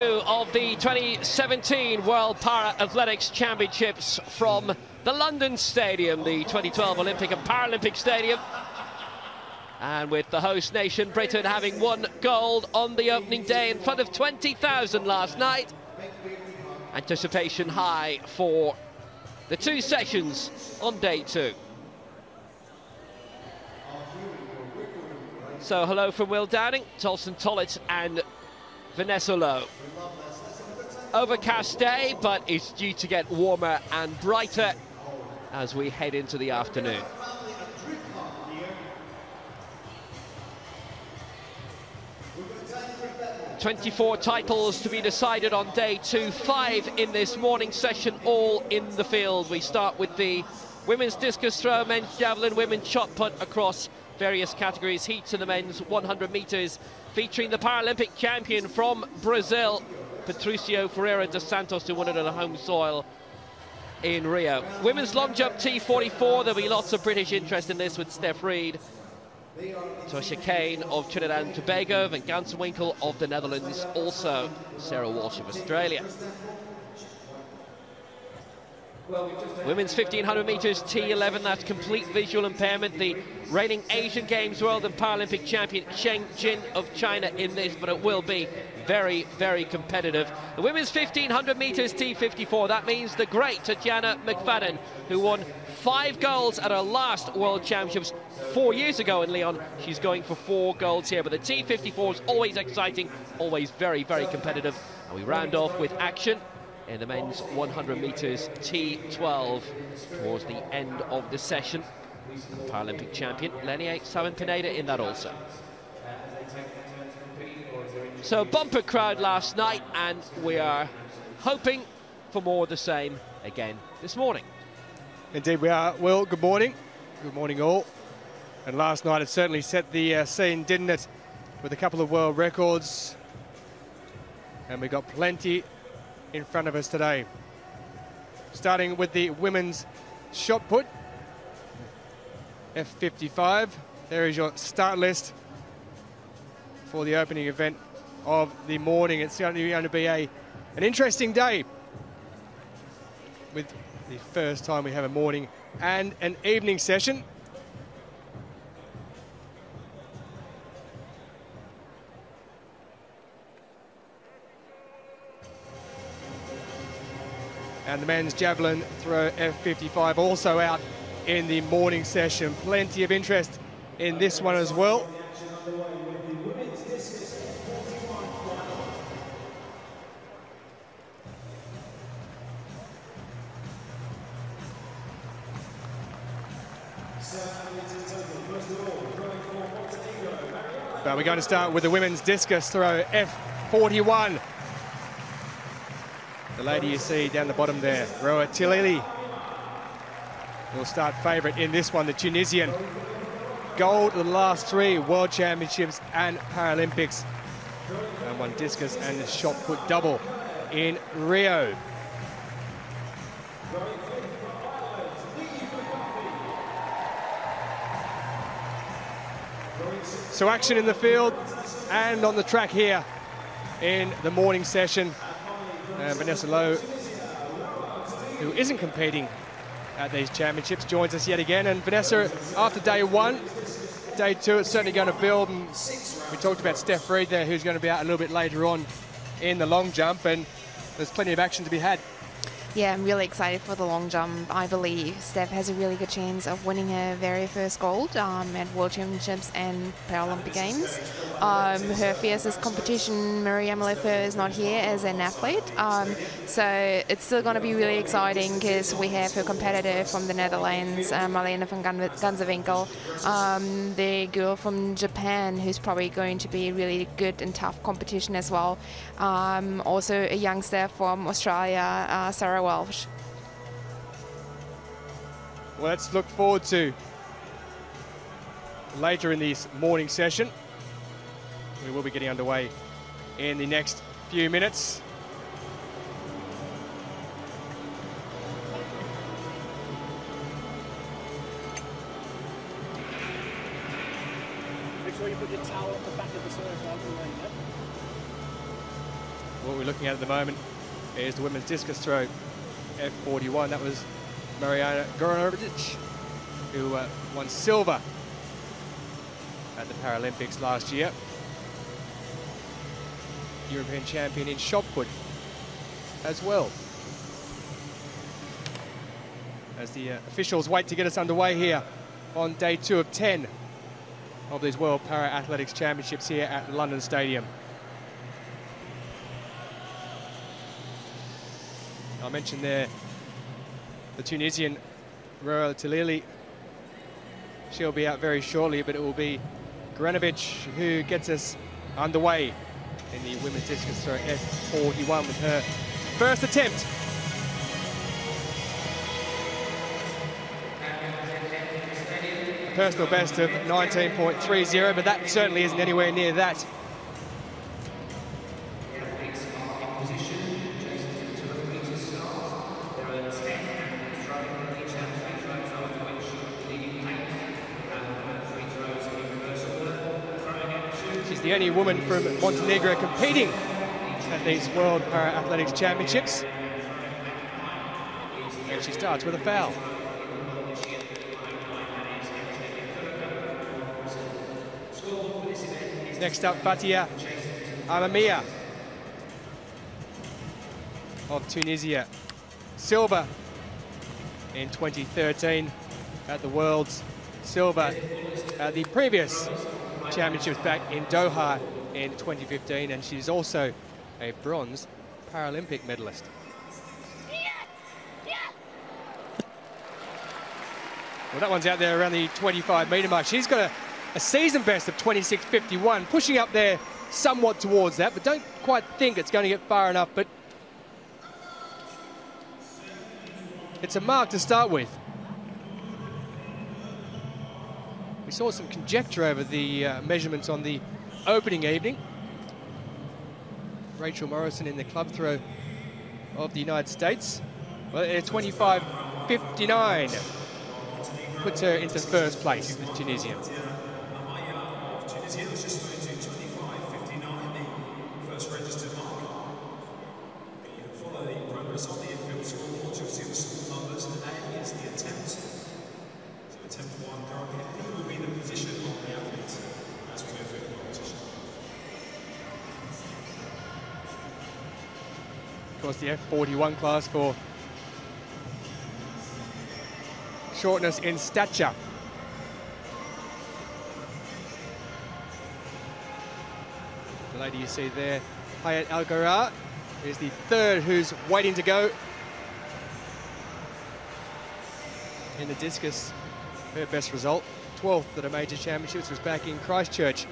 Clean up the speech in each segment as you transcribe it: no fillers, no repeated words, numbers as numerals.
Of the 2017 World Para-Athletics Championships from the London Stadium, the 2012 Olympic and Paralympic Stadium. And with the host nation, Britain, having won gold on the opening day in front of 20,000 last night. Anticipation high for the two sessions on day two. So hello from Will Downing, Tolson Tollett and Vanessa Lowe. Overcast day, but it's due to get warmer and brighter as we head into the afternoon. "24 titles to be decided on day two, 5 in this morning session, all in the field. We start with the women's discus throw, men's javelin, women's shot put across various categories. Heats in the men's 100 metres, featuring the Paralympic champion from Brazil, Patricio Ferreira dos Santos, who won it on home soil in Rio. Women's long jump T44, there'll be lots of British interest in this with Steph Reed, Tosha Kane of Trinidad and Tobago, Van Gansenwinkel of the Netherlands, also Sarah Walsh of Australia. Women's 1500 metres T11, that's complete visual impairment. The reigning Asian Games World and Paralympic champion Sheng Jin of China in this, but it will be very, very competitive. The women's 1500 metres T54, that means the great Tatjana McFadden, who won 5 golds at her last World Championships 4 years ago in Lyon. She's going for 4 golds here, but the T54 is always exciting, always very, very competitive. And we round off with action in the men's 100 metres T12 towards the end of the session. And the Paralympic champion Lenie Saban-Pineda in that also. So bumper crowd last night, and we are hoping for more of the same again this morning. Indeed we are. Will, good morning. Good morning all. And last night it certainly set the scene, didn't it? With a couple of world records. And we got plenty in front of us today. Starting with the women's shot put, F55. There is your start list for the opening event of the morning. It's going to be an interesting day, with the first time we have a morning and an evening session. And the men's javelin throw F55 also out in the morning session. Plenty of interest in this one as well. But we're going to start with the women's discus throw F41. The lady you see down the bottom there, Roa Tilili, will start favourite in this one, the Tunisian. Gold the last 3 World Championships and Paralympics. And won discus and shot put double in Rio. So action in the field and on the track here in the morning session. Vanessa Lowe, who isn't competing at these championships, joins us yet again. And Vanessa, after day one, day two, it's certainly going to build. And we talked about Steph Reed there, who's going to be out a little bit later on in the long jump, and there's plenty of action to be had. Yeah, I'm really excited for the long jump. I believe Steph has a really good chance of winning her very first gold at World Championships and Paralympic Games. Her fiercest competition, Miriam Lefer, is not here as an athlete. So it's still going to be really exciting because we have her competitor from the Netherlands, Marlene van Gansenwinkel, the girl from Japan, who's probably going to be really good and tough competition as well. Also a youngster from Australia, Sarah Walsh. Well, let's look forward to later in this morning session. We will be getting underway in the next few minutes. Make sure you put your towel at the back of the serve. What we're looking at the moment is the women's discus throw, F41. That was Mariana Goranovic, who won silver at the Paralympics last year. European champion in shot put as well. As the officials wait to get us underway here on day 2 of 10 of these World Para-Athletics Championships here at London Stadium. I mentioned there the Tunisian Roa Talili. She'll be out very shortly, but it will be Granovic who gets us underway in the women's discus throw F41 with her first attempt. A personal best of 19.30, but that certainly isn't anywhere near that. She's the only woman from Montenegro competing at these World Para-Athletics Championships. And she starts with a foul. Next up, Fatia Amamia of Tunisia. Silver in 2013 at the Worlds. Silver at the previous Championships back in Doha in 2015, and she's also a bronze Paralympic medalist. Well, that one's out there around the 25-metre mark. She's got a season best of 26.51, pushing up there somewhat towards that, but don't quite think it's going to get far enough. But it's a mark to start with. We saw some conjecture over the measurements on the opening evening. Rachel Morrison in the club throw of the United States. Well, 25.59 puts her into first place, the Tunisian. First registered mark. Follow the progress on the infield scoreboard. You'll see the small numbers, and A is the attempt. So attempt 1 currently. B will be the position of the athlete as we go through the competition. Of course, the F41 class for shortness in stature. The lady you see there, Hayat Al-Ghara, is the third who's waiting to go in the discus. Her best result, 12th at a major championships, was back in Christchurch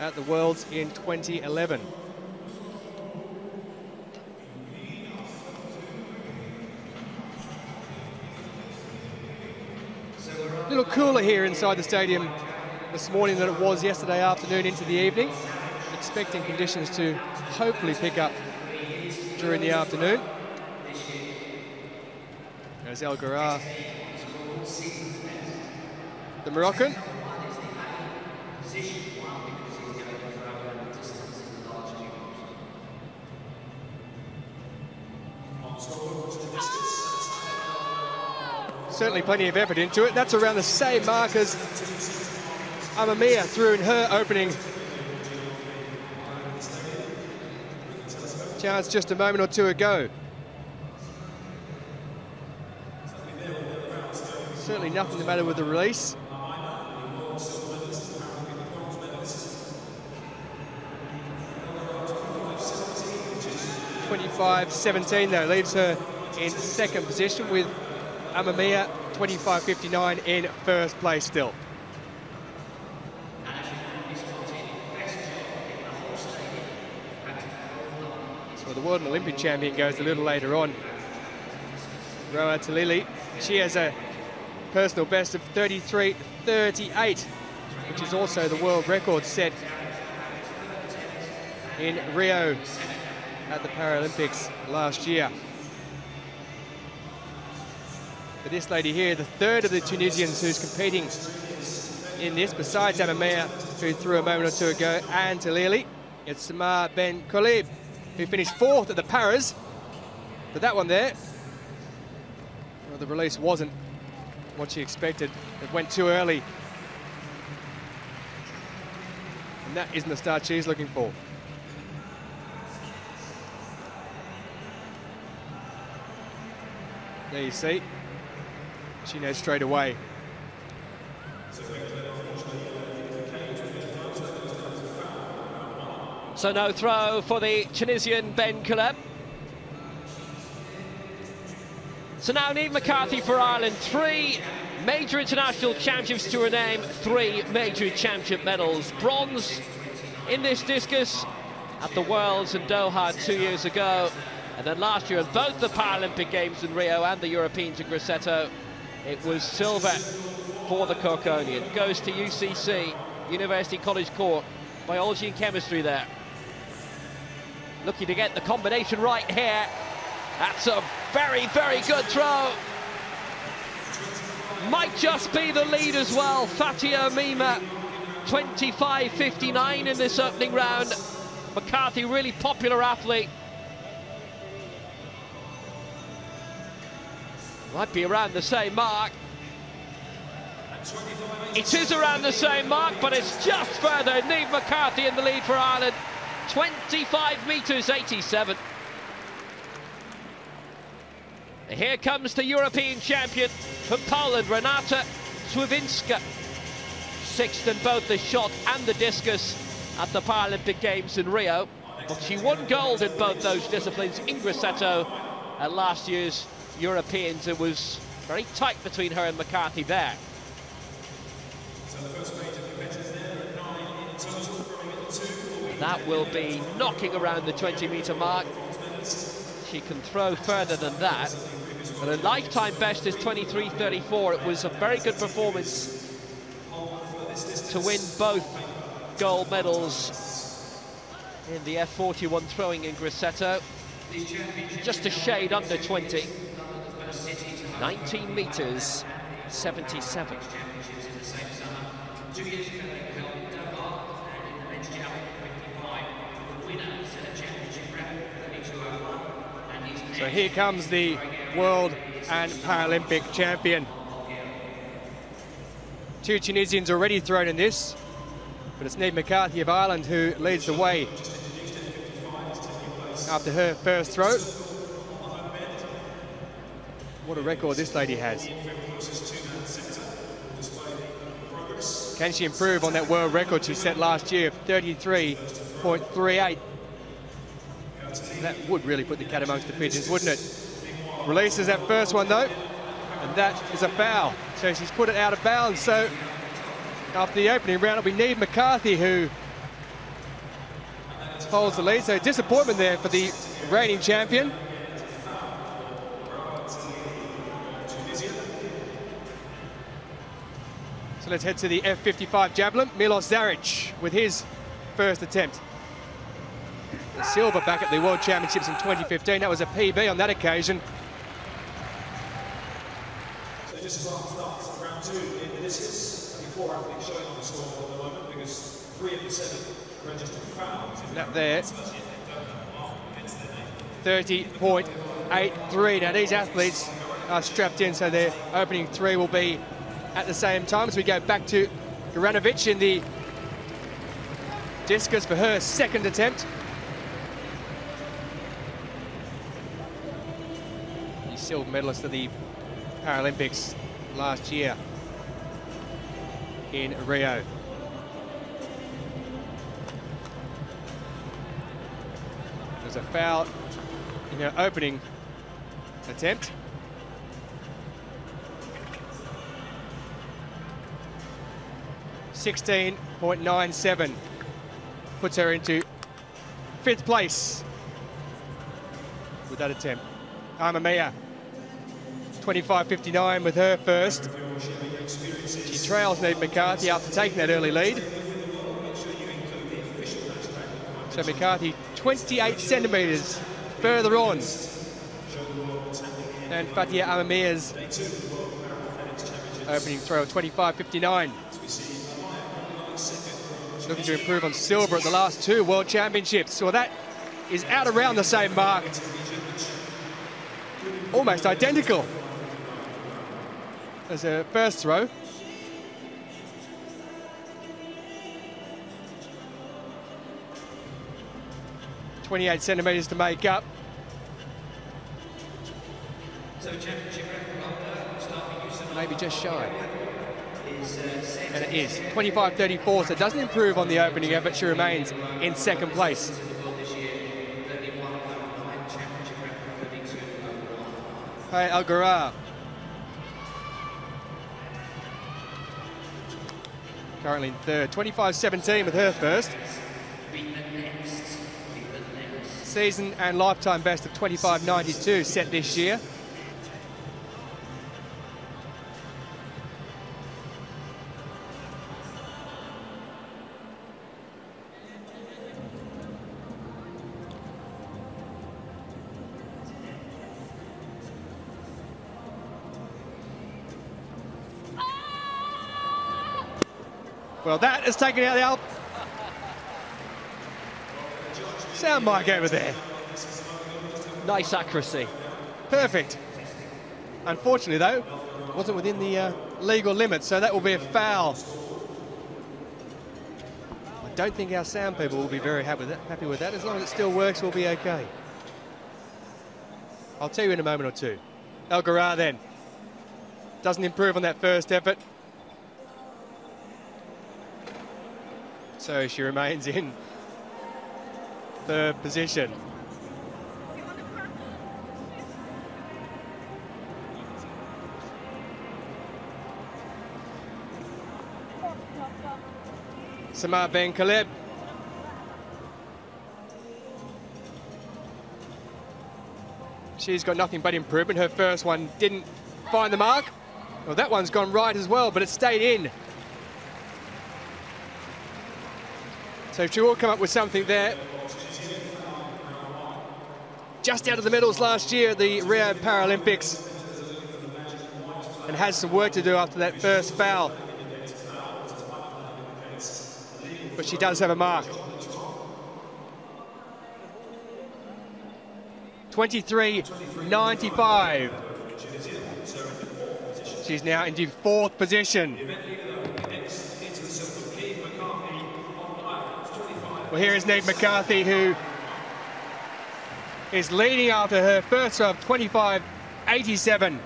at the Worlds in 2011. A little cooler here inside the stadium this morning than it was yesterday afternoon into the evening. Expecting conditions to hopefully pick up during the afternoon. There's El Ghara, the Moroccan. Certainly plenty of effort into it. That's around the same mark as Amamia threw in her opening. Chance just a moment or two ago. Certainly nothing the matter with the release. 25.17 though leaves her in second position, with Amamia 25.59 in first place still. So the world and Olympic champion goes a little later on. Roa Talili, she has a personal best of 33.38, which is also the world record set in Rio at the Paralympics last year. But this lady here, the third of the Tunisians who's competing in this, besides Amamia, who threw a moment or two ago, and Talili, it's Samar Ben Khalib, who finished 4th at the Paras. But that one there, well, the release wasn't what she expected. It went too early. And that isn't the start she's looking for. There you see. She knows straight away. So no throw for the Tunisian Ben Kaleb. So now Niamh McCarthy for Ireland. 3 major international championships to her name, 3 major championship medals. Bronze in this discus at the Worlds in Doha 2 years ago. And then last year at both the Paralympic Games in Rio and the Europeans in Grosseto, it was silver for the Corkonian. Goes to UCC, University College Cork, biology and chemistry there. Looking to get the combination right here. That's a very, very good throw. Might just be the lead as well. Fatia Mima, 25.59 in this opening round. McCarthy, really popular athlete. Might be around the same mark. It is around the same mark, but it's just further. Niamh McCarthy in the lead for Ireland. 25 metres 87. Here comes the European champion from Poland, Renata Słowinska. 6th in both the shot and the discus at the Paralympic Games in Rio. But she won gold in both those disciplines in Grosseto at last year's Europeans. It was very tight between her and McCarthy there. That will be knocking around the 20-metre mark. She can throw further than that. But her lifetime best is 23.34. It was a very good performance to win both gold medals in the F41 throwing in Grosseto. Just a shade under 20. 19 metres 77. So here comes the World and Paralympic champion. 2 Tunisians already thrown in this, but it's Niamh McCarthy of Ireland who leads the way after her first throw. What a record this lady has. Can she improve on that world record she set last year of 33.38? That would really put the cat amongst the pigeons, wouldn't it? Releases that first one though, and that is a foul. So she's put it out of bounds. So after the opening round, it'll be Niamh McCarthy who holds the lead. So disappointment there for the reigning champion. So let's head to the F55 javelin. Milos Zaric with his first attempt. The silver back at the World Championships in 2015. That was a PB on that occasion. So just starts round 2 in the discus. 4 athletes showing on the scoreboard at the moment because 3 of the 7 registered fouls. That there. 30.83. Now these athletes are strapped in, so their opening 3 will be at the same time as we go back to Goranovic in the discus for her second attempt. The silver medalist of the Paralympics last year in Rio. There's a foul in her opening attempt. .97 puts her into 5th place with that attempt. Amamia, 25.59 with her first. She trails Niamh McCarthy after taking that early lead. So McCarthy 28 centimetres further on than Fatia Amamia's opening throw, 25.59. Looking to improve on silver at the last 2 World Championships. So that is out around the same mark. Almost identical as her first throw. .28 centimetres to make up. Maybe just shy. And it is 25.34, so it doesn't improve on the opening effort. She remains in second place. Hey, Algara. Currently in third. 25.17 with her first. Season and lifetime best of 25.92 set this year. Well, that has taken out the Alp. Sound mic over there. Nice accuracy. Perfect. Unfortunately, though, wasn't within the legal limits, so that will be a foul. I don't think our sound people will be very happy with that. As long as it still works, we'll be okay. I'll tell you in a moment or two. Algara then. Doesn't improve on that first effort. So she remains in third position. Samar Ben Khaleb. She's got nothing but improvement. Her first one didn't find the mark. Well, that one's gone right as well, but it stayed in. So she will come up with something there. Just out of the medals last year at the Rio Paralympics. And has some work to do after that first foul. But she does have a mark. 23.95. She's now into fourth position. Well, here is Neve McCarthy, who is leading after her first throw of 25.87.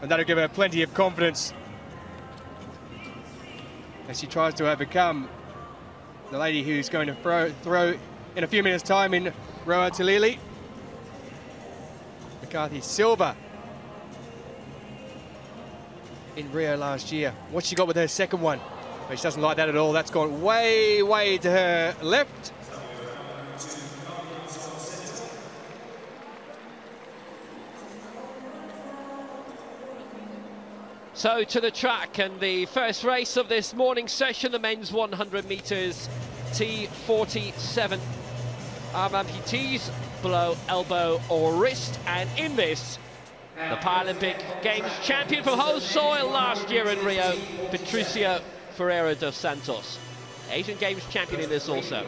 And that'll give her plenty of confidence as she tries to overcome the lady who's going to throw in a few minutes' time in Roa Talili. McCarthy silver in Rio last year. What's she got with her second one? Well, she doesn't like that at all. That's gone way, way to her left. So to the track and the first race of this morning session, the men's 100 metres T47. Arm amputees below elbow or wrist, and in this, the Paralympic Games champion from home soil last year in Rio, Patricio Ferreira dos Santos. Asian Games champion in this also.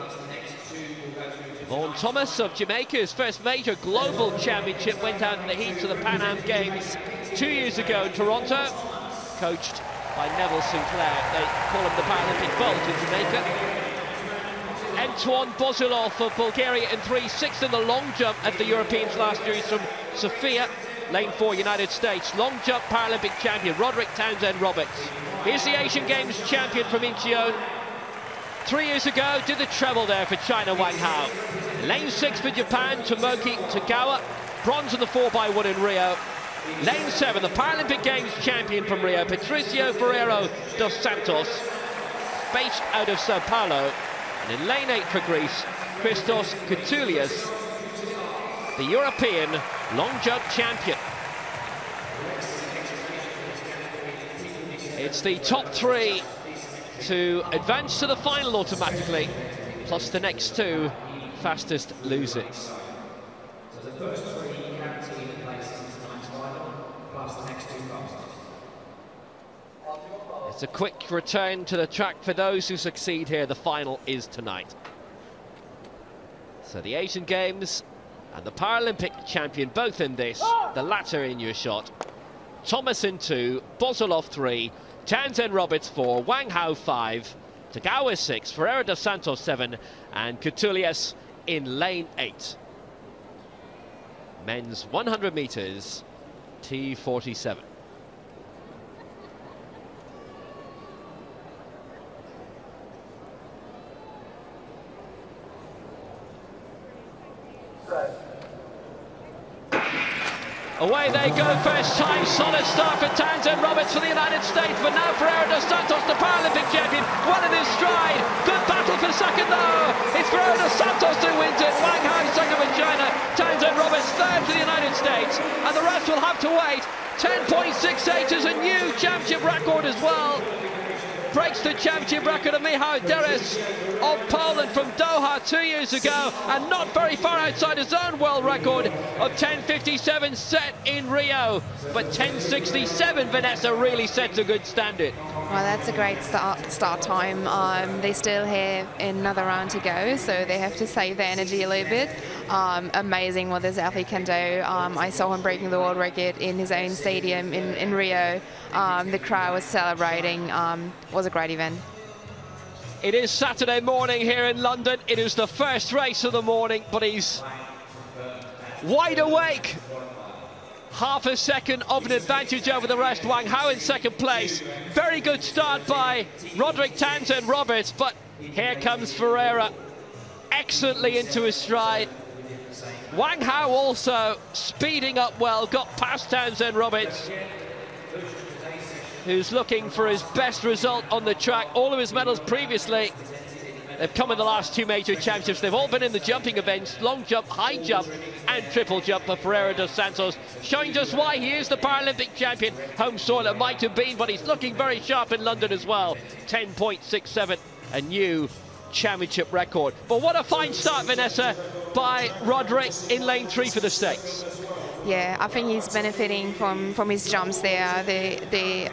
Vaughan Thomas of Jamaica's first major global championship went out in the heat of the Pan Am Games 2 years ago in Toronto, coached by Neville Sinclair. They call him the Paralympic Bolt in Jamaica. Antoine Bozilov of Bulgaria in 3/6 in the long jump at the Europeans last year. He's from Sofia. Lane 4, United States. Long jump Paralympic champion, Roderick Townsend Roberts. Here's the Asian Games champion from Incheon. 3 years ago, did the treble there for China, Wang Hao. Lane 6 for Japan, Tomoki Tagawa. Bronze in the 4x1 in Rio. Lane 7, the Paralympic Games champion from Rio, Patricio Ferreira dos Santos, based out of Sao Paulo. And in lane 8 for Greece, Christos Koutoulias, the European long jump champion. It's the top 3 to advance to the final automatically, plus the next 2 fastest losers. So the first 3 guaranteed in places in tonight's final, plus the next 2 fastest. It's a quick return to the track for those who succeed here. The final is tonight. So the Asian Games and the Paralympic champion both in this, the latter in your shot. Thomas in 2, Bozolov 3, Townsend Roberts 4, Wang Hao 5, Tagawa 6, Ferreira dos Santos 7, and Couturiers in lane 8. Men's 100 meters, T47. Away they go, first time, solid start for Townsend Roberts for the United States, but now Ferreira dos Santos, the Paralympic champion, well in his stride. Good battle for second though. It's Ferreira dos Santos who wins it. Wang Hao second for China, Townsend Roberts third for the United States, and the rest will have to wait. 10.68 is a new championship record as well. Breaks the championship record of Michał Deres of Poland from Doha 2 years ago, and not very far outside his own world record of 10.57 set in Rio. But 10.67, Vanessa, really sets a good standard. Well, that's a great start time. They still have another round to go, so they have to save their energy a little bit. Amazing what this athlete can do. I saw him breaking the world record in his own stadium in Rio. The crowd was celebrating. Was a great event. It is Saturday morning here in London. It is the first race of the morning, but he's wide awake. Half a second of an advantage over the rest. Wang Hao in second place. Very good start by Roderick Townsend Roberts, but here comes Ferreira excellently into his stride. Wang Hao also speeding up well, got past Townsend Roberts, who's looking for his best result on the track. All of his medals previously, they've come in the last 2 major championships. They've all been in the jumping events, long jump, high jump, and triple jump for Ferreira dos Santos, showing just why he is the Paralympic champion. Home soil it might have been, but he's looking very sharp in London as well. 10.67, a new championship record. But what a fine start, Vanessa, by Roderick in lane 3 for the States. Yeah, I think he's benefiting from his jumps there, the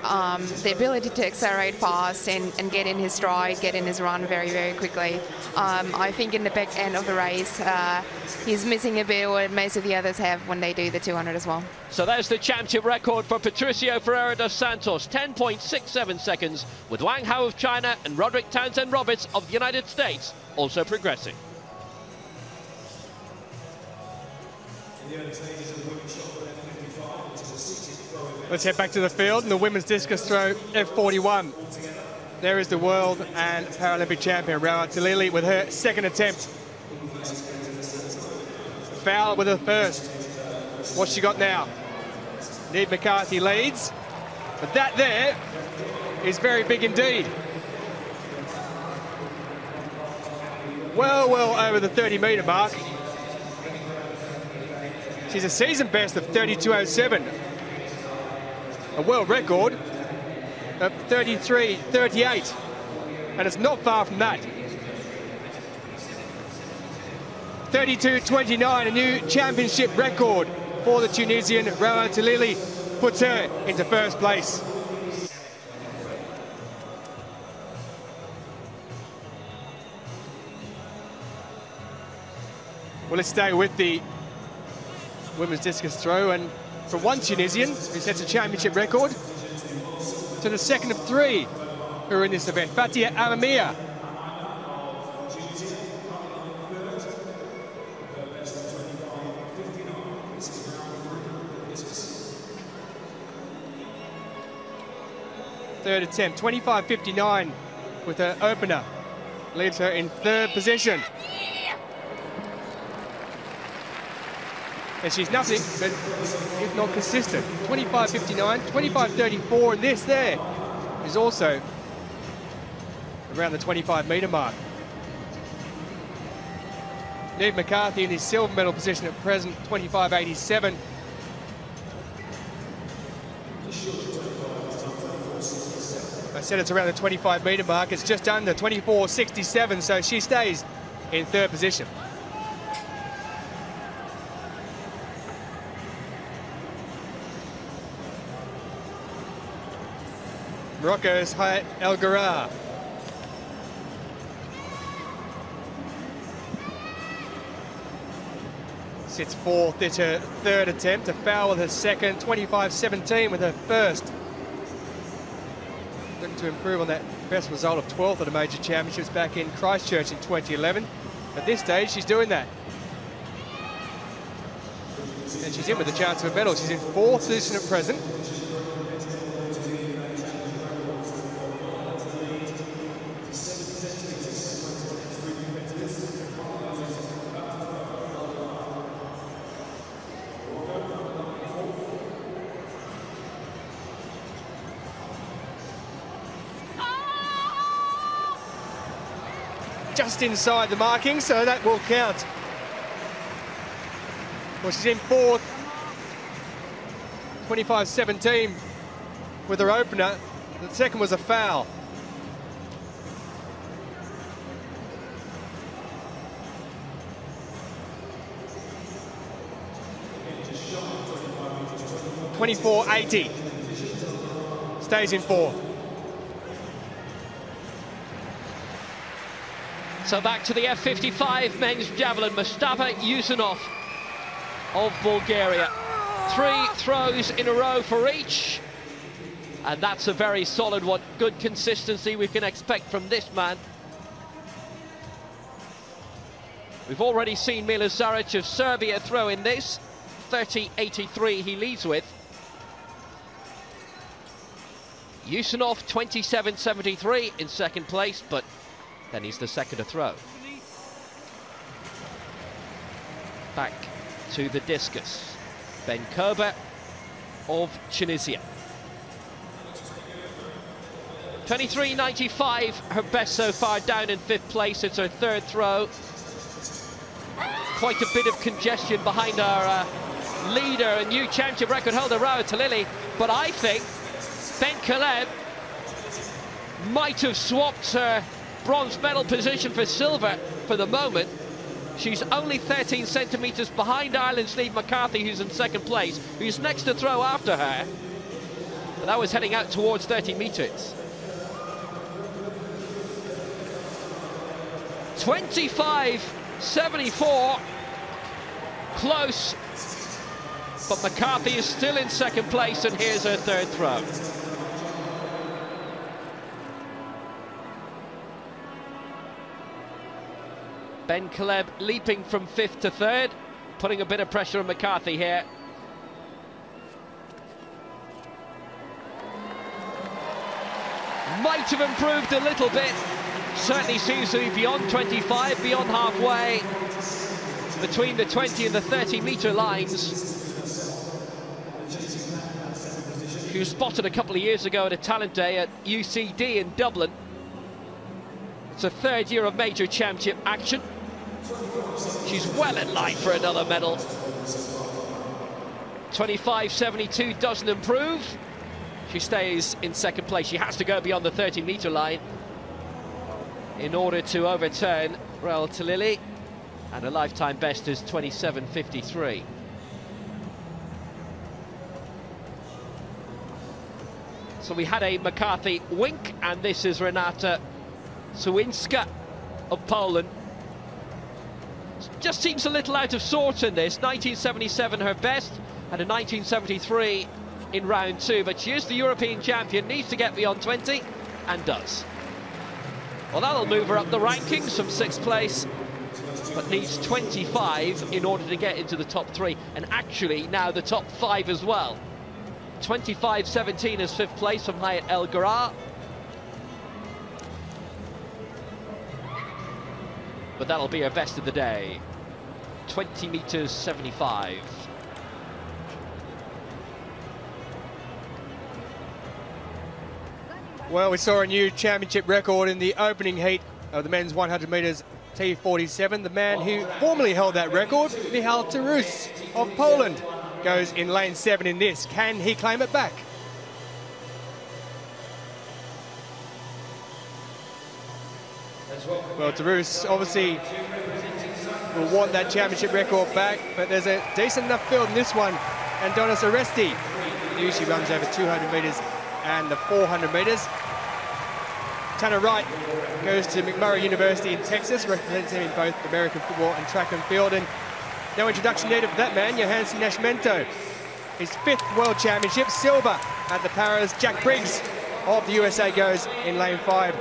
ability to accelerate fast and get in his stride, get in his run very, very quickly. I think in the back end of the race, he's missing a bit what most of the others have when they do the 200 as well. So there's the championship record for Patricio Ferreira dos Santos, 10.67 seconds, with Wang Hao of China and Roderick Townsend Roberts of the United States also progressing. Let's head back to the field and the women's discus throw F41. There is the world and Paralympic champion Rawa Talili with her second attempt. Foul with her first. What's she got now? Neve McCarthy leads, but that there is very big indeed. Well over the 30-metre mark. She's a season best of 32.07. A world record of 33.38, and it's not far from that. 32.29, a new championship record for the Tunisian. Rawa Talili puts her into first place. Well, let's stay with the women's discus throw, and from one Tunisian who sets a championship record to the second of 3 who are in this event, Fatia Amamia. Third attempt, 25.59 with her opener, leaves her in third position. And she's nothing but, if not consistent. 25.59, 25.34, and this there is also around the 25-metre mark. Neve McCarthy in his silver medal position at present, 25.87. I said it's around the 25-metre mark. It's just under 24.67, so she stays in third position. Morocco's Hayat El Ghara. Sits fourth, it's her third attempt, a foul with her second, 25-17 with her first. Looking to improve on that best result of 12th at the major championships back in Christchurch in 2011. At this stage, she's doing that. And she's in with a chance of a medal. She's in fourth position at present. Just inside the marking, so that will count. Well, she's in fourth, 25-17 with her opener. The second was a foul. (24.80). Stays in fourth. So back to the F55 men's javelin, Mustafa Yusunov of Bulgaria. 3 throws in a row for each. And that's a very solid one. Good consistency we can expect from this man. We've already seen Milos Zaric of Serbia throw in this. 30.83 he leads with. Yusunov 27.73 in second place, but then he's the second to throw. Back to the discus. Ben Kober of Tunisia. 23.95, her best so far, down in fifth place. It's her third throw. Quite a bit of congestion behind our leader and new championship record holder, Rao Talili. But I think Ben Caleb might have swapped her bronze medal position for silver for the moment. She's only 13 centimetres behind Ireland's Niamh McCarthy, who's in second place, who's next to throw after her. But that was heading out towards 30 metres. 25.74, close, but McCarthy is still in second place, and here's her third throw. Ben Caleb leaping from fifth to third, putting a bit of pressure on McCarthy here. Might have improved a little bit. Certainly seems to be beyond 25, beyond halfway, between the 20 and the 30-metre lines. She was spotted a couple of years ago at a talent day at UCD in Dublin. It's her third year of major championship action. She's well in line for another medal. 25.72 doesn't improve. She stays in second place. She has to go beyond the 30-metre line in order to overturn Rao Talili, and her lifetime best is 27.53. So we had a McCarthy wink, and this is Renata Sawinska of Poland. Just seems a little out of sorts in this. 1977 her best, and a 1973 in round two, but she is the European champion, needs to get beyond 20, and does. Well, that'll move her up the rankings from sixth place, but needs 25 in order to get into the top three, and actually now the top five as well. 25.17 is fifth place from Hayat El Ghara. But that'll be her best of the day. 20 metres 75. Well, we saw a new championship record in the opening heat of the men's 100 metres T47. The man who formerly held that record, Michal Tarus of Poland, goes in lane 7 in this. Can he claim it back? Well, Tarus obviously will want that championship record back, but there's a decent enough field in this one. And Donis Oresti usually runs over 200 metres and the 400 metres. Tanner Wright goes to McMurray University in Texas, represents him in both American football and track and field. And no introduction needed for that man, Johansson Nascimento. His 5th World Championship, silver at the Paras. Jack Briggs of the USA goes in lane 5.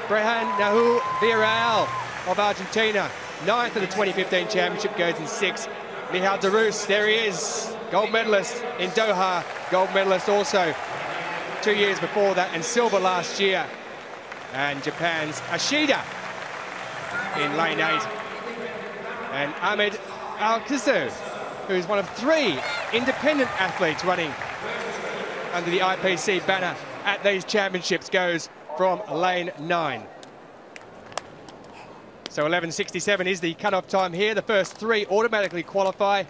Brehan Nahul Villarreal of Argentina, 9th of the 2015 Championship, goes in 6th. Michal Darus, there he is, gold medalist in Doha, gold medalist also 2 years before that, and silver last year. And Japan's Ashida in lane 8. And Ahmed Al-Kisu, who's one of 3 independent athletes running under the IPC banner at these championships, goes from lane 9. So 11:67 is the cut-off time here. The first 3 automatically qualify,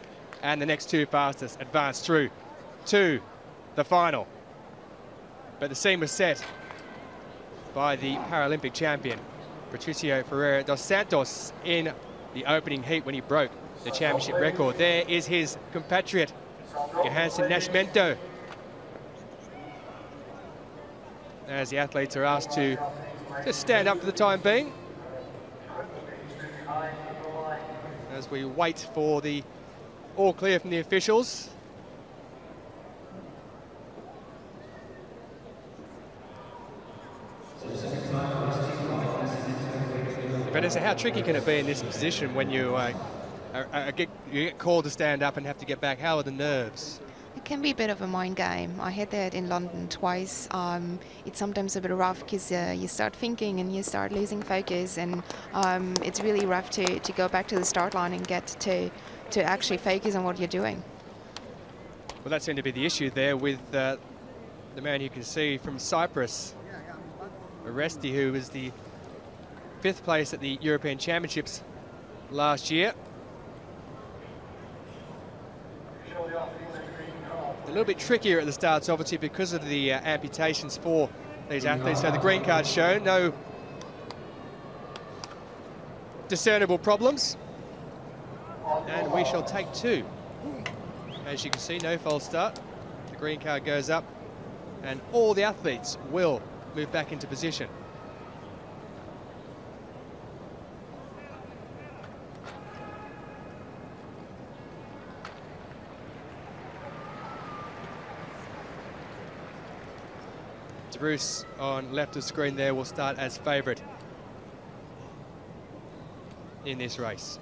and the next 2 fastest advance through to the final. But the scene was set by the Paralympic champion, Patricio Ferreira dos Santos, in the opening heat when he broke the championship record. There is his compatriot, Johansson Nascimento, as the athletes are asked to just stand up for the time being, as we wait for the all clear from the officials. Vanessa, how tricky can it be in this position when you get called to stand up and have to get back? How are the nerves? It can be a bit of a mind game. I had that in London twice. It's sometimes a bit rough because you start thinking and you start losing focus, and it's really rough to go back to the start line and get to actually focus on what you're doing. Well, that seemed to be the issue there with the man you can see from Cyprus, Oresti, who was the 5th place at the European Championships last year. A little bit trickier at the starts, obviously, because of the amputations for these athletes. So the green card shown, no discernible problems. And we shall take 2. As you can see, no false start. The green card goes up, and all the athletes will move back into position. Bruce on left of screen there will start as favourite in this race.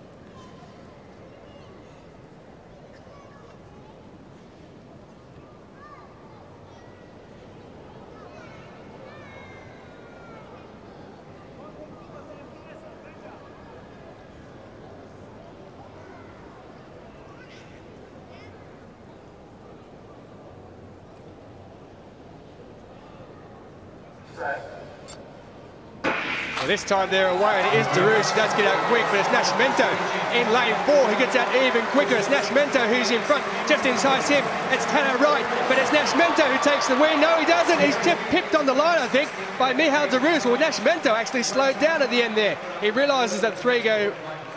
Well, this time they're away, and it is Darus who does get out quick, but it's Nascimento in lane 4 who gets out even quicker. It's Nascimento who's in front, just inside him. It's Tanner Wright, but it's Nascimento who takes the win. No, he doesn't. He's pipped on the line, I think, by Michal Darus. Well, Nascimento actually slowed down at the end there. He realises that 3 go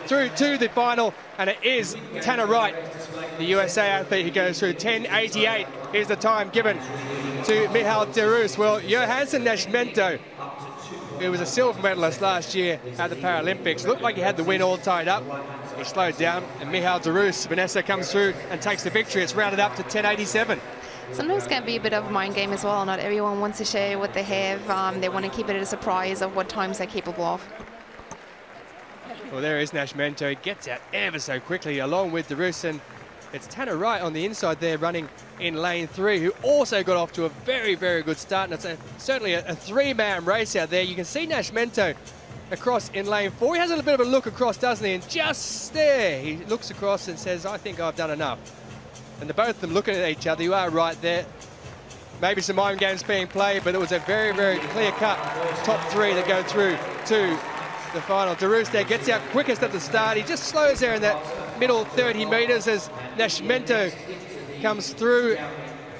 through to the final, and it is Tanner Wright, the USA athlete, who goes through. 10:88 is the time given to Michal Darus. Well, Johansson Nascimento, who was a silver medalist last year at the Paralympics, looked like he had the win all tied up. He slowed down, and Michal Darus, Vanessa, comes through and takes the victory. It's rounded up to 10:87. Sometimes it can be a bit of a mind game as well. Not everyone wants to share what they have. They want to keep it a surprise of what times they're capable of. Well, there is Nascimento. He gets out ever so quickly, along with Darus, and it's Tanner Wright on the inside there running in lane 3, who also got off to a very, very good start. And it's certainly a 3-man race out there. You can see Nascimento across in lane 4. He has a little bit of a look across, doesn't he? And just there, he looks across and says, I think I've done enough. And the both of them looking at each other. You are right there. Maybe some mind games being played, but it was a very, very clear-cut top 3 that go through to the final. Darus there gets out quickest at the start. He just slows there in that middle 30 metres as Nascimento comes through.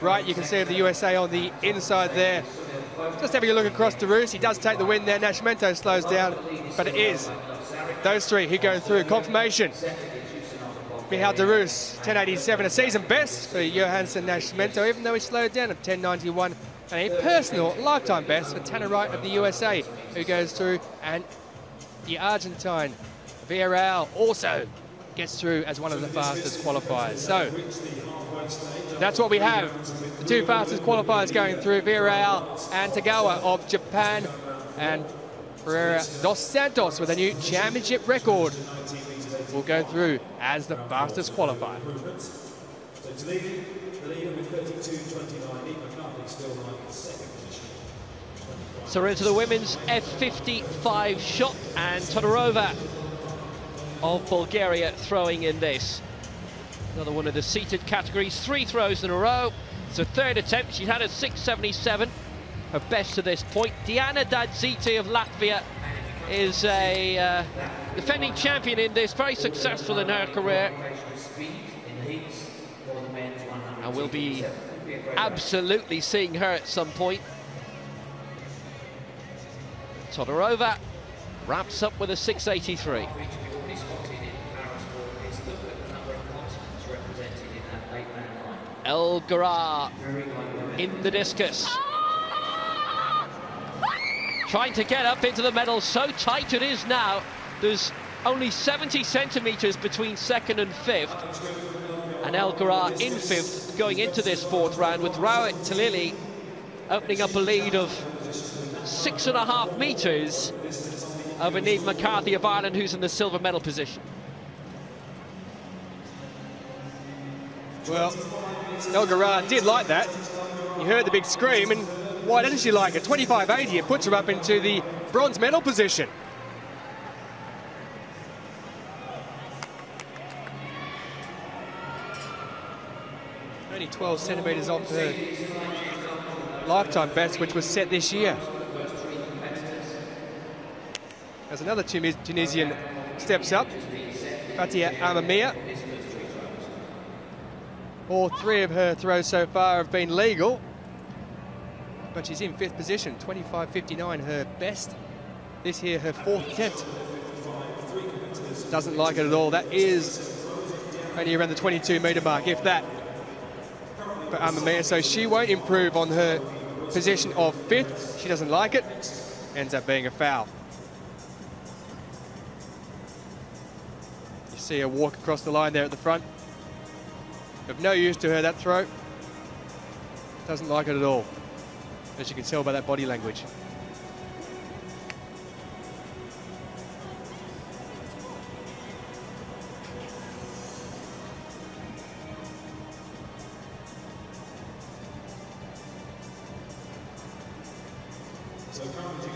Right, you can see the USA on the inside there. Just having a look across Darus. He does take the win there. Nascimento slows down, but it is those 3 who go through. Confirmation. Michal Darus, 10:87, a season best for Johansson Nascimento, even though he slowed down at 10:91 And a personal lifetime best for Tanner Wright of the USA, who goes through, and the Argentine Villarreal also gets through as one of the fastest qualifiers. So that's what we have. The two fastest qualifiers going through, Villarreal and Tagawa of Japan, and Pereira dos Santos with a new championship record will go through as the fastest qualifier. So we're into the women's F55 shot, and Todorova of Bulgaria throwing in this. Another one of the seated categories, 3 throws in a row. It's her third attempt. She's had a 6.77, her best to this point. Diana Dadzite of Latvia is a defending champion in this, very successful in her career. And we'll be absolutely seeing her at some point. Todorova wraps up with a 6.83. Elgara in the discus. Trying to get up into the medal, so tight it is now. There's only 70 centimetres between second and fifth. And Elgara in fifth going into this fourth round, with Rowett Talili opening up a lead of 6.5 metres over Niamh McCarthy of Ireland, who's in the silver medal position. Well, Elgara did like that. You heard the big scream, and why doesn't she like it? 25.80, it puts her up into the bronze medal position. Only 12 centimetres off her lifetime best, which was set this year. As another Tunisian steps up, Fatia Amamia. All 3 of her throws so far have been legal, but she's in 5th position, 25.59, her best. This here, her 4th attempt. Doesn't like it at all. That is only around the 22-metre mark, if that, for Amamia. So she won't improve on her position of 5th. She doesn't like it. Ends up being a foul. You see her walk across the line there at the front. Of no use to her, that throw. Doesn't like it at all, as you can tell by that body language.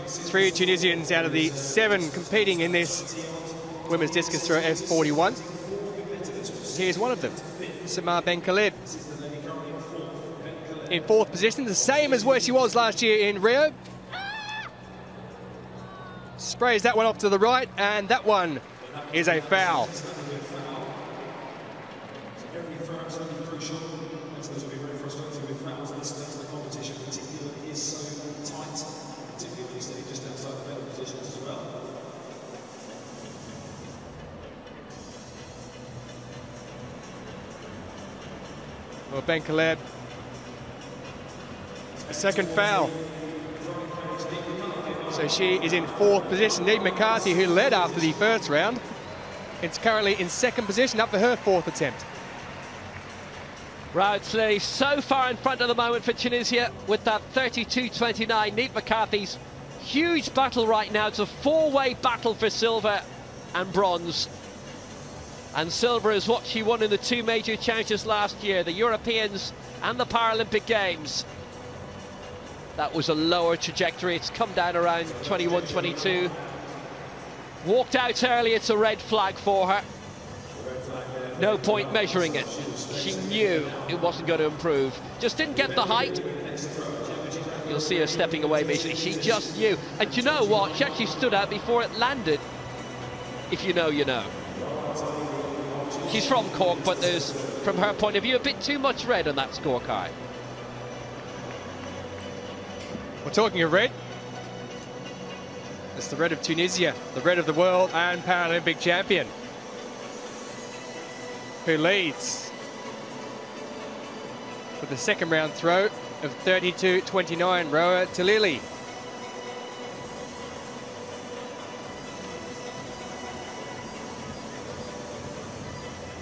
Three Tunisians out of the 7 competing in this women's discus throw F41. Here's one of them, Samar Ben Khaled, in 4th position, the same as where she was last year in Rio. Sprays that one off to the right, and that one is a foul. Well, Ben Khaled, a second foul. So she is in 4th position. Niamh McCarthy, who led after the first round, it's currently in 2nd position, up for her 4th attempt. Rowett Talili so far in front at the moment for Tunisia with that 32.29. Niamh McCarthy's huge battle right now. It's a 4-way battle for silver and bronze. And silver is what she won in the 2 major challenges last year, the Europeans and the Paralympic Games. That was a lower trajectory. It's come down around 21-22. Walked out early, it's a red flag for her. No point measuring it. She knew it wasn't going to improve. Just didn't get the height. You'll see her stepping away immediately. She just knew. And you know what? She actually stood out before it landed. If you know, you know. She's from Cork, but there's, from her point of view, a bit too much red on that scorecard. We're talking of red. It's the red of Tunisia, the red of the world and Paralympic champion, who leads for the 2nd round throw of 32.29, Roa Talili.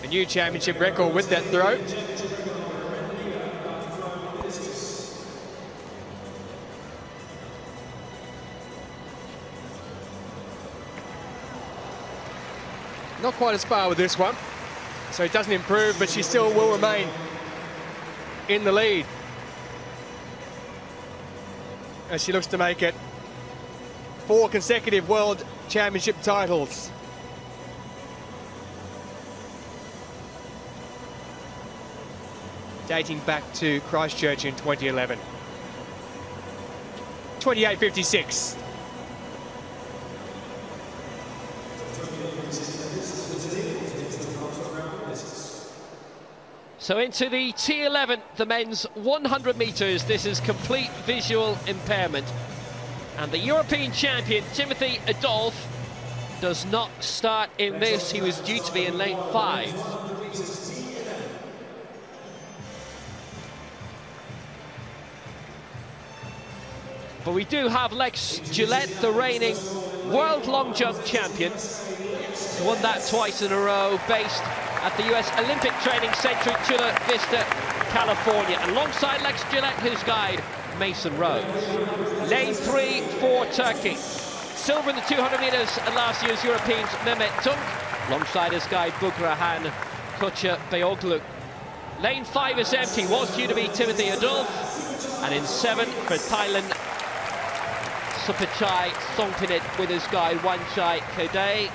A new championship record with that throw. Not quite as far with this one, so it doesn't improve, but she still will remain in the lead as she looks to make it 4 consecutive World Championship titles. Dating back to Christchurch in 2011. 28.56. So into the T11, the men's 100 metres. This is complete visual impairment. And the European champion, Timothy Adolphe, does not start in this. He was due to be in lane 5. But we do have Lex Gillette, the reigning world long jump champion. Won that twice in a row, based at the US Olympic Training Center in Chula Vista, California. Alongside Lex Gillette, his guide, Mason Rhodes. Lane 3 for Turkey. Silver in the 200 metres at last year's Europeans, Mehmet Tunk. Alongside his guide, Bugrahan Kocha Beoglu. Lane 5 is empty, was due to be Timothy Adolphe. And in 7 for Thailand, Supachai Songpinit with his guide, Wanchai Kodai.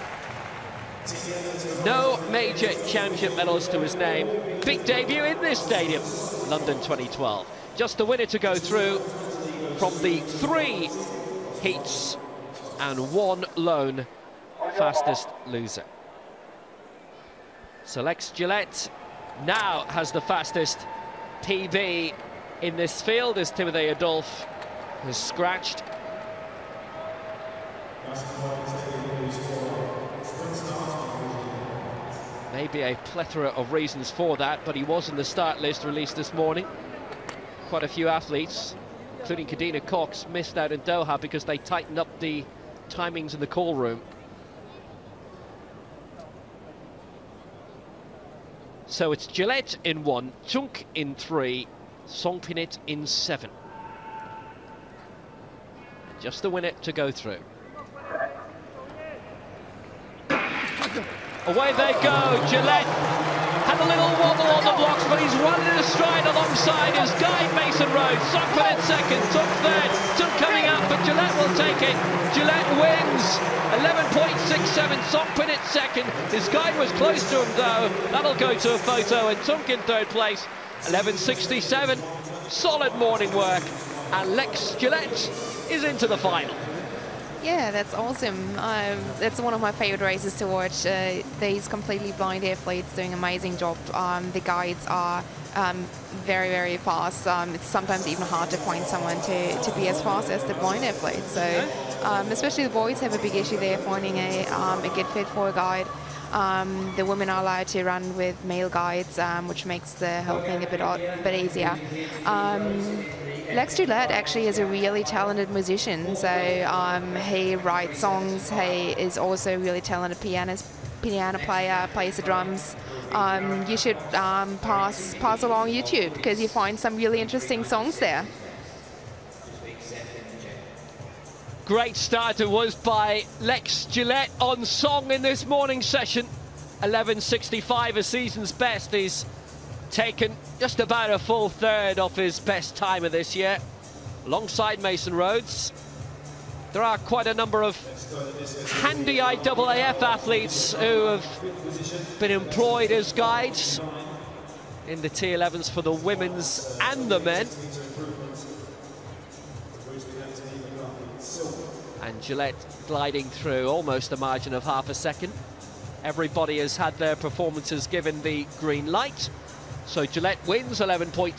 No major championship medals to his name. Big debut in this stadium, London 2012. Just the winner to go through from the 3 heats and 1 lone fastest loser. So Lex Gillette now has the fastest PB in this field as Timothy Adolphe has scratched. Maybe a plethora of reasons for that, but he was in the start list released this morning. Quite a few athletes, including Kadina Cox, missed out in Doha because they tightened up the timings in the call room. So it's Gillette in 1, Tunk in 3, Songpinit in 7. Just the winner to go through. Away they go. Gillette had a little wobble on the blocks, but he's running in a stride alongside his guide, Mason Rhodes. Songpinit second, Tunk third. Tunk coming up, but Gillette will take it. Gillette wins. 11.67, Songpinit second. His guide was close to him, though. That'll go to a photo, and Tunk in 3rd place. 11.67. Solid morning work. And Lex Gillette is into the final. Yeah, that's awesome. That's one of my favorite races to watch. These completely blind athletes doing an amazing job. The guides are very, very fast. It's sometimes even hard to find someone to be as fast as the blind athletes. So, especially the boys have a big issue there finding a good fit for a guide. The women are allowed to run with male guides, which makes the whole thing a bit easier. Lex Gillette actually is a really talented musician, so he writes songs. He is also a really talented piano player, plays the drums. You should pass along YouTube because you find some really interesting songs there. Great start it was by Lex Gillette on song in this morning session. 11.65, a season's best. He's taken just about a full third of his best time of this year, alongside Mason Rhodes. There are quite a number of handy IAAF athletes who have been employed as guides in the T11s for the women's and the men. And Gillette gliding through almost a margin of half a second. Everybody has had their performances given the green light. So Gillette wins 11.65,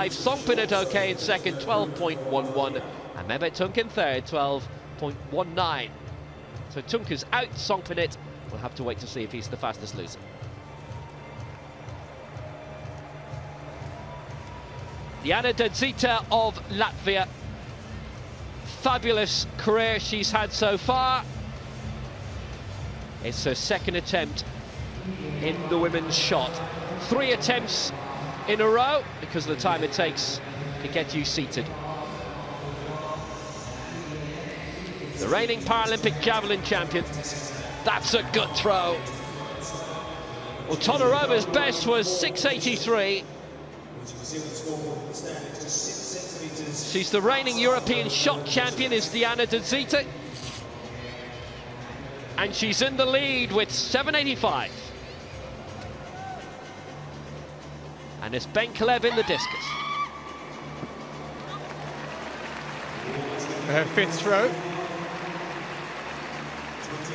Songpinit okay in second, 12.11, and Mehmet Tunk in third, 12.19. So Tunk is out, Songpinit, we'll have to wait to see if he's the fastest loser. Diana Dedzita of Latvia. Fabulous career she's had so far. It's her second attempt in the women's shot. 3 attempts in a row because of the time it takes to get you seated. The reigning Paralympic javelin champion. That's a good throw. Well, Tonarova's best was 6.83. She's the reigning European shot champion, is Diana Dedzita. And she's in the lead with 7.85. And it's Ben Caleb in the discus. Her 5th throw.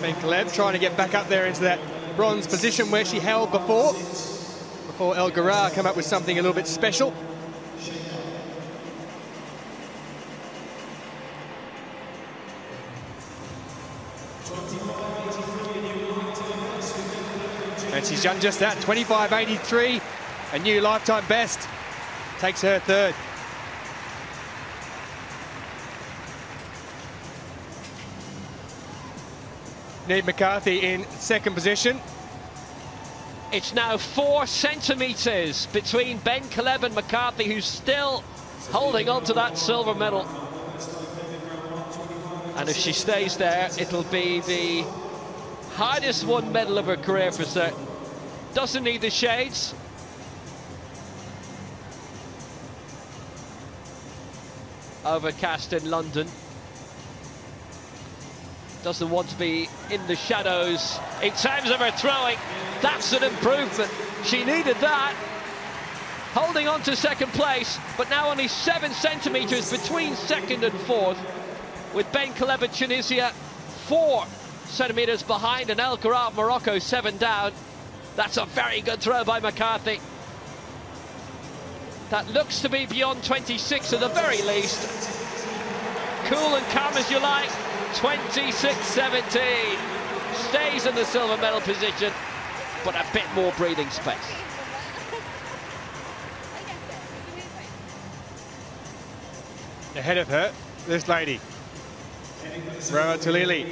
Ben Caleb trying to get back up there into that bronze position where she held before El Garrar come up with something a little bit special. And she's done just that, 25.83, a new lifetime best. Takes her 3rd. Neve McCarthy in 2nd position. It's now 4 centimetres between Ben Caleb and McCarthy, who's still holding on to that silver medal. And if she stays there, it'll be the hardest won medal of her career for certain. Doesn't need the shades. Overcast in London. Doesn't want to be in the shadows in terms of her throwing. That's an improvement. She needed that. Holding on to 2nd place, but now only 7 centimetres between 2nd and 4th, with Ben Caleb of Tunisia 4 centimetres behind, and El Garrar of Morocco 7 down. That's a very good throw by McCarthy. That looks to be beyond 26 at the very least. Cool and calm as you like. 26.17. Stays in the silver medal position, but a bit more breathing space. Ahead of her, this lady, Roa Tulili.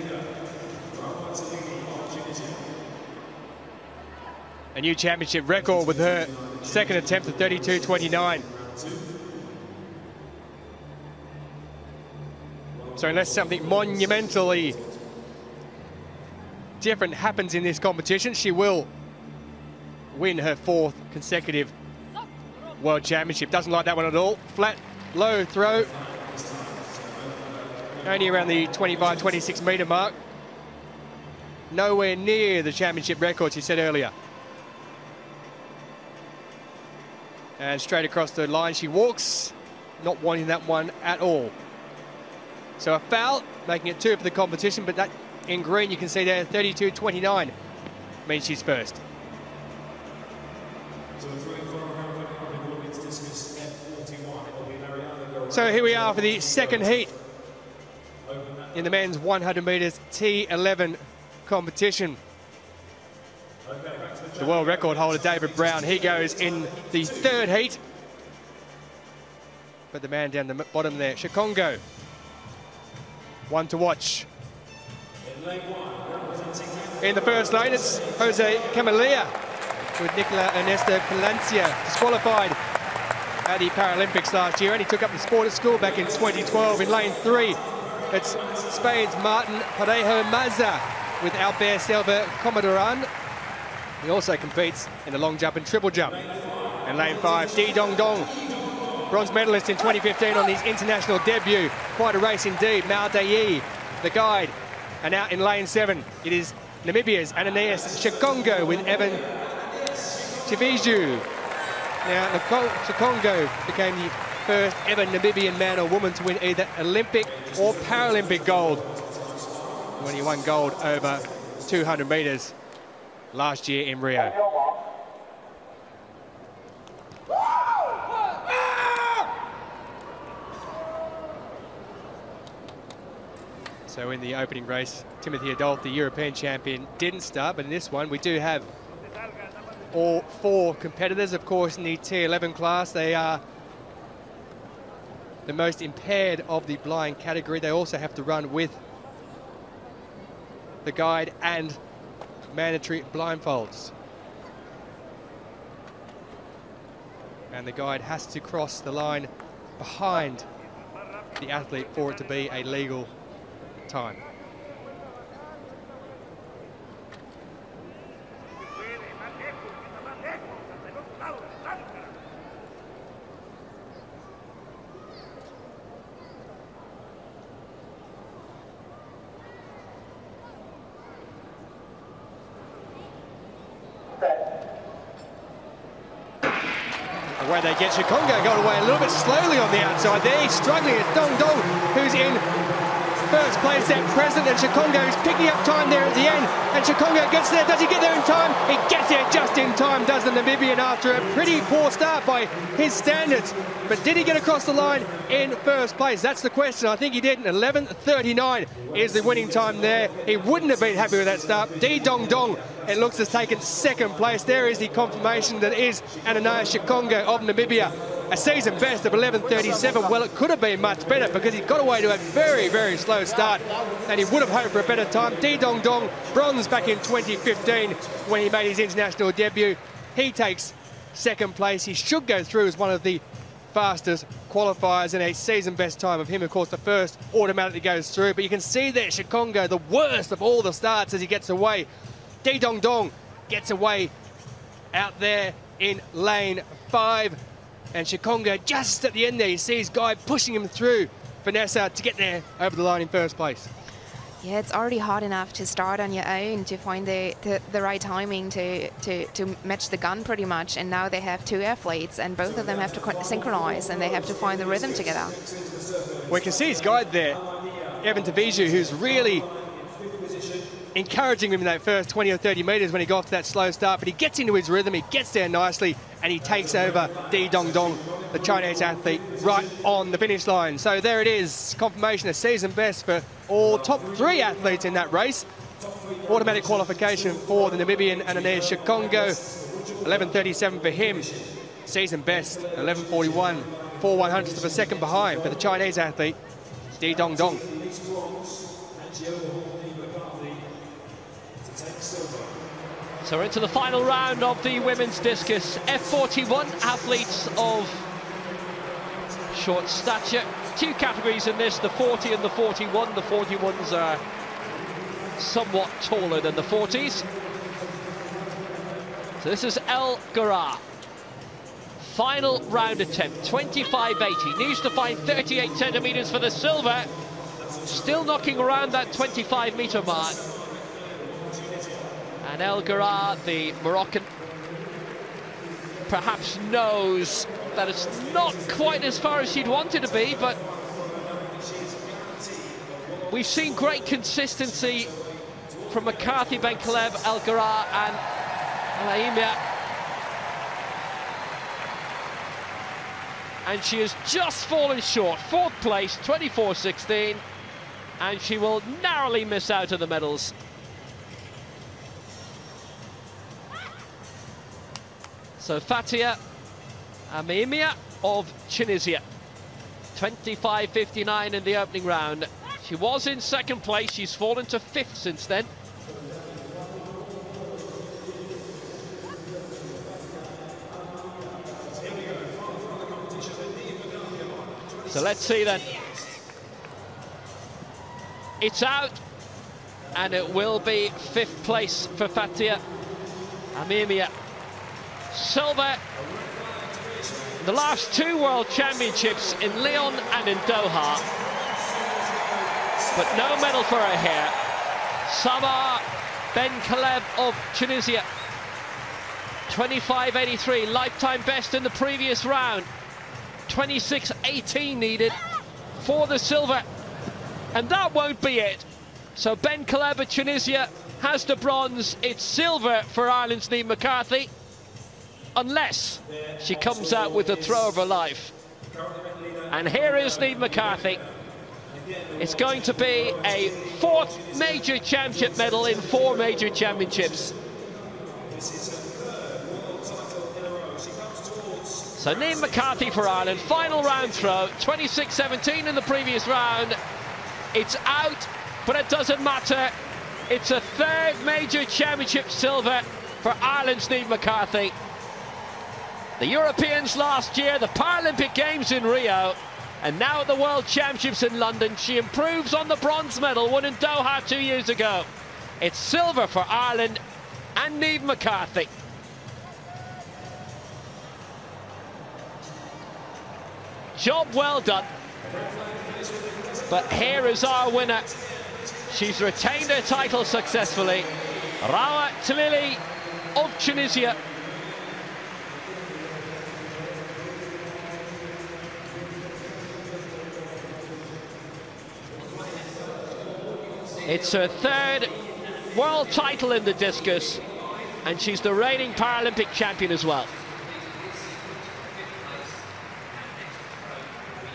A new championship record with her 2nd attempt at 32.29. So unless something monumentally different happens in this competition, she will win her 4th consecutive World Championship. Doesn't like that one at all. Flat, low throw. Only around the 25, 26 metre mark. Nowhere near the championship record, she said earlier. And straight across the line she walks, not wanting that one at all. So a foul, making it 2 for the competition, but that in green you can see there, 32.29 means she's first. So here we are for the 2nd heat in the men's 100 metres T11 competition. The world record holder David Brown, he goes in the 3rd heat. But the man down the bottom there, Shikongo, one to watch. In the first lane, it's Jose Camalia with Nicola Ernesto Palencia, disqualified at the Paralympics last year. Only took up the sport at school back in 2012. In lane 3, it's Spain's Martin Parejo Maza with Albert Silva Comodoran. He also competes in the long jump and triple jump. In lane 5, Di Dong Dong, bronze medalist in 2015 on his international debut. Quite a race indeed. Mao Dei, the guide. And out in lane 7, it is Namibia's Ananias Shikongo with Evan Chiviju. Now, Shikongo became the first ever Namibian man or woman to win either Olympic or Paralympic gold when he won gold over 200 metres last year in Rio. So in the opening race, Timothy Adolphe, the European champion, didn't start, but in this one we do have all 4 competitors. Of course, in the T11 class, they are the most impaired of the blind category. They also have to run with the guide and mandatory blindfolds. And the guide has to cross the line behind the athlete for it to be a legal time. Where they get Chikongo got away a little bit slowly on the outside there. He's struggling. It's Dong Dong who's in first place at present, and Chikongo is picking up time there at the end. And Chikongo gets there. Does he get there in time? He gets there just in time, does the Namibian, after a pretty poor start by his standards. But did he get across the line in first place? That's the question. I think he did. 11:39 is the winning time there. He wouldn't have been happy with that start. D Dong Dong, it looks, has taken second place. There is the confirmation that is Ananias Chikongo of Namibia. A season best of 11:37. Well, it could have been much better because he got away to a very, very slow start, and he would have hoped for a better time. D Dong Dong, bronze back in 2015 when he made his international debut. He takes second place. He should go through as one of the fastest qualifiers, and a season best time of him, of course, the first automatically goes through. But you can see there Chikongo, the worst of all the starts as he gets away. D Dong Dong gets away out there in lane 5. And Chikongo just at the end there, you see his guy pushing him through Vanessa to get there over the line in first place. Yeah, it's already hard enough to start on your own to find the right timing to match the gun pretty much. And now they have two athletes and both of them have to synchronize and they have to find the rhythm together. We can see his guide there, Evan Taviju, who's really encouraging him in that first 20 or 30 metres when he got off to that slow start, but he gets into his rhythm, he gets there nicely, and he takes over D Dong Dong, the Chinese athlete, right on the finish line. So there it is, confirmation of season best for all top 3 athletes in that race. Automatic qualification for the Namibian Ananias Chikongo, 11:37 for him. Season best, 11:41, 4/100ths of a second behind for the Chinese athlete, D Dong Dong. So we're into the final round of the women's discus. F41 athletes of short stature. 2 categories in this, the 40 and the 41. The 41s are somewhat taller than the 40s. So this is El Gara. Final round attempt, 25.80. Needs to find 38 centimetres for the silver. Still knocking around that 25-metre mark. And El Gara, the Moroccan, perhaps knows that it's not quite as far as she'd want it to be, but we've seen great consistency from McCarthy, Ben Caleb, El Gara and Alaimia. And she has just fallen short, 4th place, 24.16, and she will narrowly miss out on the medals. So Fatia Amaimia of Tunisia, 25.59 in the opening round. She was in 2nd place, she's fallen to 5th since then. So let's see then. It's out, and it will be 5th place for Fatia Amaimia. Silver, the last 2 World Championships in Lyon and in Doha, but no medal for her here. Sabah Ben Caleb of Tunisia, 25.83, lifetime best in the previous round. 26.18 needed for the silver, and that won't be it. So Ben Caleb of Tunisia has the bronze. It's silver for Ireland's Niamh McCarthy, unless she comes out with the throw of her life. And here is Niamh McCarthy. It's going to be a 4th major championship medal in 4 major championships. So Niamh McCarthy for Ireland, final round throw, 26-17 in the previous round. It's out, but it doesn't matter. It's a third major championship silver for Ireland's Niamh McCarthy. The Europeans last year, the Paralympic Games in Rio, and now at the World Championships in London. She improves on the bronze medal won in Doha 2 years ago. It's silver for Ireland and Niamh McCarthy. Job well done. But here is our winner. She's retained her title successfully. Rawa Talili of Tunisia. It's her third world title in the discus, and she's the reigning Paralympic champion as well.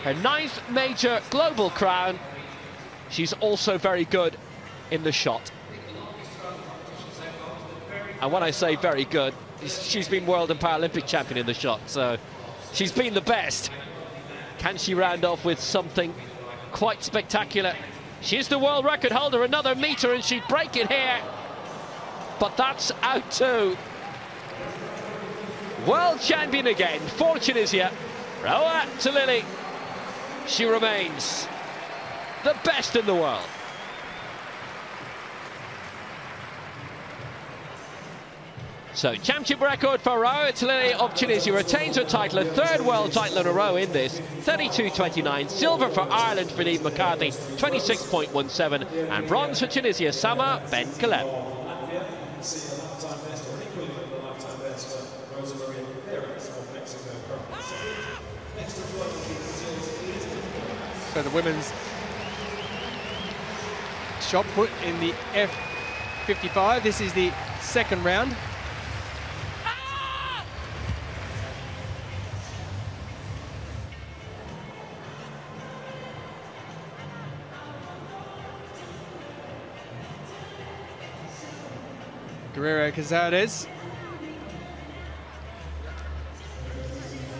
Her 9th major global crown. She's also very good in the shot. And when I say very good, she's been world and Paralympic champion in the shot, so she's been the best. Can she round off with something quite spectacular? She's the world record holder, another metre, and she'd break it here. But that's out too. World champion again for Tunisia, Rawa Talili. She remains the best in the world. So, championship record for Rawa Talili of Tunisia, retains her title, a third world title in a row in this, 32.29. Silver for Ireland for Niamh McCarthy, 26.17. And bronze for Tunisia, Sama Ben Kaleb. So the women's shot put in the F55. This is the second round. Guerrero Cazares.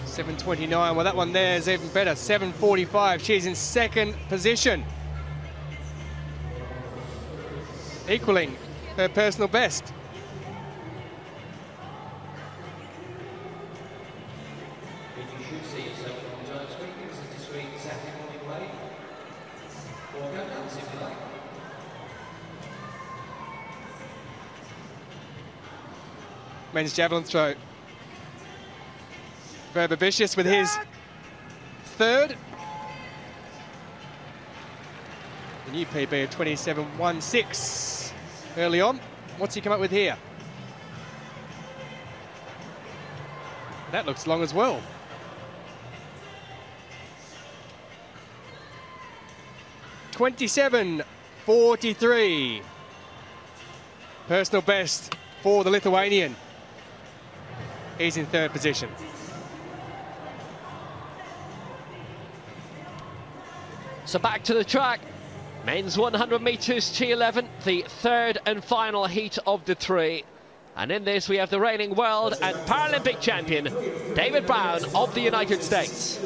7.29, well that one there is even better, 7.45. She's in second position, equaling her personal best. Men's javelin throw. Verbavicius with his third. The new PB of 27.16 early on. What's he come up with here? That looks long as well. (27.43). Personal best for the Lithuanian. He's in third position. So back to the track. Men's 100 metres T11, the third and final heat of the three. And in this we have the reigning world and Paralympic champion, David Brown of the United States.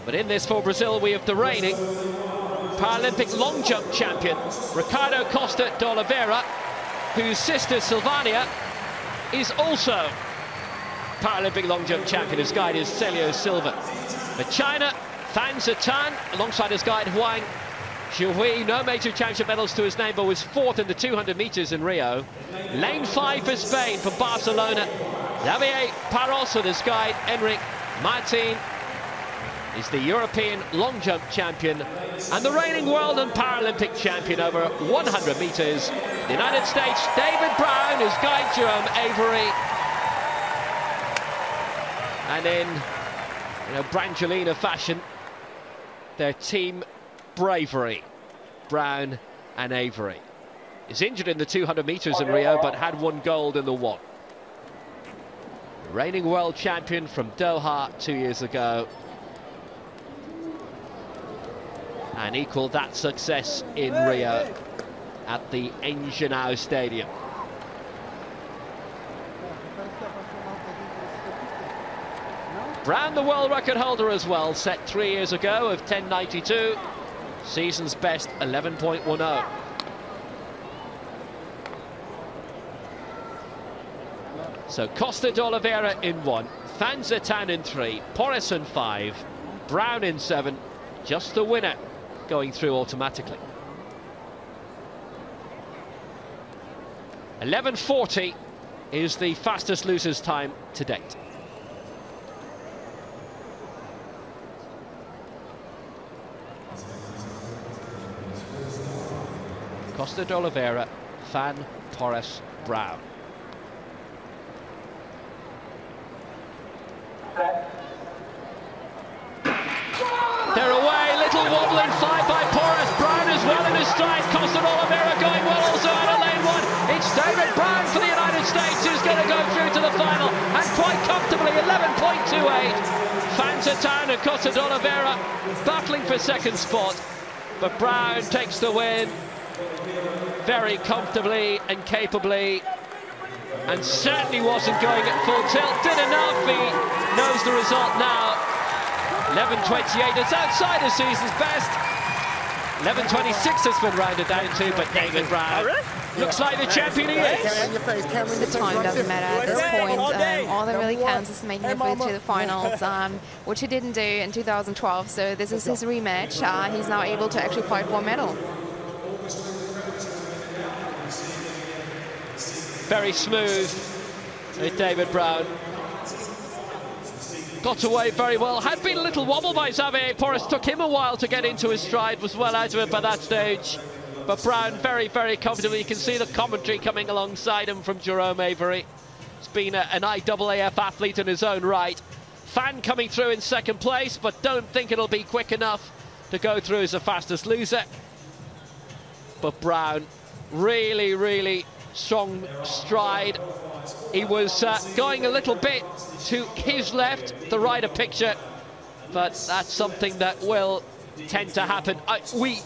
But in this for Brazil we have the reigning Paralympic long jump champion, Ricardo Costa de Oliveira, whose sister Silvania is also Paralympic long jump champion. His guide is Celio Silva. For China, Fan Zatan, alongside his guide Huang Zhuhui, no major championship medals to his name, but was fourth in the 200 metres in Rio. Lane 5 for Spain, from Barcelona, Javier Paros with his guide Enric Martin. Is the European long jump champion and the reigning world and Paralympic champion over 100 metres. The United States, David Brown, his guide Jerome Avery. And in, Brangelina fashion, their team bravery, Brown and Avery. Is injured in the 200 metres in Rio, but had won gold in the one. The reigning world champion from Doha 2 years ago. and equalled that success in Rio at the Engenhão Stadium. Brown, the world record holder as well, set 3 years ago of 10.92, season's best 11.10. So Costa de Oliveira in 1, Van Zetan in 3, Porras in 5, Brown in 7, just the winner going through automatically. 11:40 is the fastest losers time to date. Costa de Oliveira, Van, Porras, Brown. They're away, little wobbling fight by Porras. Brown is well in his stride. Costa de Oliveira going well also out of lane 1. It's David Brown for the United States who's going to go through to the final, and quite comfortably, 11.28. Van Zetan and Costa de Oliveira battling for second spot, but Brown takes the win very comfortably and capably, and certainly wasn't going at full tilt. Did enough, he knows the result now. 11.28, it's outside the season's best. 11.26 has been rounded down to, but David Brown looks like the champion he is. The time doesn't matter at this point. All that really counts is making it to the finals, which he didn't do in 2012, so this is his rematch. He's now able to actually fight for a medal. Very smooth with David Brown. Got away very well. Had been a little wobble by Xavier Porras. Took him a while to get into his stride. Was well out of it by that stage. But Brown very, very comfortable. You can see the commentary coming alongside him from Jerome Avery. He's been an IAAF athlete in his own right. Fan coming through in second place, but don't think it'll be quick enough to go through as the fastest loser. But Brown, really, really strong stride. He was going a little bit to his left, the rider picture, but that's something that will tend to happen. We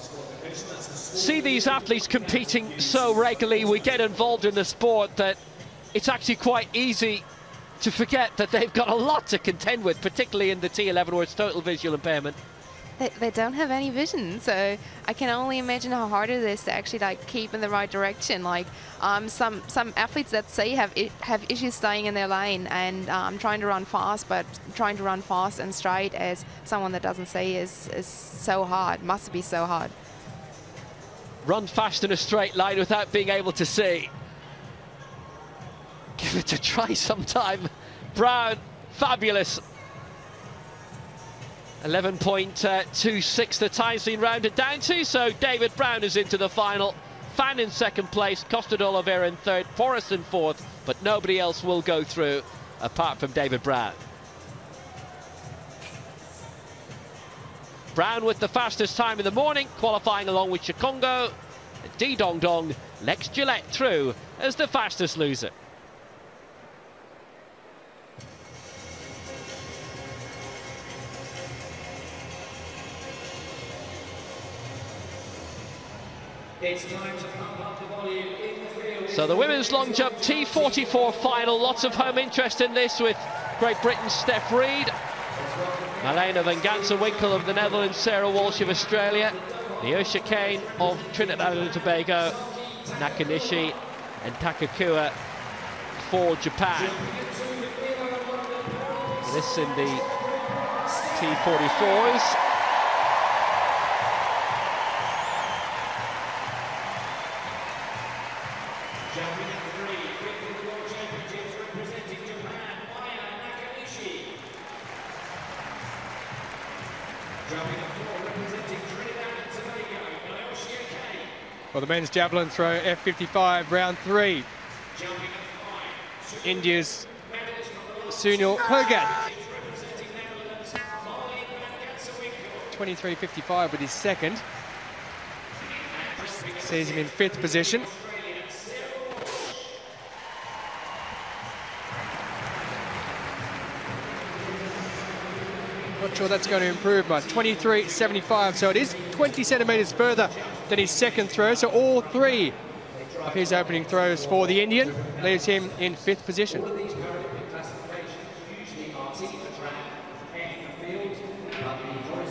see these athletes competing so regularly, we get involved in the sport, that it's actually quite easy to forget that they've got a lot to contend with, particularly in the T11 where it's total visual impairment. They don't have any vision, so I can only imagine how hard it is to actually like keep in the right direction. Like some athletes that say have issues staying in their lane and trying to run fast, but trying to run fast and straight as someone that doesn't see is so hard. Must be so hard. Run fast in a straight line without being able to see. Give it a try sometime. Brown, fabulous. 11.26 the time's been rounded down to, so David Brown is into the final. Fan in second place, Costa de Oliveira in third, Porras in fourth, but nobody else will go through apart from David Brown. Brown with the fastest time in the morning, qualifying along with Chikongo. D Dong Dong, Lex Gillette through as the fastest loser. So the women's long jump T44 final, lots of home interest in this with Great Britain's Steph Reed, Malena van Gansen-Winkel of the Netherlands, Sarah Walsh of Australia, Neosha Kane of Trinidad and Tobago, Nakanishi and Takakura for Japan. This in the T44s. Well, the men's javelin throw, F55, round 3. India's Sunil Purgat. 23.55 with his second. Sees him in 5th position. not sure that's going to improve much. 23.75, so it is 20 centimetres further than his second throw. So all three of his opening throws for the Indian leaves him in 5th position.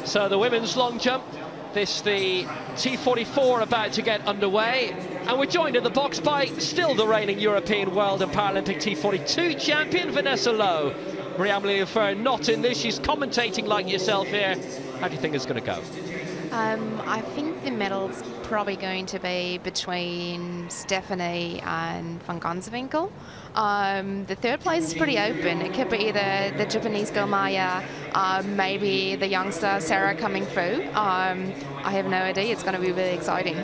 So the women's long jump, the T44 about to get underway, and we're joined in the box by still the reigning European, World and Paralympic T42 champion, Vanessa Lowe. Marie-Amélie Lefebvre not in this, she's commentating like yourself here. How do you think it's going to go? I think the medal's probably going to be between Stephanie and Van Gansewinkel. The third place is pretty open. It could be either the Japanese girl Maya, maybe the youngster Sarah coming through. I have no idea. It's going to be really exciting.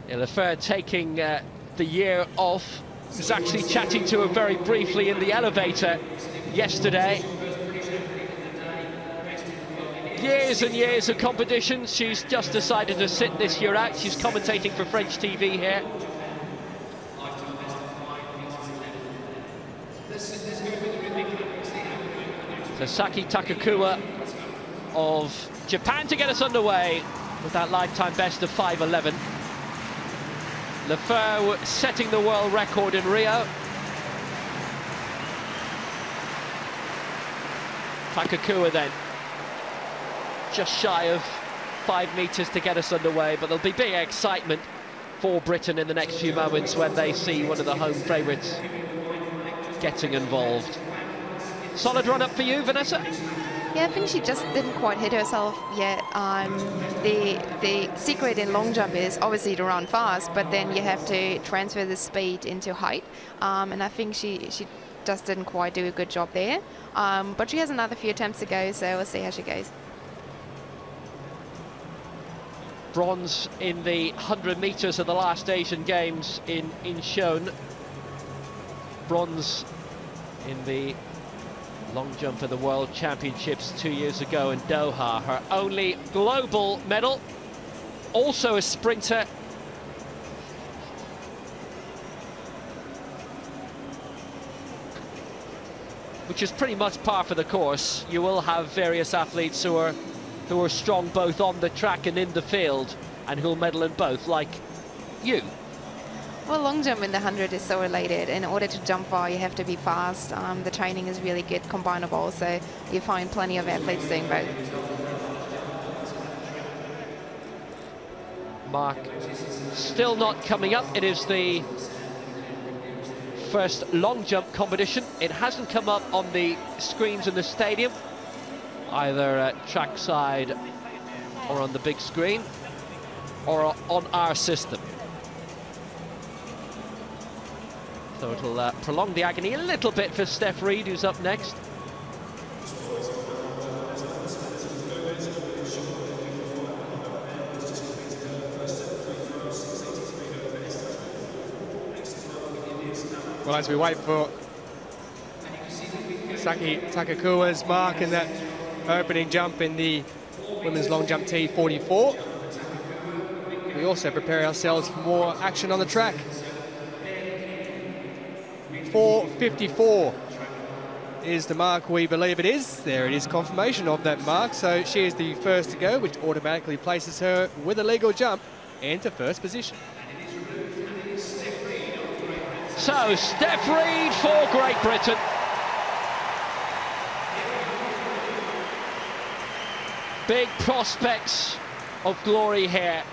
Yeah, Lefebvre taking the year off. I was actually chatting to her very briefly in the elevator yesterday. Years and years of competition. She's just decided to sit this year out. She's commentating for French TV here. So Saki Takakura of Japan to get us underway with that lifetime best of 5:11. Lefebvre setting the world record in Rio. Takakura then just shy of 5 meters to get us underway, but there'll be big excitement for Britain in the next few moments when they see one of the home favourites getting involved. Solid run up for you, Vanessa? Yeah, I think she just didn't quite hit herself yet. The secret in long jump is obviously to run fast, but then you have to transfer the speed into height. And I think she just didn't quite do a good job there. But she has another few attempts to go, so we'll see how she goes. Bronze in the 100 meters of the last Asian Games in Incheon. Bronze in the long jump of the World Championships 2 years ago in Doha. Her only global medal. Also a sprinter. Which is pretty much par for the course. You will have various athletes who are strong both on the track and in the field, and who'll medal in both, like you. Well, long jump in the 100 is so related. In order to jump far, you have to be fast. The training is really good, combinable, so you find plenty of athletes doing both. Mark still not coming up. It is the first long jump competition. It hasn't come up on the screens in the stadium, either trackside or on the big screen or on our system. So it'll prolong the agony a little bit for Steph Reed, who's up next. Well, as we wait for Saki Takakura's mark in that opening jump in the women's long jump T44, we also prepare ourselves for more action on the track. 4:54 is the mark we believe it is. There it is, confirmation of that mark. So she is the first to go, which automatically places her with a legal jump into first position. So Steph Reed for Great Britain. Big prospects of glory here.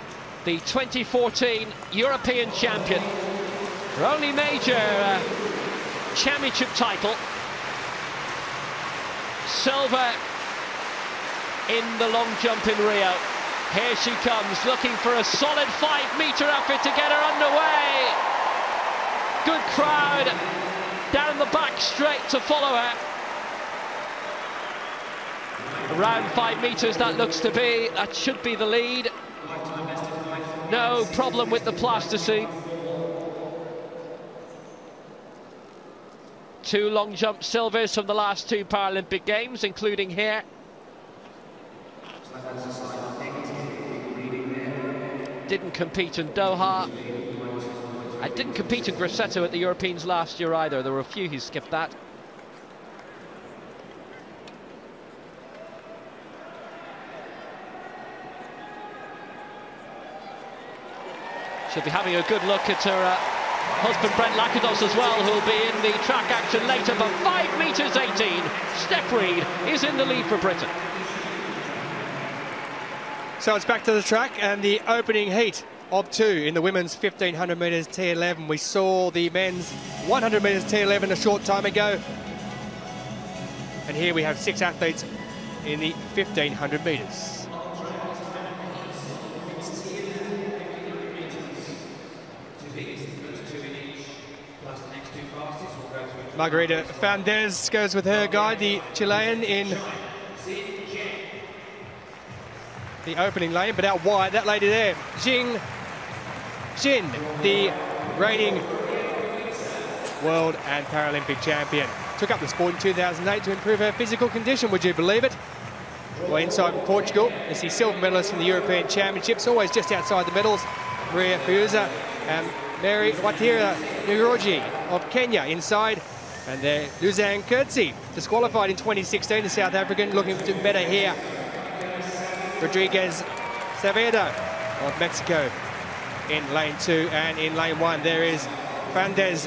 The 2014 European champion. Her only major championship title. Silver in the long jump in Rio. Here she comes, looking for a solid 5-meter effort to get her underway. Good crowd down the back straight to follow her. Around 5 meters that looks to be. That should be the lead. No problem with the plasticine. 2 long jump silvers from the last 2 Paralympic Games, including here. Didn't compete in Doha. I didn't compete in Grosseto at the Europeans last year either. There were a few who skipped that. She'll be having a good look at her husband Brent Lakados as well, who'll be in the track action later, but 5 metres 18. Steph Reed is in the lead for Britain. So it's back to the track and the opening heat of 2 in the women's 1500 metres T11. We saw the men's 100 metres T11 a short time ago. And here we have 6 athletes in the 1500 metres. Margarita Fandez goes with her guide, the Chilean, in the opening lane, but out wide, that lady there, Jing Jin, the reigning world and Paralympic champion. Took up the sport in 2008 to improve her physical condition, would you believe it? Well, inside from Portugal is the silver medalist from the European Championships, always just outside the medals, Maria Fiuza and Mary Watira Niroji of Kenya inside. And there, Luzanne Kurtzi, disqualified in 2016, the South African, looking to do better here. Rodriguez Saavedra of Mexico in lane 2, and in lane 1 there is Fandez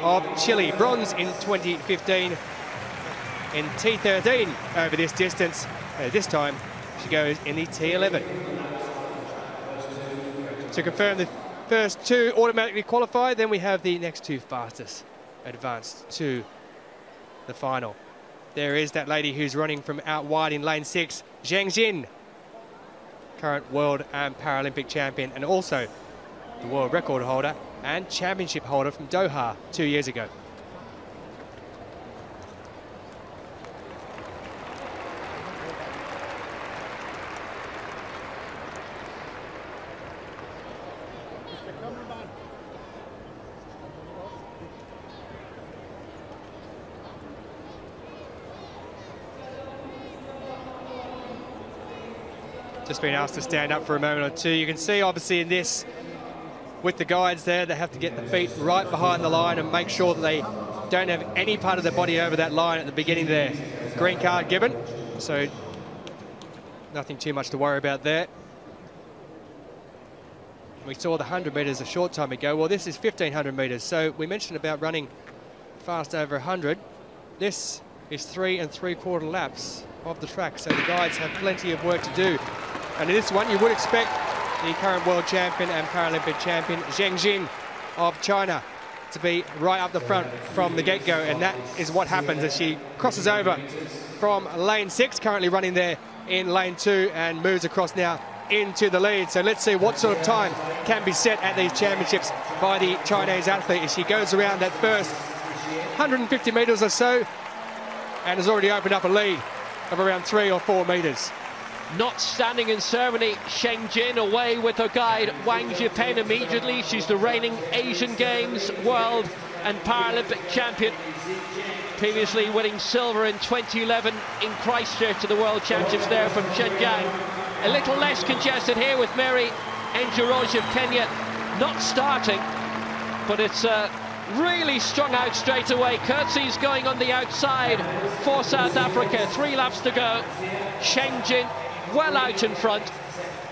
of Chile, bronze in 2015 in T13 over this distance. This time she goes in the T11. To confirm the first 2 automatically qualified, then we have the next 2 fastest advanced to the final. There is that lady who's running from out wide in lane 6, Zheng Jin, current world and Paralympic champion, and also the world record holder and championship holder from Doha 2 years ago. Just been asked to stand up for a moment or two. You can see obviously in this, with the guides there, they have to get the feet right behind the line and make sure that they don't have any part of their body over that line at the beginning there. Green card given, so nothing too much to worry about there. We saw the 100 metres a short time ago. Well, this is 1500 metres, so we mentioned about running fast over 100. This is 3 3/4 laps of the track, so the guides have plenty of work to do. And in this one, you would expect the current world champion and Paralympic champion, Zheng Jin of China, to be right up the front from the get-go, and that is what happens as she crosses over from lane 6, currently running there in lane 2, and moves across now into the lead. So let's see what sort of time can be set at these championships by the Chinese athlete as she goes around that first 150 metres or so, and has already opened up a lead of around 3 or 4 metres. Not standing in ceremony, Zheng Jin away with her guide Wang Jipen immediately. She's the reigning Asian Games world and Paralympic champion, previously winning silver in 2011 in Christchurch to the World Championships there from Shenyang. A little less congested here with Mary Njoroge of Kenya not starting, but it's really strung out straight away. Kurtzi's going on the outside for South Africa. 3 laps to go. Zheng Jin well out in front.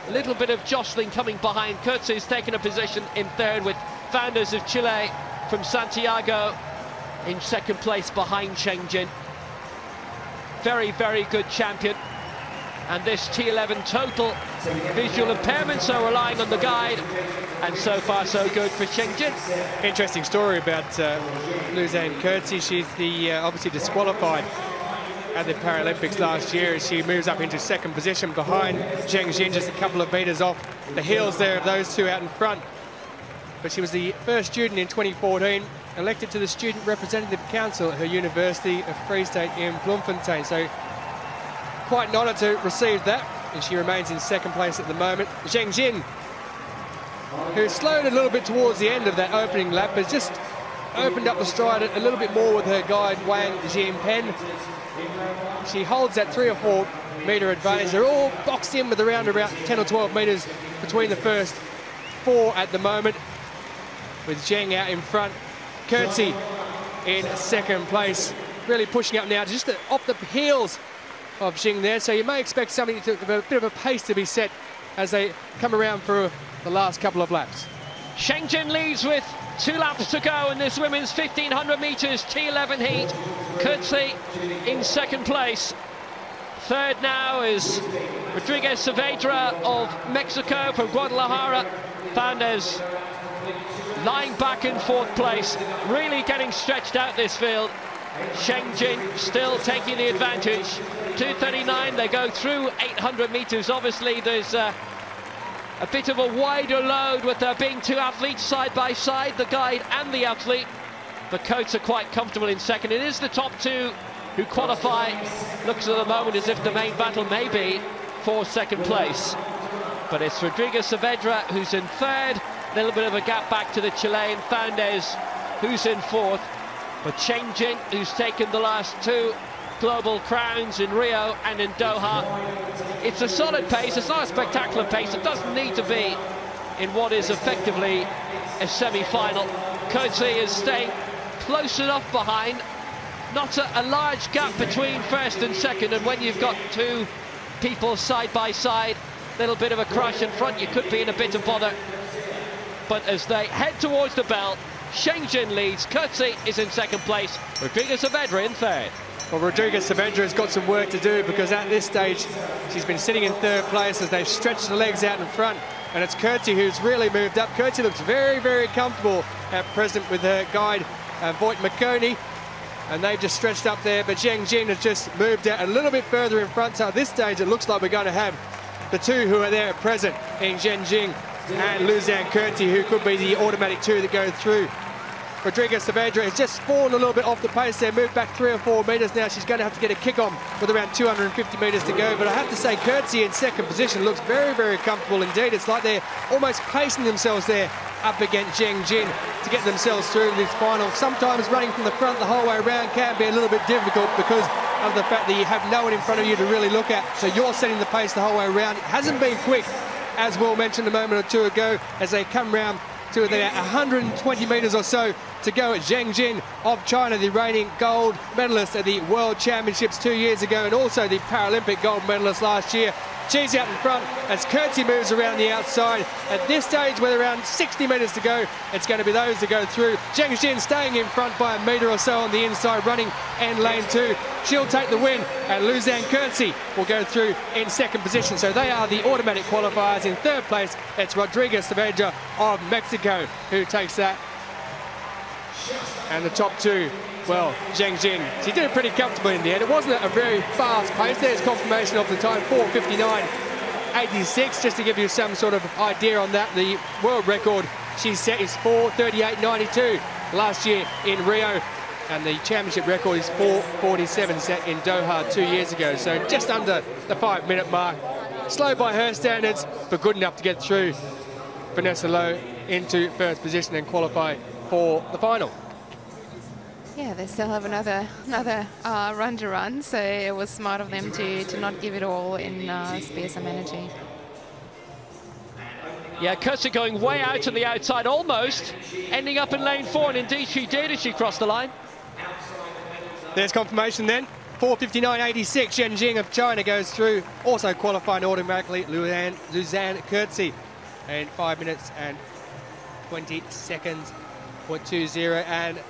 A little bit of jostling coming behind. Kurtzi's taken a position in 3rd with Fandez of Chile from Santiago in 2nd place behind Zheng Jin. Very, very good champion. And this T11 total visual impairment, so relying on the guide, and so far so good for Zheng Jin. Interesting story about Luzanne Kurtzi. She's the obviously disqualified at the Paralympics last year as she moves up into 2nd position behind Zheng Jin, just a couple of metres off the heels there of those 2 out in front. But she was the first student in 2014 elected to the Student Representative Council at her University of Free State in Bloemfontein. So quite honoured to receive that, and she remains in 2nd place at the moment. Zheng Jin, who slowed a little bit towards the end of that opening lap, has just opened up the stride a little bit more with her guide Wang Jipen. She holds that 3 or 4 metre advantage. They're all boxed in with around about 10 or 12 metres between the first 4 at the moment, with Zheng out in front. Kurtzi in 2nd place, really pushing up now just off the heels of Zheng there, so you may expect something to a bit of a pace to be set as they come around for the last couple of laps. Shengjin leads with 2 laps to go in this women's 1500 meters T11 heat. Curtsey in second place. Third now is Rodriguez Saavedra of Mexico from Guadalajara. Fernandez lying back in fourth place, really getting stretched out this field. Shengjin still taking the advantage. 2:39, they go through 800 meters. Obviously there's a bit of a wider load with there being 2 athletes side by side, the guide and the athlete. The coats are quite comfortable in second. It is the top 2 who qualify. Looks at the moment as if the main battle may be for second place. But it's Rodriguez Saavedra who's in third. A little bit of a gap back to the Chilean Fernandez, who's in fourth. But Shengjin, who's taken the last 2 global crowns in Rio and in Doha. It's a solid pace. It's not a spectacular pace. It doesn't need to be in what is effectively a semi-final. Curtsey is staying close enough behind. Not a large gap between first and second, and when you've got 2 people side by side, little bit of a crash in front, you could be in a bit of bother. But as they head towards the bell, Shengjin leads, Curtsey is in second place, Rodriguez Saavedra in third. Well, Rodriguez Saavedra has got some work to do, because at this stage she's been sitting in third place as they've stretched the legs out in front, and it's Curtsey who's really moved up. Curtsey looks very, very comfortable at present with her guide, Voigt McConey, and they've just stretched up there, but Shengjin has just moved out a little bit further in front. So at this stage it looks like we're going to have the 2 who are there at present in Shengjin and Luzanne Curtsey, who could be the automatic 2 that go through. Rodriguez Saavedra has just fallen a little bit off the pace there, moved back 3 or 4 metres now. She's going to have to get a kick on with around 250 metres to go. But I have to say, Curtsey in second position looks very, very comfortable indeed. It's like they're almost pacing themselves there up against Shengjin to get themselves through this final. Sometimes running from the front the whole way around can be a little bit difficult because of the fact that you have no one in front of you to really look at. So you're setting the pace the whole way around. It hasn't been quick, as Will mentioned a moment or 2 ago, as they come round to the 120 metres or so to go at Shengjin of China, the reigning gold medalist at the World Championships 2 years ago, and also the Paralympic gold medalist last year. She's out in front as Curtsey moves around the outside. At this stage, with around 60 metres to go, it's going to be those that go through. Shengjin staying in front by a metre or so on the inside, running and lane 2. She'll take the win, and Luzanne Curtsey will go through in second position. So they are the automatic qualifiers. In third place, it's Rodriguez Saavedra of Mexico who takes that. And the top 2, well, Shengjin, she did it pretty comfortably in the end. It wasn't a very fast pace. There's confirmation of the time, 4:59.86, just to give you some sort of idea on that. The world record she set is 4:38.92 last year in Rio, and the championship record is 4:47 set in Doha 2 years ago. So just under the 5-minute mark. Slow by her standards, but good enough to get through Vanessa Lowe into first position and qualify for the final. Yeah, they still have another run to run, so it was smart of them to not give it all in spare some energy. Yeah, Curtsey going way out to the outside, almost ending up in lane 4, and indeed she did as she crossed the line. There's confirmation then. 4:59.86, Shengjin of China goes through, also qualifying automatically Luzanne Curtsey in 5 minutes and 20 seconds for 2-0, and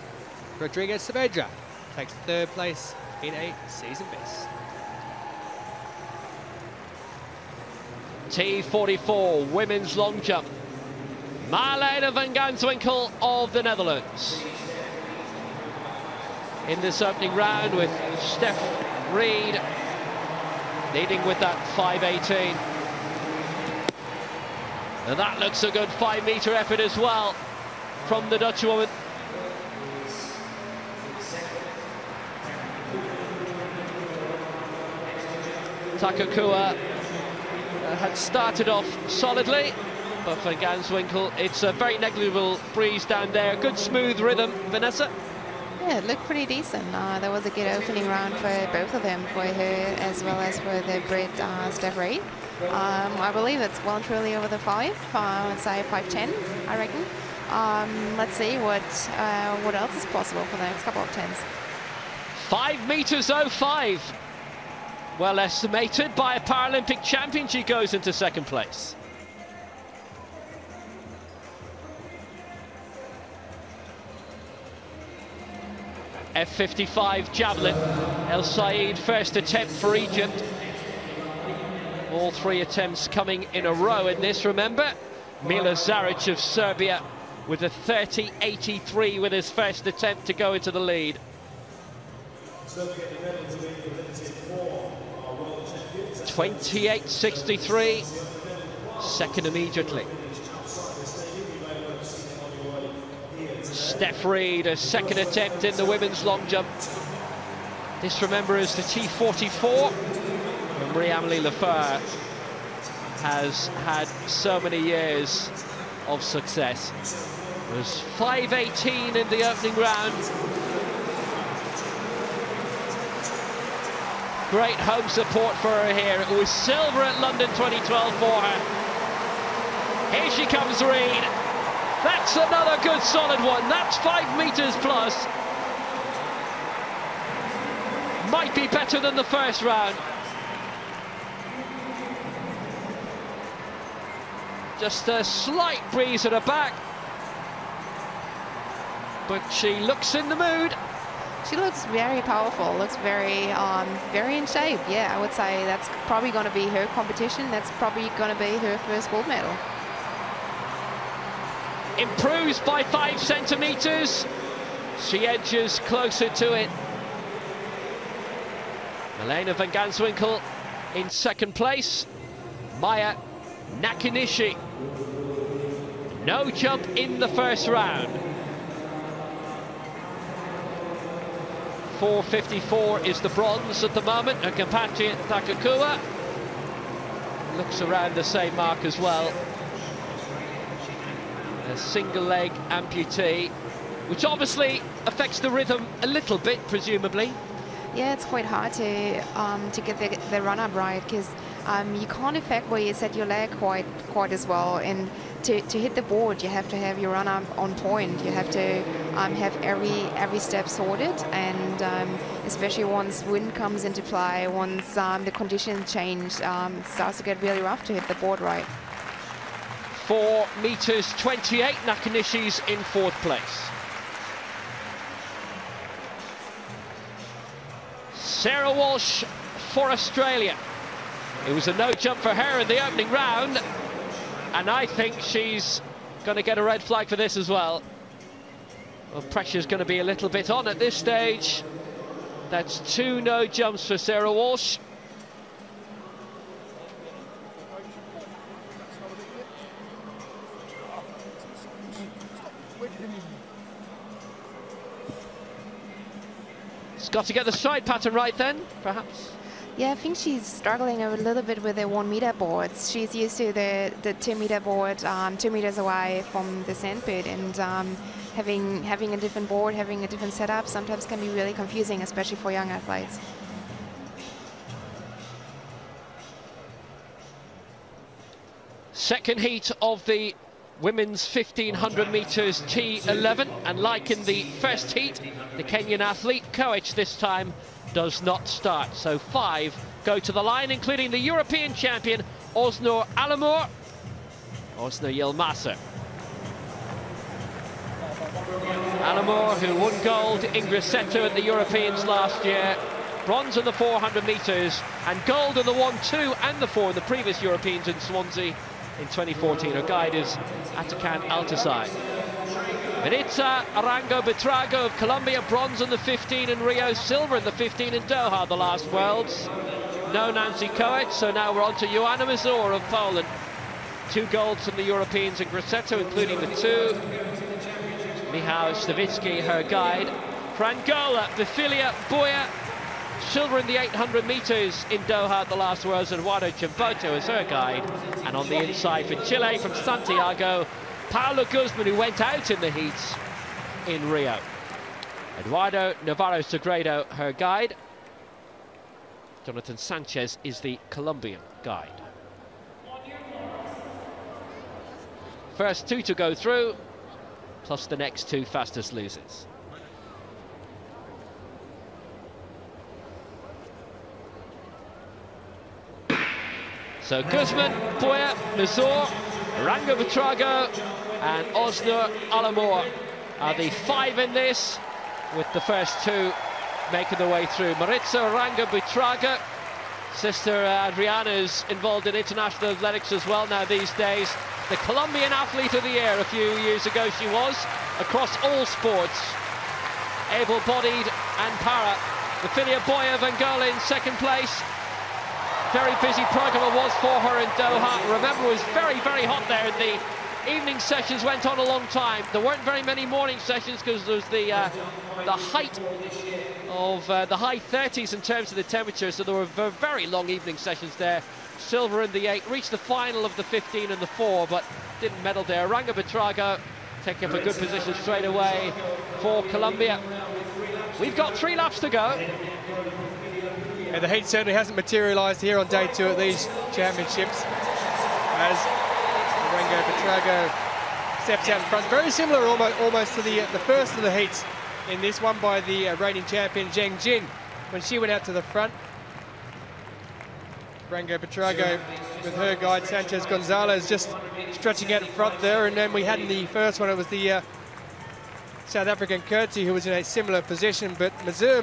Rodriguez Saavedra takes third place in a season best. T44 women's long jump. Marlene van Ganswinkel of the Netherlands in this opening round, with Steph Reed leading with that 5:18. And that looks a good 5-metre effort as well from the Dutch woman. Takakua had started off solidly, but for Ganswinkel, it's a very negligible breeze down there. Good smooth rhythm, Vanessa. Yeah, it looked pretty decent. There was a good opening round for both of them, for her as well as for the Brit Steph Reed. I believe it's well and truly over the 5. I'd say 5:10, I reckon. Let's see what else is possible for the next couple of 10s. 5:05. Well estimated by a Paralympic champion. She goes into second place. F55 javelin. El Said, first attempt for Egypt. All 3 attempts coming in a row in this, remember. Mila Zaric of Serbia with a 30.83 with his first attempt to go into the lead. 28.63, second immediately. Steph Reed, a second attempt in the women's long jump. This, remember, is the T44. And Marie-Amélie Lefeur has had so many years of success. It was 5.18 in the opening round. Great home support for her here. It was silver at London 2012 for her. Here she comes, Reed. That's another good solid one. That's 5 meters plus. Might be better than the first round. Just a slight breeze at her back. But she looks in the mood. She looks very powerful, looks very in shape. Yeah, I would say that's probably going to be her competition. That's probably going to be her first gold medal. Improves by 5 centimeters. She edges closer to it. Milena van Ganswinkel in second place. Maya Nakanishi. No jump in the first round. 4.54 is the bronze at the moment. Her compatriot Takakua looks around the same mark as well. A single leg amputee, which obviously affects the rhythm a little bit, presumably. Yeah, it's quite hard to get the run-up right, because you can't affect where you set your leg quite as well. And to hit the board, you have to have your run-up on point. You have to have every step sorted, and especially once wind comes into play, once the conditions change, it starts to get really rough to hit the board right. 4 meters 28, Nakanishi's in 4th place. Sarah Walsh for Australia. It was a no jump for her in the opening round, and I think she's going to get a red flag for this as well. Well, pressure's going to be a little bit on at this stage. That's 2 no jumps for Sarah Walsh. It's got to get the stride pattern right then, perhaps. Yeah, I think she's struggling a little bit with the 1 meter boards. She's used to the 2 meter board, 2 meters away from the sandpit, and having a different board, having a different setup sometimes can be really confusing, especially for young athletes. Second heat of the women's 1500 meters T11, and like in the first heat, the Kenyan athlete Koech this time does not start. So 5 go to the line, including the European champion Osnur Alamur, Osnur Yilmaz. Alamur, who won gold in Grosseto at the Europeans last year, bronze in the 400 meters, and gold in the 1, 2 and the 4 in the previous Europeans in Swansea in 2014. Her guide is Atakan Altasai. Benita Arango Betrago of Colombia, bronze in the 15 in Rio, silver in the 15 in Doha, the last Worlds. No Nancy Koech, so now we're on to Joanna Mazur of Poland. 2 golds from the Europeans in Grosseto, including the 2. Michał Stawicki, her guide. For Angola, Vifilia Boya, silver in the 800 meters in Doha at the last Worlds, and Eduardo Chimboto is her guide. And on the inside for Chile, from Santiago, Paulo Guzman, who went out in the heats in Rio. Eduardo Navarro Segredo, her guide. Jonathan Sanchez is the Colombian guide. First 2 to go through, plus the next 2 fastest losers. So Guzman, Boya, Mazur, Arango Betrago and Osnur Alamur are the 5 in this. with the first two making their way through. Maritza Oranga-Buitrago, sister Adriana's involved in international athletics as well now these days. The Colombian Athlete of the Year a few years ago she was, across all sports. Able-bodied and para. Filia Boya of Angola in second place. Very busy programme it was for her in Doha. Remember, it was very, very hot there. The evening sessions went on a long time. There weren't very many morning sessions because there was the height of the high 30s in terms of the temperature, so there were very long evening sessions there. Silver in the 8, reached the final of the 15 and the 4, but didn't medal there. Oranga-Buitrago taking up a good position straight away for Colombia. We've got 3 laps to go. And the heat certainly hasn't materialised here on day 2 at these championships, as Oranga-Buitrago steps out in front. Very similar almost to the first of the heats in this one by the reigning champion Zheng Jin when she went out to the front. Oranga-Buitrago with her guide Sanchez Gonzalez just stretching out in front there, and then we had in the first one, it was the South African Kurti who was in a similar position, but Mazur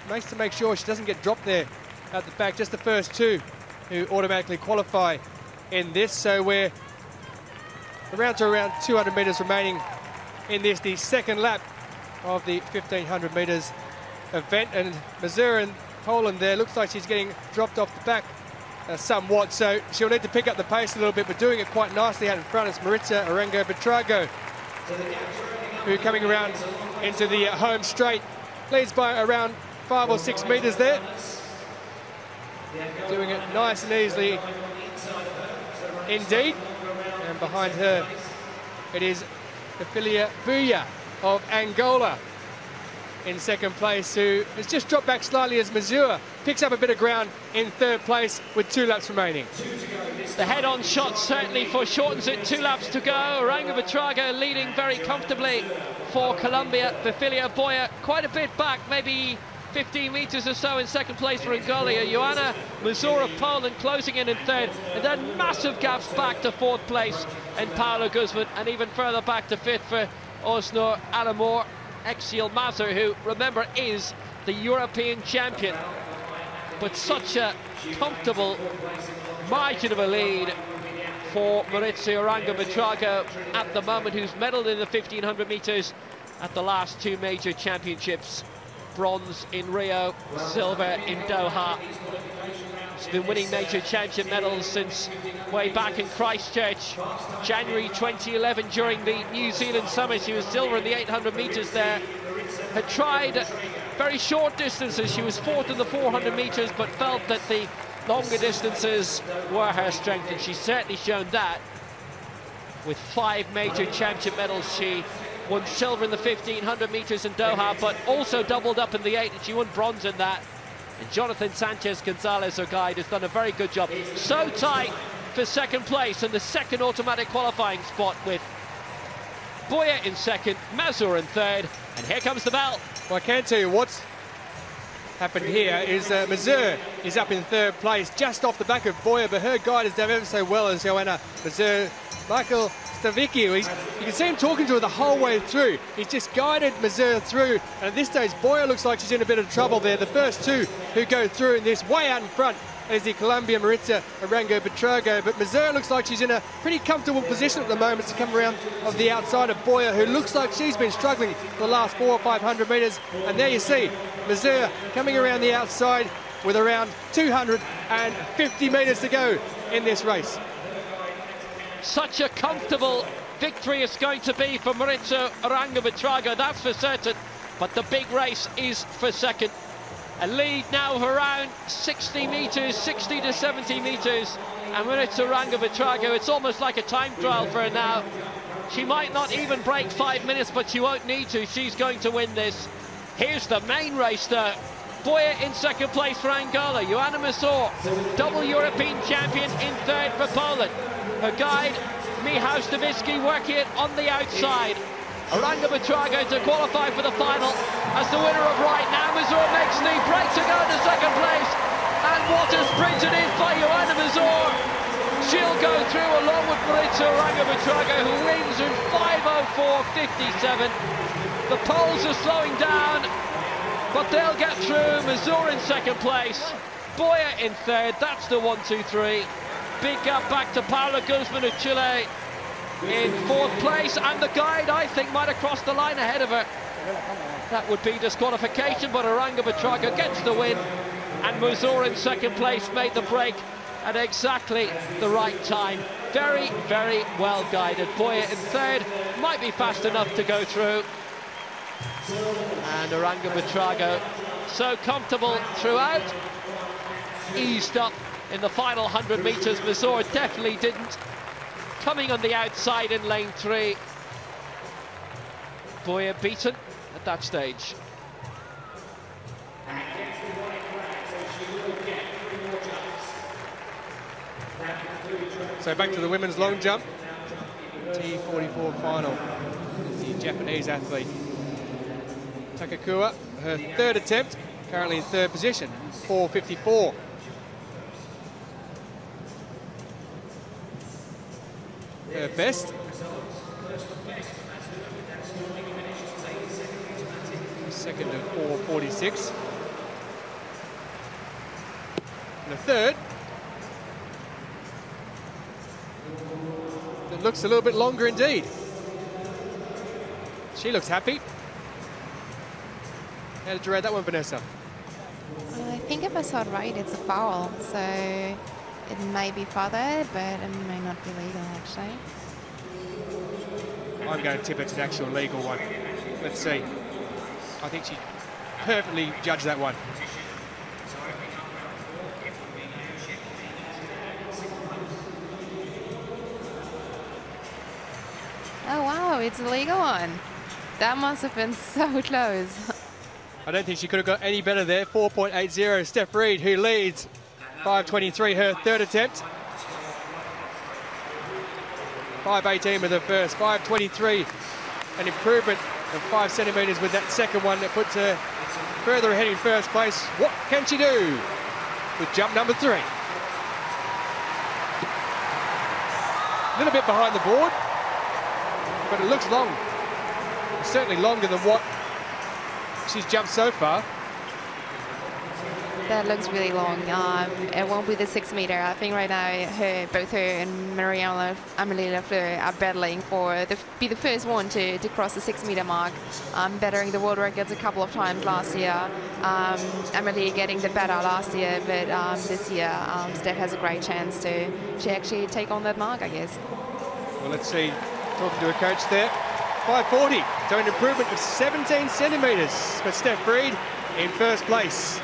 makes to make sure she doesn't get dropped there at the back. Just the first 2 who automatically qualify in this, so we're around 200 metres remaining in this, the second lap of the 1500 metres event, and Mazur in Poland there looks like she's getting dropped off the back somewhat, so she'll need to pick up the pace a little bit, but doing it quite nicely out in front is Maritza Oranga-Buitrago, who coming around into the home straight leads by around 5 or 6 metres there, doing it nice and easily indeed. And behind her it is Filia Boya of Angola in second place, who has just dropped back slightly as Mazur picks up a bit of ground in third place with 2 laps remaining. The head-on shot certainly foreshortens it. 2 laps to go. Oranga-Buitrago leading very comfortably for Colombia. Filia Boya quite a bit back, maybe 15 metres or so in second place for Angola. Joanna Mazur of Poland closing in third, and then massive gaps back to fourth place and Paolo Guzman, and even further back to fifth for Osnur Alamor Exiel Mazur, who, remember, is the European champion. But such a comfortable margin of a lead for Maritza Oranga-Buitrago at the moment, who's medalled in the 1500 metres at the last 2 major championships. Bronze in Rio, silver in Doha. She's been winning major championship medals since way back in Christchurch, January 2011 during the New Zealand Summit. She was silver in the 800 metres there. Had tried very short distances. She was 4th in the 400 metres, but felt that the longer distances were her strength, and she's certainly shown that. With 5 major championship medals, she won silver in the 1500 metres in Doha, but also doubled up in the 8, and she won bronze in that. And Jonathan Sanchez Gonzalez, her guide, has done a very good job. So tight for second place and the second automatic qualifying spot, with Boya in second, Mazur in third, and here comes the bell. Well, I can tell you what's happened here is Mazur is up in third place, just off the back of Boya, but her guide has done ever so well as Joanna Mazur. Michael Stavicki, you can see him talking to her the whole way through. He's just guided Mazur through, and at this stage Boya looks like she's in a bit of trouble there. The first 2 who go through in this, way out in front is the Colombian Maritza Oranga-Buitrago, but Mazur looks like she's in a pretty comfortable position at the moment to come around of the outside of Boya, who looks like she's been struggling for the last 400 or 500 metres. And there you see Mazur coming around the outside with around 250 metres to go in this race. Such a comfortable victory it's going to be for Maritza Oranga-Buitrago, that's for certain. But the big race is for second. A lead now of around 60 metres, 60 to 70 metres. And Maritza Oranga-Buitrago, it's almost like a time trial for her now. She might not even break 5 minutes, but she won't need to. She's going to win this. Here's the main race though. Boya in second place for Angola. Joanna Mazur, double European champion, in third for Poland. Her guide, Michał Stavicki, working it on the outside. Oranga-Buitrago to qualify for the final as the winner of right now. Mazur makes the break to go to second place. And what a sprint it is by Joanna Mazur. She'll go through along with Maritza Rangabetraga, who wins in 5:04.57. The poles are slowing down, but they'll get through. Mazur in second place, Boya in third. That's the 1-2-3. Big gap back to Paula Guzman of Chile in fourth place, and the guide, I think, might have crossed the line ahead of her. That would be disqualification, but Rangabetraga gets the win, and Mazur in second place made the break at exactly the right time. Very, very well guided. Boya in third, might be fast enough to go through. And Rangabetraga, so comfortable throughout, eased up in the final 100 metres. Mazur definitely didn't. Coming on the outside in lane 3. Boya beaten at that stage. So back to the women's long jump. T44 final. The Japanese athlete Takakura, her third attempt, currently in third position, 4:54. Her best. Second of 4:46. And the third. It looks a little bit longer indeed. She looks happy. How did you rate that one, Vanessa? I think if I saw it right, it's a foul, so it may be further, but it may not be legal, actually. I'm going to tip it's an actual legal one. Let's see. I think she perfectly judged that one. Oh wow, it's a legal one. That must have been so close. I don't think she could have got any better there. 4.80, Steph Reed, who leads. 5:23, her third attempt. 5:18 with her first. 5:23, an improvement of 5 centimetres with that second one that puts her further ahead in first place. What can she do with jump number 3? A little bit behind the board, but it looks long. It's certainly longer than what she's jumped so far. That looks really long. It won't be the 6 meter. I think right now both her and Amélie Lafleur are battling for be the first one to cross the 6 meter mark. Bettering the world records a couple of times last year. Amélie getting the better last year, but this year Steph has a great chance to actually take on that mark, I guess. Well, let's see. Talking to a coach there. 5:40, so an improvement of 17 centimetres for Steph Reed in first place.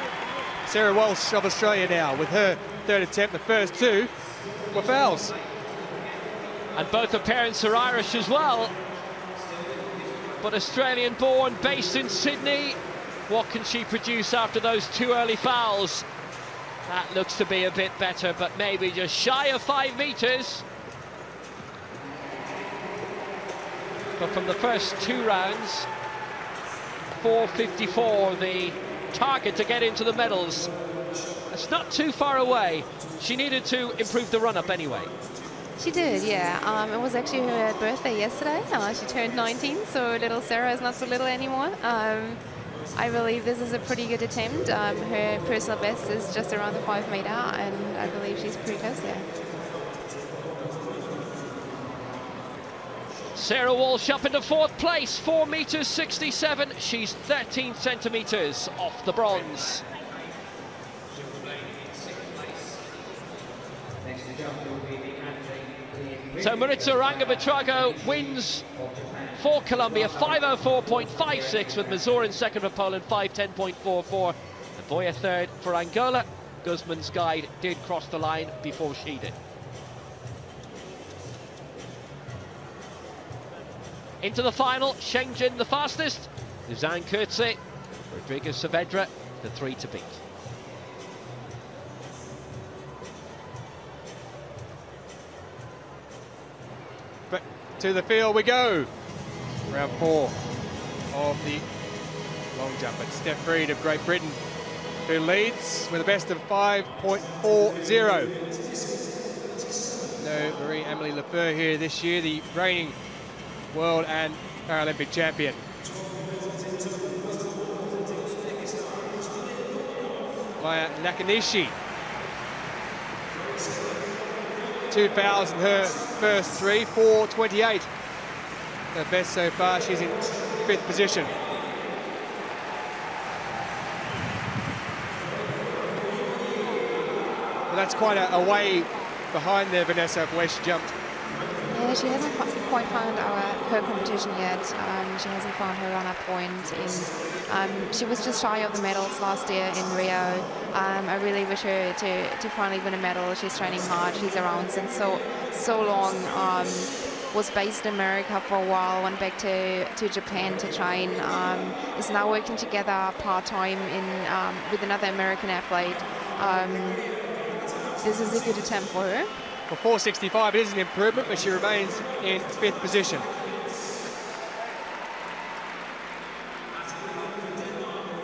Sarah Walsh of Australia now with her third attempt. The first two were fouls. And both her parents are Irish as well, but Australian born, based in Sydney. What can she produce after those 2 early fouls? That looks to be a bit better, but maybe just shy of 5 metres. But from the first 2 rounds, 4:54, the target to get into the medals. It's not too far away. She needed to improve the run-up anyway. She did, yeah. It was actually her birthday yesterday. She turned 19, so little Sarah is not so little anymore. I believe this is a pretty good attempt. Her personal best is just around the 5 meter, and I believe she's pretty close there. Sarah Walsh up into 4th place, 4:67. She's 13 centimetres off the bronze. So Maritza Rangabetraga wins for Colombia, 5:04.56, with Mazur in second for Poland, 5:10.44. And Boya third for Angola. Guzman's guide did cross the line before she did. Into the final, Shenzhen the fastest, Luzanne Kurtze, Rodriguez Saavedra, the 3 to beat. But to the field we go. Round 4 of the long jump. It's Steph Reed of Great Britain who leads with a best of 5.40. though, Marie-Amélie Lefeur here this year, the reigning world and Paralympic champion. Maya Nakanishi. 2 fouls in her first 3, 4:28. Her best so far, she's in 5th position. Well, that's quite a way behind there, Vanessa, of where she jumped. Yeah, she hasn't quite found her competition yet. She hasn't found her runner point. She was just shy of the medals last year in Rio. I really wish her to finally win a medal. She's training hard. She's around since so long. Was based in America for a while, went back to Japan to train. Is now working together part-time with another American athlete. This is a good attempt for her. For 4:65, it is an improvement, but she remains in 5th position.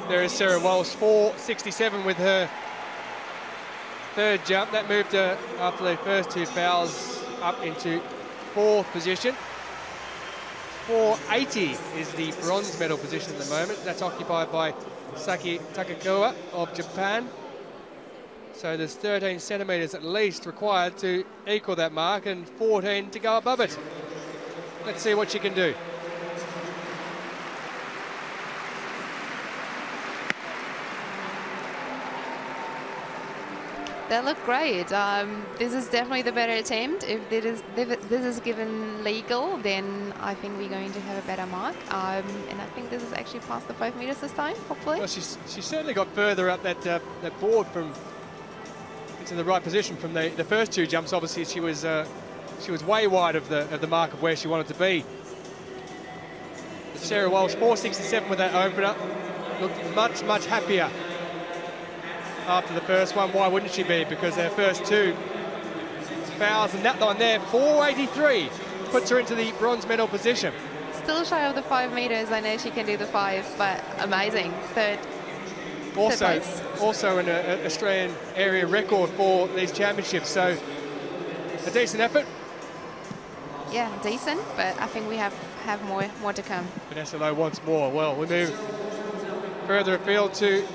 There is Sarah Walsh, 4:67 with her 3rd jump. That moved her, after the first 2 fouls, up into 4th position. 4:80 is the bronze medal position at the moment. That's occupied by Saki Takakawa of Japan. So there's 13 centimetres at least required to equal that mark and 14 to go above it. Let's see what she can do. That looked great. This is definitely the better attempt. If this is given legal, then I think we're going to have a better mark. And I think this is actually past the 5 meters this time, hopefully. Well, she certainly got further up that board into the right position from the first 2 jumps. Obviously, she was way wide of the mark of where she wanted to be. But Sarah Walsh, 4:67 with that opener, looked much happier after the first one. Why wouldn't she be? Because their first 2 fouls and that one there, 4:83, puts her into the bronze medal position. Still shy of the 5 meters. I know she can do the 5, but amazing. Third Also an Australian area record for these championships, so a decent effort. Yeah, decent, but I think we have more to come. Vanessa Lowe wants more. Well, we move further afield to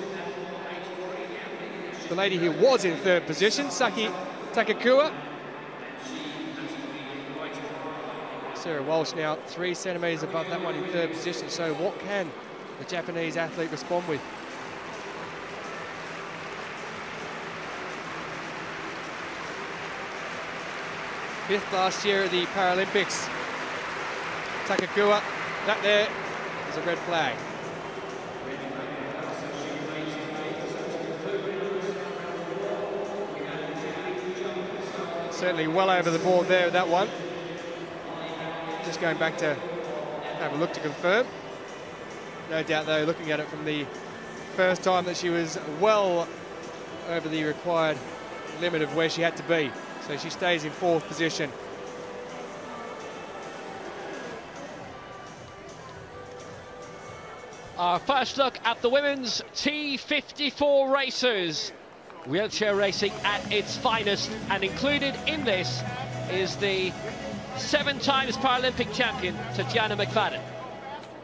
the lady who was in 3rd position, Saki Takakawa. Sarah Walsh now 3 centimetres above that one in 3rd position, so what can the Japanese athlete respond with? Fifth last year at the Paralympics. Takakawa, that there is a red flag. Certainly well over the board there with that one. Just going back to have a look to confirm. No doubt though, looking at it from the first time, that she was well over the required limit of where she had to be. So she stays in 4th position. Our first look at the women's T54 racers. Wheelchair racing at its finest, and included in this is the 7 times Paralympic champion, Tatjana McFadden.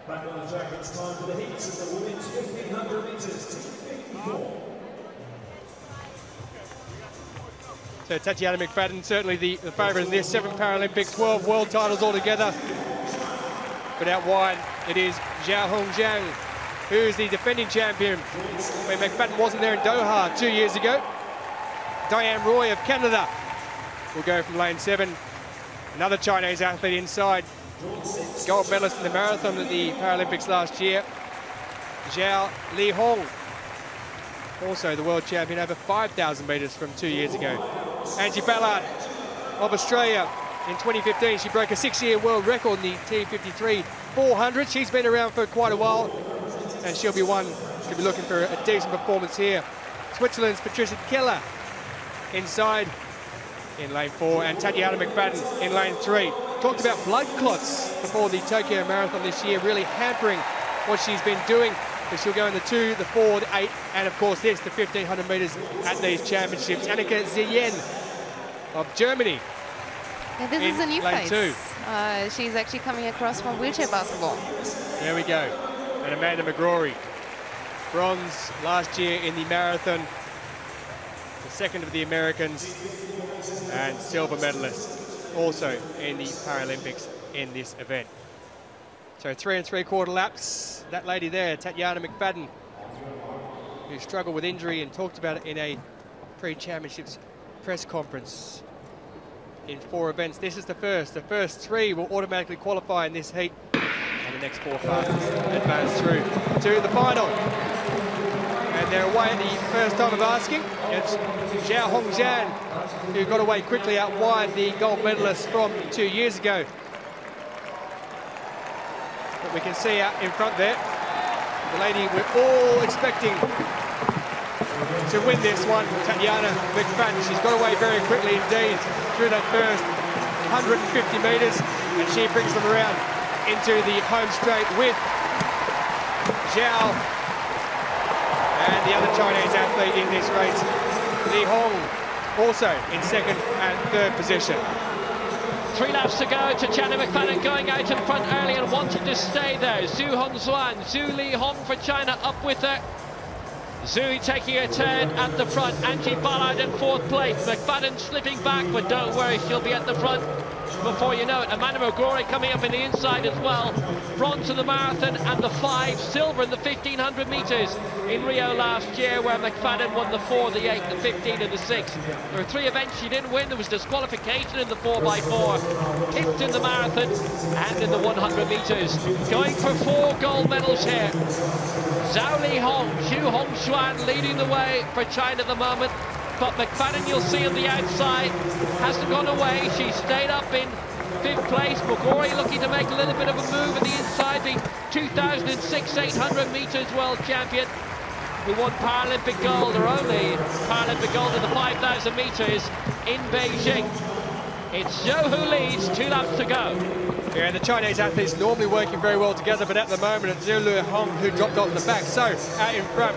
Back on the track, it's time for the heats of the women's 1500 metres T54. So Tatjana McFadden, certainly the favourite in this. 7 Paralympic, 12 world titles altogether. But out wide, it is Zhao Hongjiang, who's the defending champion when McFadden wasn't there in Doha 2 years ago. Diane Roy of Canada will go from lane 7. Another Chinese athlete inside. Gold medalist in the marathon at the Paralympics last year, Zhao Li Hong. Also the world champion over 5,000 metres from 2 years ago. Angie Ballard of Australia. In 2015, she broke a 6-year world record in the T53 400. She's been around for quite a while, and she'll be looking for a decent performance here. Switzerland's Patricia Keller inside in lane 4, and Tatjana McFadden in lane 3. Talked about blood clots before the Tokyo Marathon this year, really hampering what she's been doing. So she'll go in the 2, the 4, the 8, and of course this, the 1500 metres at these championships. Annika Zien of Germany Yeah, this is a new lane face. 2. She's actually coming across from wheelchair basketball. There we go. And Amanda McGrory, bronze last year in the marathon, the second of the Americans, and silver medalist also in the Paralympics in this event. So 3 3/4 laps. That lady there, Tatiana McFadden, who struggled with injury and talked about it in a pre-championships press conference. In 4 events, this is the first. The first 3 will automatically qualify in this heat, and the next 4 fastest advance through to the final. And they're away at the first time of asking. It's Zhao Hongzhan, who got away quickly out wide, the gold medalist from 2 years ago. But we can see out in front there, the lady we're all expecting to win this one, Tatiana McFadden. She's got away very quickly indeed through that first 150 metres, and she brings them around into the home straight with Zhao and the other Chinese athlete in this race, Li Hong, also in 2nd and 3rd position. 3 laps to go. Tatiana McFadden going out in front early and wanting to stay there. Zhu Hongzhuan, Zhu Li Hong for China up with her. Zhu taking a turn at the front. Angie Ballard in 4th place. McFadden slipping back, but don't worry, she'll be at the front before you know it. Amanda McGrory coming up in the inside as well. Bronze in the marathon and the 5, silver in the 1500 metres in Rio last year, where McFadden won the 4, the 8, the 15 and the 6. There were 3 events she didn't win. There was disqualification in the 4x4, kicked in the marathon and in the 100 metres. Going for 4 gold medals here. Zhao Li Hong, Zhu Hongzhuan leading the way for China at the moment. But McFadden, you'll see on the outside, hasn't gone away. She stayed up in 5th place. McGrory looking to make a little bit of a move on the inside, the 2006 800 metres world champion, who won Paralympic gold, or only Paralympic gold in the 5,000 metres in Beijing. It's Zhou who leads, 2 laps to go. Yeah, the Chinese athletes normally working very well together, but at the moment it's Zhu Li Hong who dropped off the back. So out in front,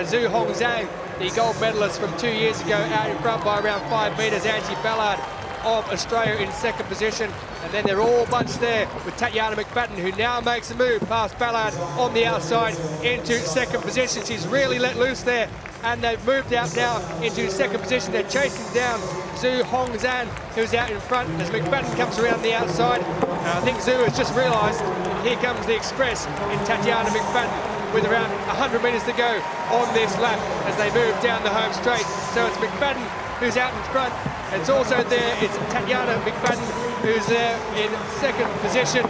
Zhu Hongzhan, the gold medalist from 2 years ago, out in front by around 5 metres. Angie Ballard of Australia in 2nd position, and then they're all bunched there with Tatiana McFadden, who now makes a move past Ballard on the outside into 2nd position. She's really let loose there, and they've moved out now into 2nd position. They're chasing down Zhu Hongzhan, who's out in front as McFadden comes around the outside. I think Zhu has just realised here comes the express in Tatiana McFadden, with around 100 metres to go on this lap as they move down the home straight. So it's McFadden who's out in front. It's also there, it's Tatiana McFadden who's there in 2nd position.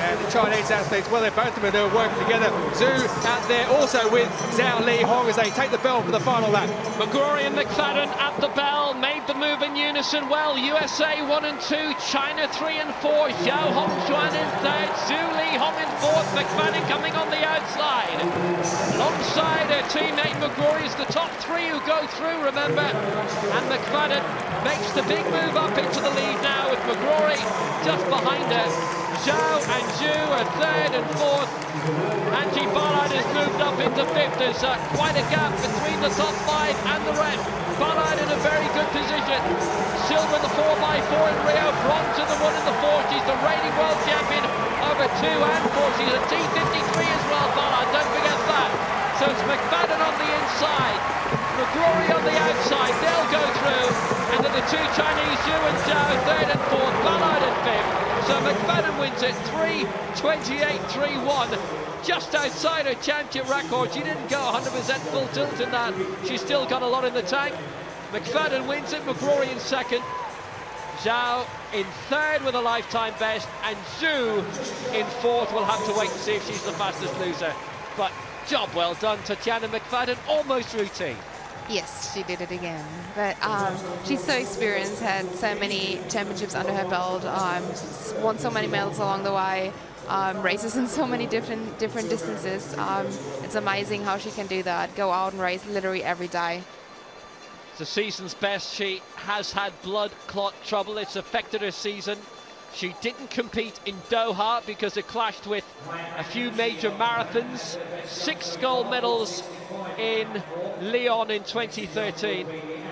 And the Chinese athletes, well, they're both of them, they're working together. Zhu out there also with Zhao Li Hong as they take the bell for the final lap. McGrory and McFadden at the bell, made the move in unison well. USA 1 and 2, China 3 and 4, Zhao Hongzhuan in 3rd, Zhu Li Hong in 4th, McFadden coming on the outside. Alongside her teammate McGrory is the top 3 who go through, remember. And McFadden makes the big move up into the lead now with McGrory just behind her. Zhao and Zhu are 3rd and 4th. Angie Ballard has moved up into 5th. There's quite a gap between the top 5 and the rest. Ballard in a very good position. Silver in the 4x4 in Rio, bronze in the 1 and the 4. She's the reigning world champion over 2 and 4. She's a T53 as well, Ballard, don't forget that. So it's McFadden on the inside, McGrory on the outside. They'll go through, and then the 2 Chinese, Zhu and Zhao, 3rd and 4th, Ballard in 5th. So McFadden wins it 3:28.31, just outside her championship record. She didn't go 100% full tilt in that. She's still got a lot in the tank. McFadden wins it, McGrory in 2nd. Zhao in 3rd with a lifetime best, and Zhu in 4th. We'll have to wait and see if she's the fastest loser. But job well done, Tatiana McFadden, almost routine. Yes, she did it again. But she's so experienced, had so many championships under her belt, won so many medals along the way, races in so many different distances. It's amazing how she can do that, go out and race literally every day. It's the season's best. She has had blood clot trouble. It's affected her season. She didn't compete in Doha because it clashed with a few major marathons. 6 gold medals in Lyon in 2013.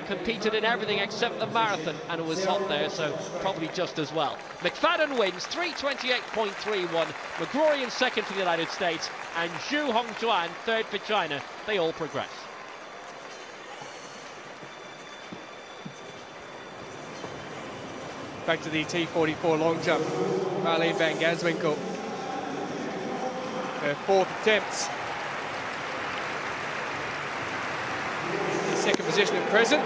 competed in everything except the marathon, and it was hot there, so probably just as well. McFadden wins 3:28.31. McGrory in second for the United States, and Zhu Hongzuan third for China. They all progress. Back to the T44 long jump. Marleen van Ganswinkel. Her fourth attempt. Second position at present.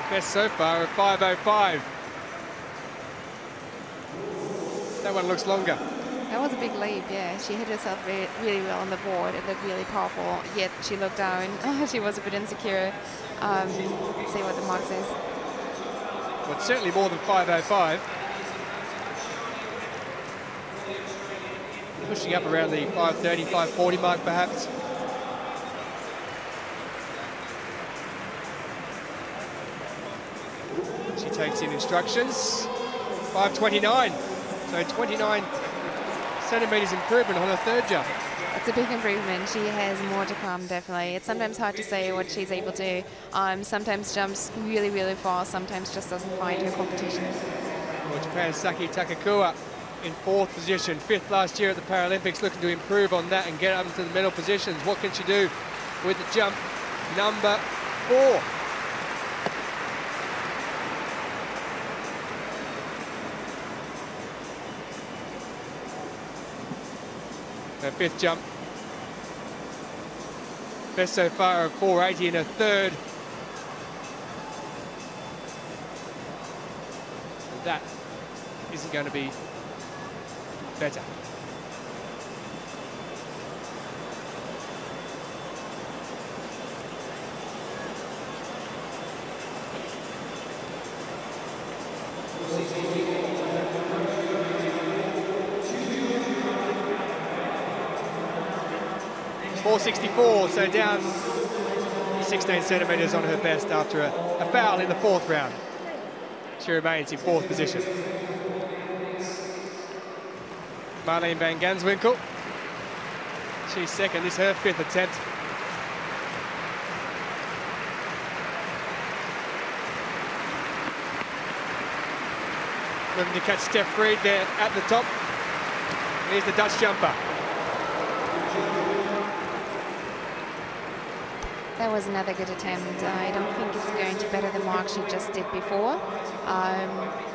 Best so far at 5:05. That one looks longer. That was a big leap, yeah. She hit herself really well on the board. It looked really powerful, yet she looked down. She was a bit insecure. Let's see what the mark says. Well, it's certainly more than 5:05. Pushing up around the 5:30, 5:40 mark, perhaps. She takes in instructions. 5:29. So 29 centimetres improvement on her third jump. It's a big improvement. She has more to come, definitely. It's sometimes hard to say what she's able to do. Sometimes jumps really, really fast, sometimes just doesn't find her competition. Well, Japan's Saki Takakura in fourth position, fifth last year at the Paralympics, looking to improve on that and get up into the medal positions. What can she do with the jump number 4? Her fifth jump. Best so far of 4:80 in her third. And that isn't going to be better. .464, so down 16 centimetres on her best after a foul in the fourth round. She remains in fourth position. Marleen van Ganswinkel, she's second. This is her fifth attempt. Looking to catch Steph Fried there at the top. Here's the Dutch jumper. That was another good attempt. I don't think it's going to better the mark she just did before.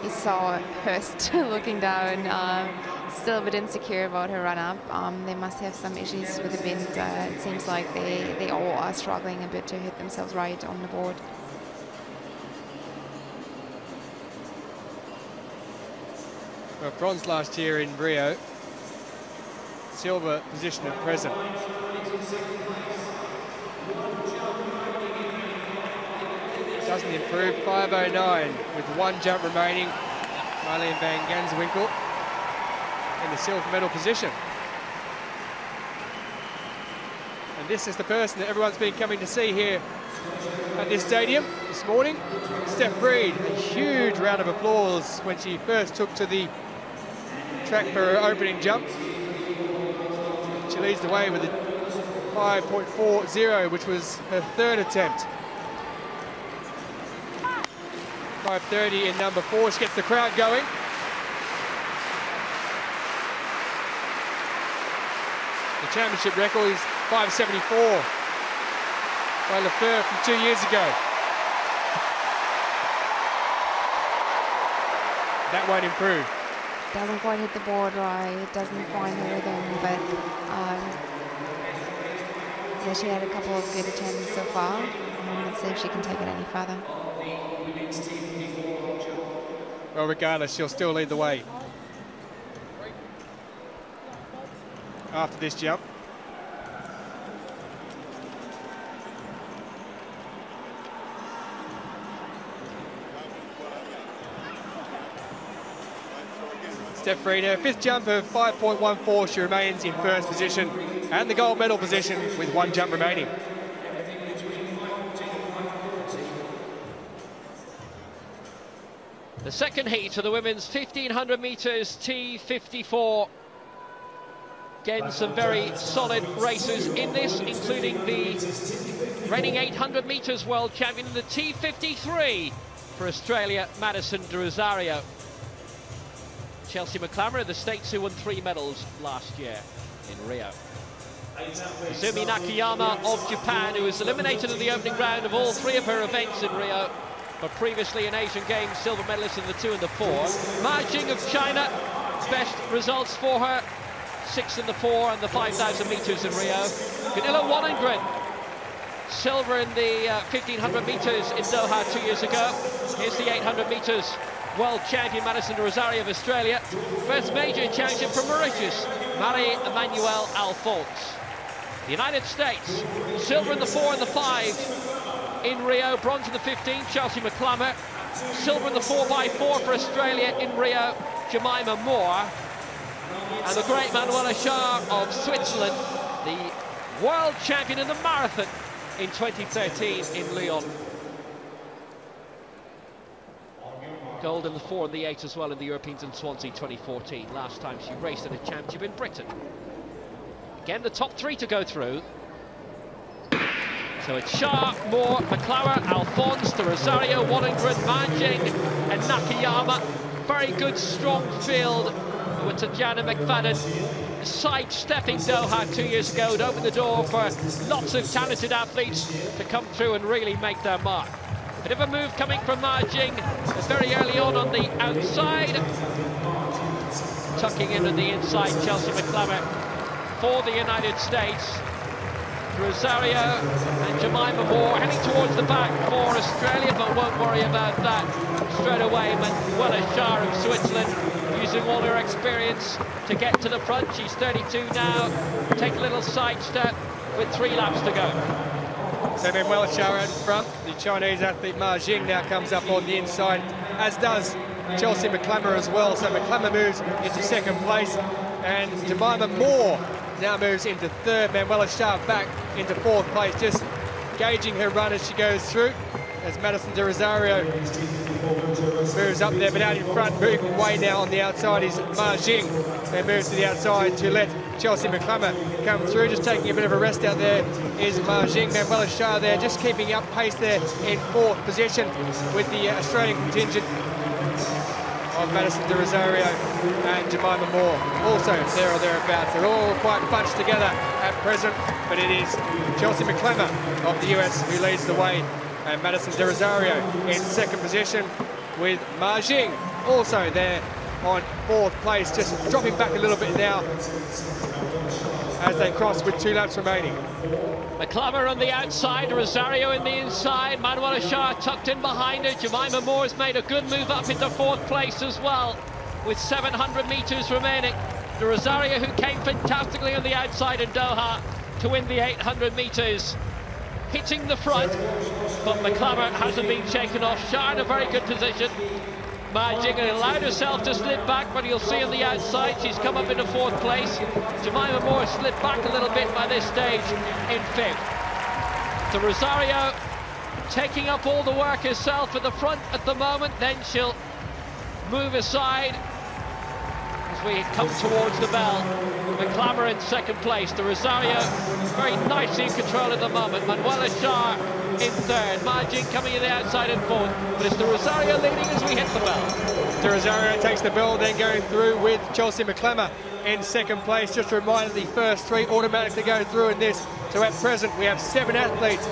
You saw Hurst looking down, still a bit insecure about her run-up. They must have some issues with the wind. It seems like they all are struggling a bit to hit themselves right on the board. Well, bronze last year in Rio. Silver position at present. Doesn't improve, 5:09 with one jump remaining. Marleen van Ganswinkel in the silver medal position. And this is the person that everyone's been coming to see here at this stadium this morning. Steph Fried, a huge round of applause when she first took to the track for her opening jump. She leads the way with a 5.40, which was her third attempt. 5:30 in number 4. She gets the crowd going. The championship record is 5:74 by Lefebvre from 2 years ago. That won't improve. Doesn't quite hit the board right, doesn't find the rhythm, but yeah, she had a couple of good attempts so far. Let's see if she can take it any further. Well, regardless, she'll still lead the way after this jump. Steph Fried, her fifth jump of 5.14, she remains in first position and the gold medal position with one jump remaining. The second heat of the women's 1500 metres T54. Again, some very solid races in this, including the Reigning 800 metres world champion in the T53 for Australia, Madison de Rosario. Chelsea McClammer, the States who won 3 medals last year in Rio. Izumi Nakayama of Japan, who was eliminated in the opening round of all 3 of her events in Rio, but previously an Asian Games silver medalist in the 2 and the 4. Ma Jing of China, best results for her, 6 in the 4 and the 5,000 metres in Rio. Gunilla Wallengren, silver in the 1,500 metres in Doha 2 years ago. Here's the 800 metres world champion Madison de Rosario of Australia. First major championship from Mauritius, Marie-Emmanuelle Alphonse. The United States, silver in the 4 and the 5 in Rio, bronze in the 15, Chelsea McClammer. Silver in the 4x4 for Australia in Rio, Jemima Moore. And the great Manuela Schär of Switzerland, the world champion in the marathon in 2013 in Lyon. Gold in the 4 and the 8 as well in the Europeans in Swansea 2014. Last time she raced in a championship in Britain. Again, the top 3 to go through. So it's Schär, Moore, McClammer, Alphonse, de Rosario, Wallengren, Ma Jing and Nakayama. Very good, strong field with Tatjana McFadden sidestepping Doha 2 years ago. It opened the door for lots of talented athletes to come through and really make their mark. Bit of a move coming from Ma Jing very early on the outside. Tucking in on the inside, Chelsea McClammer for the United States. Rosario and Jemima Moore heading towards the back for Australia, but won't worry about that straight away. Manuela Schär of Switzerland using all her experience to get to the front. She's 32 now. Take a little side step with 3 laps to go. So Manuela Schär out in front. The Chinese athlete Ma Jing now comes up on the inside, as does Chelsea McClammer as well. So McClammer moves into 2nd place, and Jemima Moore now moves into 3rd. Manuela Schär back into 4th place, just gauging her run as she goes through, as Madison de Rosario moves up there, but out in front, moving away now on the outside is Ma Jing, and moves to the outside to let Chelsea McClammer come through. Just taking a bit of a rest out there is Ma Jing. Manuela Schär there, just keeping up pace there in 4th position with the Australian contingent of Madison de Rosario and Jemima Moore, also there or thereabouts. They're all quite bunched together at present, but it is Chelsea McClammer of the US who leads the way, and Madison de Rosario in 2nd position, with Ma Jing also there on 4th place, just dropping back a little bit now as they cross with 2 laps remaining. McClammer on the outside, Rosario in the inside, Manuela Schär tucked in behind her. Jemima Moore has made a good move up into 4th place as well, with 700 metres remaining. De Rosario, who came fantastically on the outside in Doha to win the 800 metres, hitting the front, but McClammer hasn't been shaken off. Schär in a very good position. Ma Jing allowed herself to slip back, but you'll see on the outside she's come up into 4th place. Jemima Moore slipped back a little bit by this stage in 5th. De Rosario taking up all the work herself at the front at the moment, then she'll move aside as we come towards the bell. McClammer in 2nd place. De Rosario very nicely in control at the moment. Manuela Schär in 3rd. Ma Jing coming in the outside in 4th, but it's De Rosario leading as we hit the bell. De Rosario takes the bell, then going through with Chelsea McClammer in 2nd place. Just a reminder, the first 3 automatically go through in this. So at present we have 7 athletes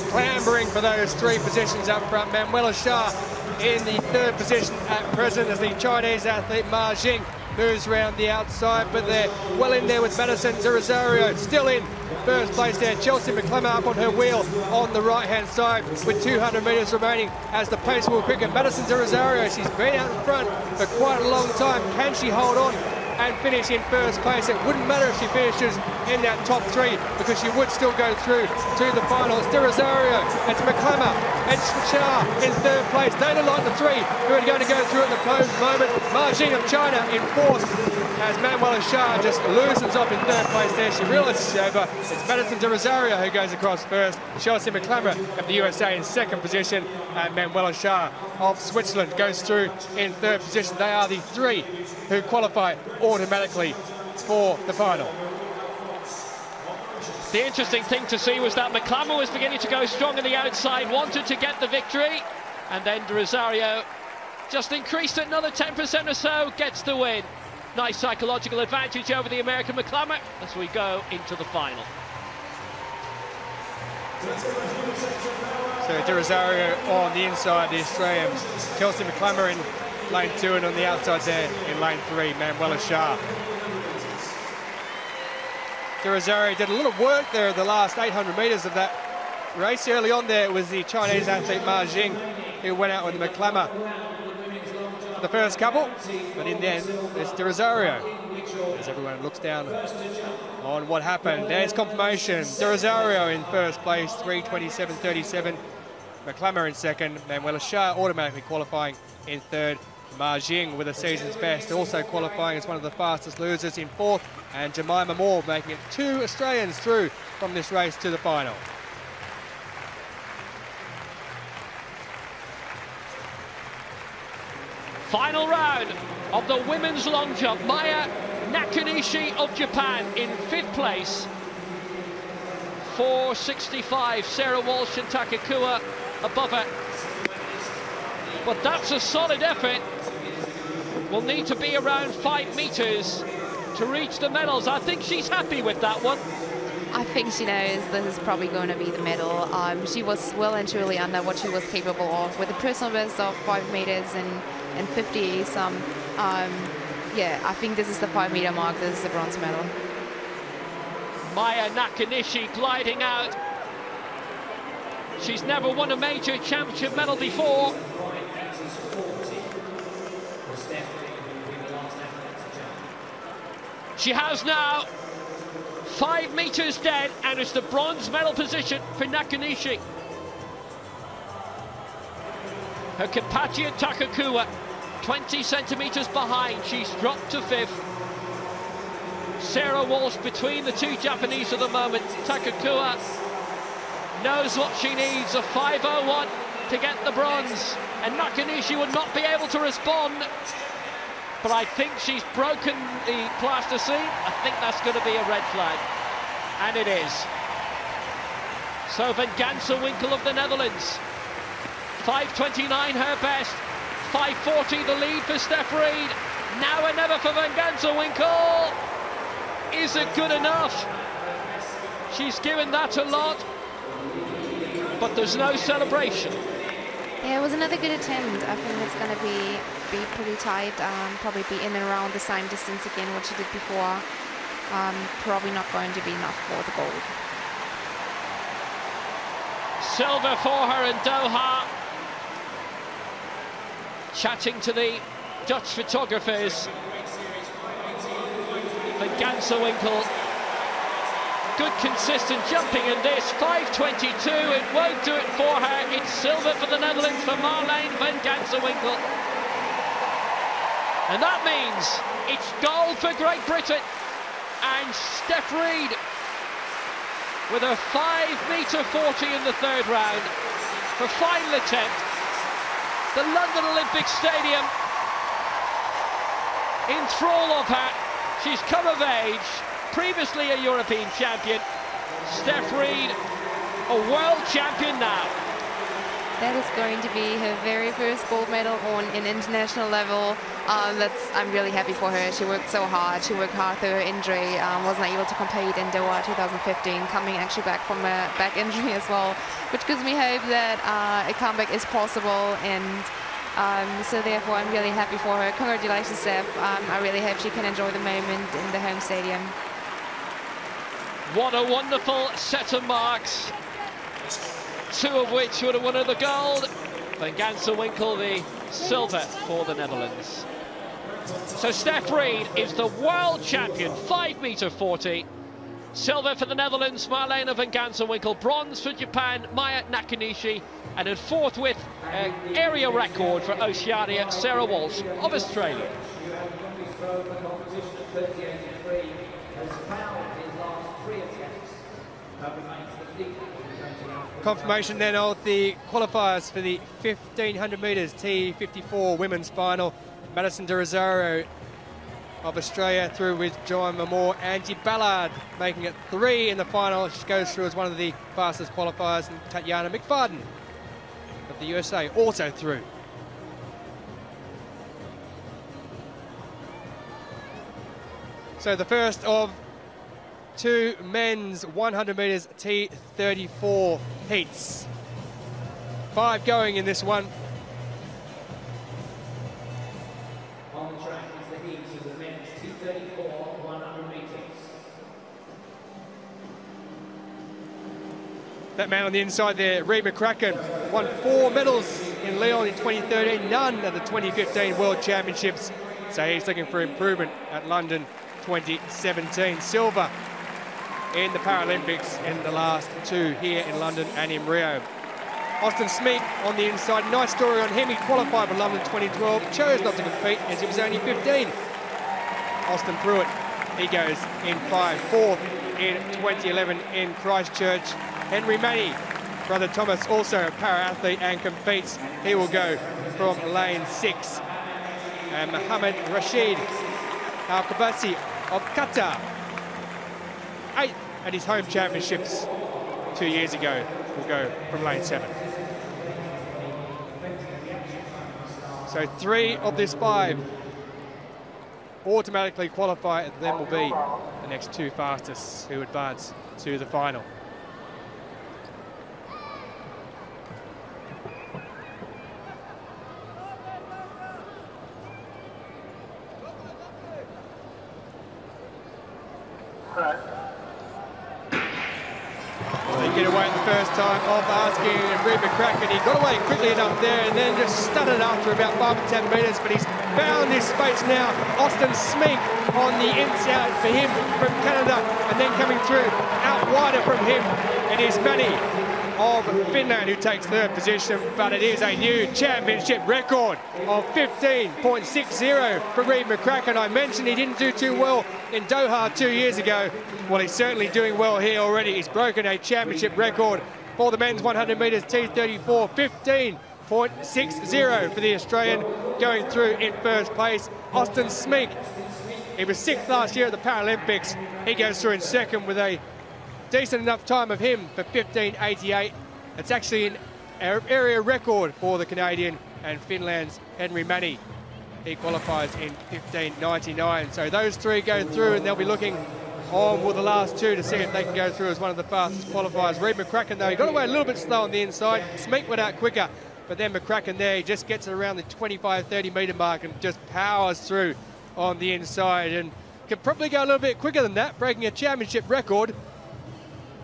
clambering for those 3 positions up front. Manuela Schär in the 3rd position at present, as the Chinese athlete Ma Jing moves around the outside, but they're well in there with Madison de Rosario still in 1st place there. Chelsea McClammer up on her wheel on the right-hand side with 200 metres remaining as the pace will quicken. Madison de Rosario, she's been out in front for quite a long time. Can she hold on and finish in 1st place? It wouldn't matter if she finishes in that top 3, because she would still go through to the final. It's De Rosario, it's McClammer, it's Schär in 3rd place. They look like the 3 who are going to go through at the moment. Ma Jing of China in 4th, as Manuela Schär just loosens off in 3rd place there. She realises she's over. It's Madison de Rosario who goes across 1st. Chelsea McClammer of the USA in 2nd position, and Manuela Schär of Switzerland goes through in 3rd position. They are the 3 who qualify automatically for the final. The interesting thing to see was that McClammer was beginning to go strong on the outside, wanted to get the victory, and then De Rosario just increased it another 10% or so, gets the win. Nice psychological advantage over the American McClammer as we go into the final. So De Rosario on the inside, the Australian. Kelsey McClammer in lane 2, and on the outside there in lane 3, Manuela Shah. De Rosario did a little work there in the last 800 metres of that race. Early on there, it was the Chinese athlete Ma Jing who went out with the McClammer for the first couple, but in the end, it's De Rosario. As everyone looks down on what happened. There's confirmation. De Rosario in first place, 3:27.37. McClammer in second. Manuela Shah automatically qualifying in third. Ma Jing with a season's best, also qualifying as one of the fastest losers in fourth, and Jemima Moore making it 2 Australians through from this race to the final. Final round of the women's long jump. Maya Nakanishi of Japan in 5th place. 4:65. Sarah Walsh and Takakua above her. But that's a solid effort. Will need to be around 5 meters to reach the medals. I think she's happy with that one. I think she knows this is probably going to be the medal. She was well and truly under what she was capable of with a personal best of 5 meters and 50 some. Yeah, I think this is the 5 meter mark. This is the bronze medal. Maya Nakanishi gliding out. She's never won a major championship medal before. She has now 5 meters dead, and it's the bronze medal position for Nakanishi. Her compatriot Takakua 20 centimeters behind. She's dropped to 5th. Sarah Walsh between the 2 Japanese at the moment. Takakua knows what she needs, a 5:01 to get the bronze, and Nakanishi would not be able to respond. But I think she's broken the plasticine. I think that's going to be a red flag. And it is. So Van Ganser-Winkel of the Netherlands. 5:29 her best. 5:40 the lead for Steph Reed. Now or never for Van Ganser-Winkel. Is it good enough? She's given that a lot. But there's no celebration. Yeah, it was another good attempt. I think it's going to be pretty tight. Probably be in and around the same distance again, what she did before. Probably not going to be enough for the gold. Silver for her in Doha. Chatting to the Dutch photographers. Van Ganser-Winkel. Good consistent jumping in this. 5:22. It won't do it for her. It's silver for the Netherlands for Marleen Van Ganser-Winkel. And that means it's gold for Great Britain. And Steph Reed with a 5:40 in the 3rd round. Her final attempt. The London Olympic Stadium in thrall of her. She's come of age, previously a European champion. Steph Reed, a world champion now. That is going to be her very first gold medal on an international level. I'm really happy for her. She worked so hard. She worked hard through her injury. Wasn't able to compete in Doha 2015, coming actually back from a back injury as well, which gives me hope that a comeback is possible. And so therefore, I'm really happy for her. Congratulations, Steph. I really hope she can enjoy the moment in the home stadium. What a wonderful set of marks. 2 of which would have won her the gold. Van Ganser-Winkel the silver for the Netherlands. So Steph Reed is the world champion, 5:40. Silver for the Netherlands, Marleen Van Ganser-Winkel. Bronze for Japan, Maya Nakanishi. And in 4th with area record for Oceania, Sarah Walsh of Australia. Confirmation then of the qualifiers for the 1500 metres T54 women's final. Madison De Rosario of Australia through with Jemima Moore. Angie Ballard making it 3 in the final. She goes through as one of the fastest qualifiers. And Tatiana McFadden of the USA also through. So the first of 2 men's 100 metres T34 heats. 5 going in this one. On the track is the heats of the men's T34 100 metres. That man on the inside there, Reid McCracken, won 4 medals in Lyon in 2013, none at the 2015 World Championships. So he's looking for improvement at London 2017. Silver in the Paralympics in the last 2 here in London and in Rio. Austin Smeek on the inside, nice story on him. He qualified for London 2012, chose not to compete as he was only 15. Austin Pruitt, he goes in 5, 4th in 2011 in Christchurch. Henry Manny, brother Thomas, also a para-athlete and competes. He will go from lane 6. And Mohammed Rashid Al-Kabasi of Qatar, 8th at his home championships 2 years ago, will go from lane 7. So 3 of this 5 automatically qualify, and then will be the next 2 fastest who advance to the final. They get away the first time off asking, and Reid McCracken, he got away quickly enough there and then just stuttered after about 5 or 10 metres, but he's found this space now. Austin Smeek on the inside for him from Canada, and then coming through out wider from him, it is Manny of Finland who takes 3rd position, but it is a new championship record of 15.60 for Reid McCracken. I mentioned he didn't do too well in Doha 2 years ago. Well, he's certainly doing well here already. He's broken a championship record for the men's 100 metres T34, 15.60 for the Australian, going through in 1st place. Austin Smeek, he was 6th last year at the Paralympics. He goes through in 2nd with a decent enough time of him for 15.88. It's actually an area record for the Canadian, and Finland's Henry Manny, he qualifies in 15.99. So those 3 go through, and they'll be looking on with the last 2 to see if they can go through as one of the fastest qualifiers. Reid McCracken, though, he got away a little bit slow on the inside. Smeek went out quicker, but then McCracken there, he just gets around the 25-30 metre mark and just powers through on the inside, and could probably go a little bit quicker than that, breaking a championship record,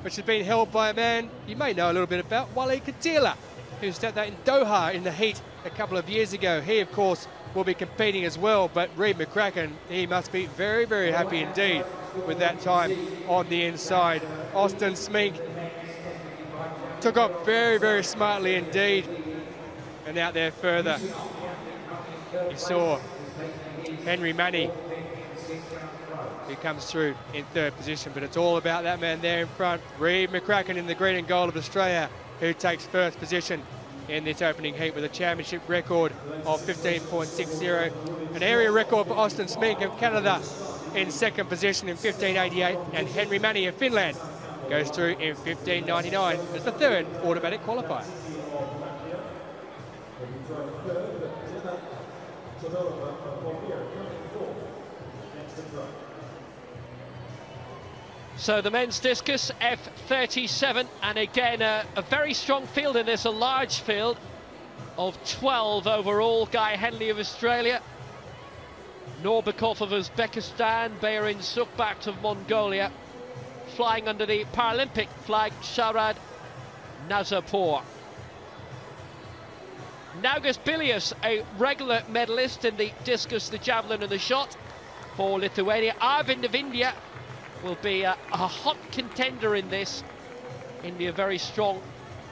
which has been held by a man you may know a little bit about, Wally Katila, who set that in Doha in the heat a couple of years ago. He, of course, will be competing as well, but Reid McCracken, he must be very, very happy indeed with that time on the inside. Austin Smeek took off very, very smartly indeed, and out there further, you saw Henry Manny, who comes through in 3rd position, but it's all about that man there in front, Reid McCracken in the green and gold of Australia, who takes 1st position in this opening heat with a championship record of 15.60. An area record for Austin Smeek of Canada in 2nd position in 15.88, and Henry Manny of Finland goes through in 15.99 as the 3rd automatic qualifier. So the men's discus F37, and again a very strong field in this, a large field of 12 overall. Guy Henley of Australia, Norbekov of Uzbekistan, Bayrin Sukbakt of Mongolia, flying under the Paralympic flag, Sharad Nazarpour. Naugas Bilius, a regular medalist in the discus, the javelin and the shot for Lithuania. Arvind of India will be a hot contender in this. India very strong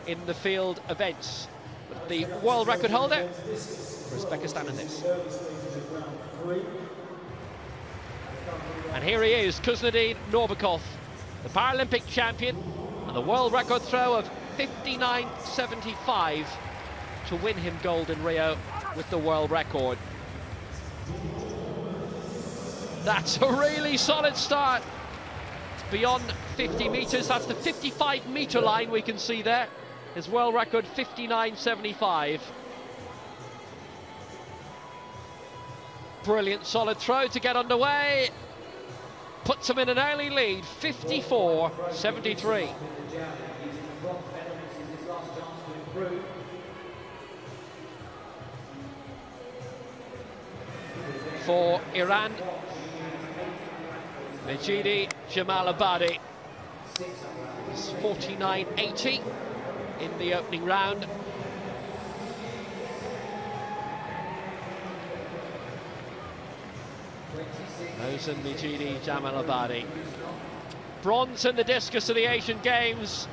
in the field events. But the world record holder for Uzbekistan in this. And here he is, Kuznedin Norbekov, the Paralympic champion, and the world record throw of 59.75 to win him gold in Rio with the world record. That's a really solid start. It's beyond 50 metres. That's the 55-metre line we can see there. His world record 59.75. Brilliant solid throw to get underway. Puts him in an early lead, 54.73. For Iran, Majidi Jamalabadi is 49.80 in the opening round. Mohsen Majidi Jamalabadi. Bronze in the discus of the Asian Games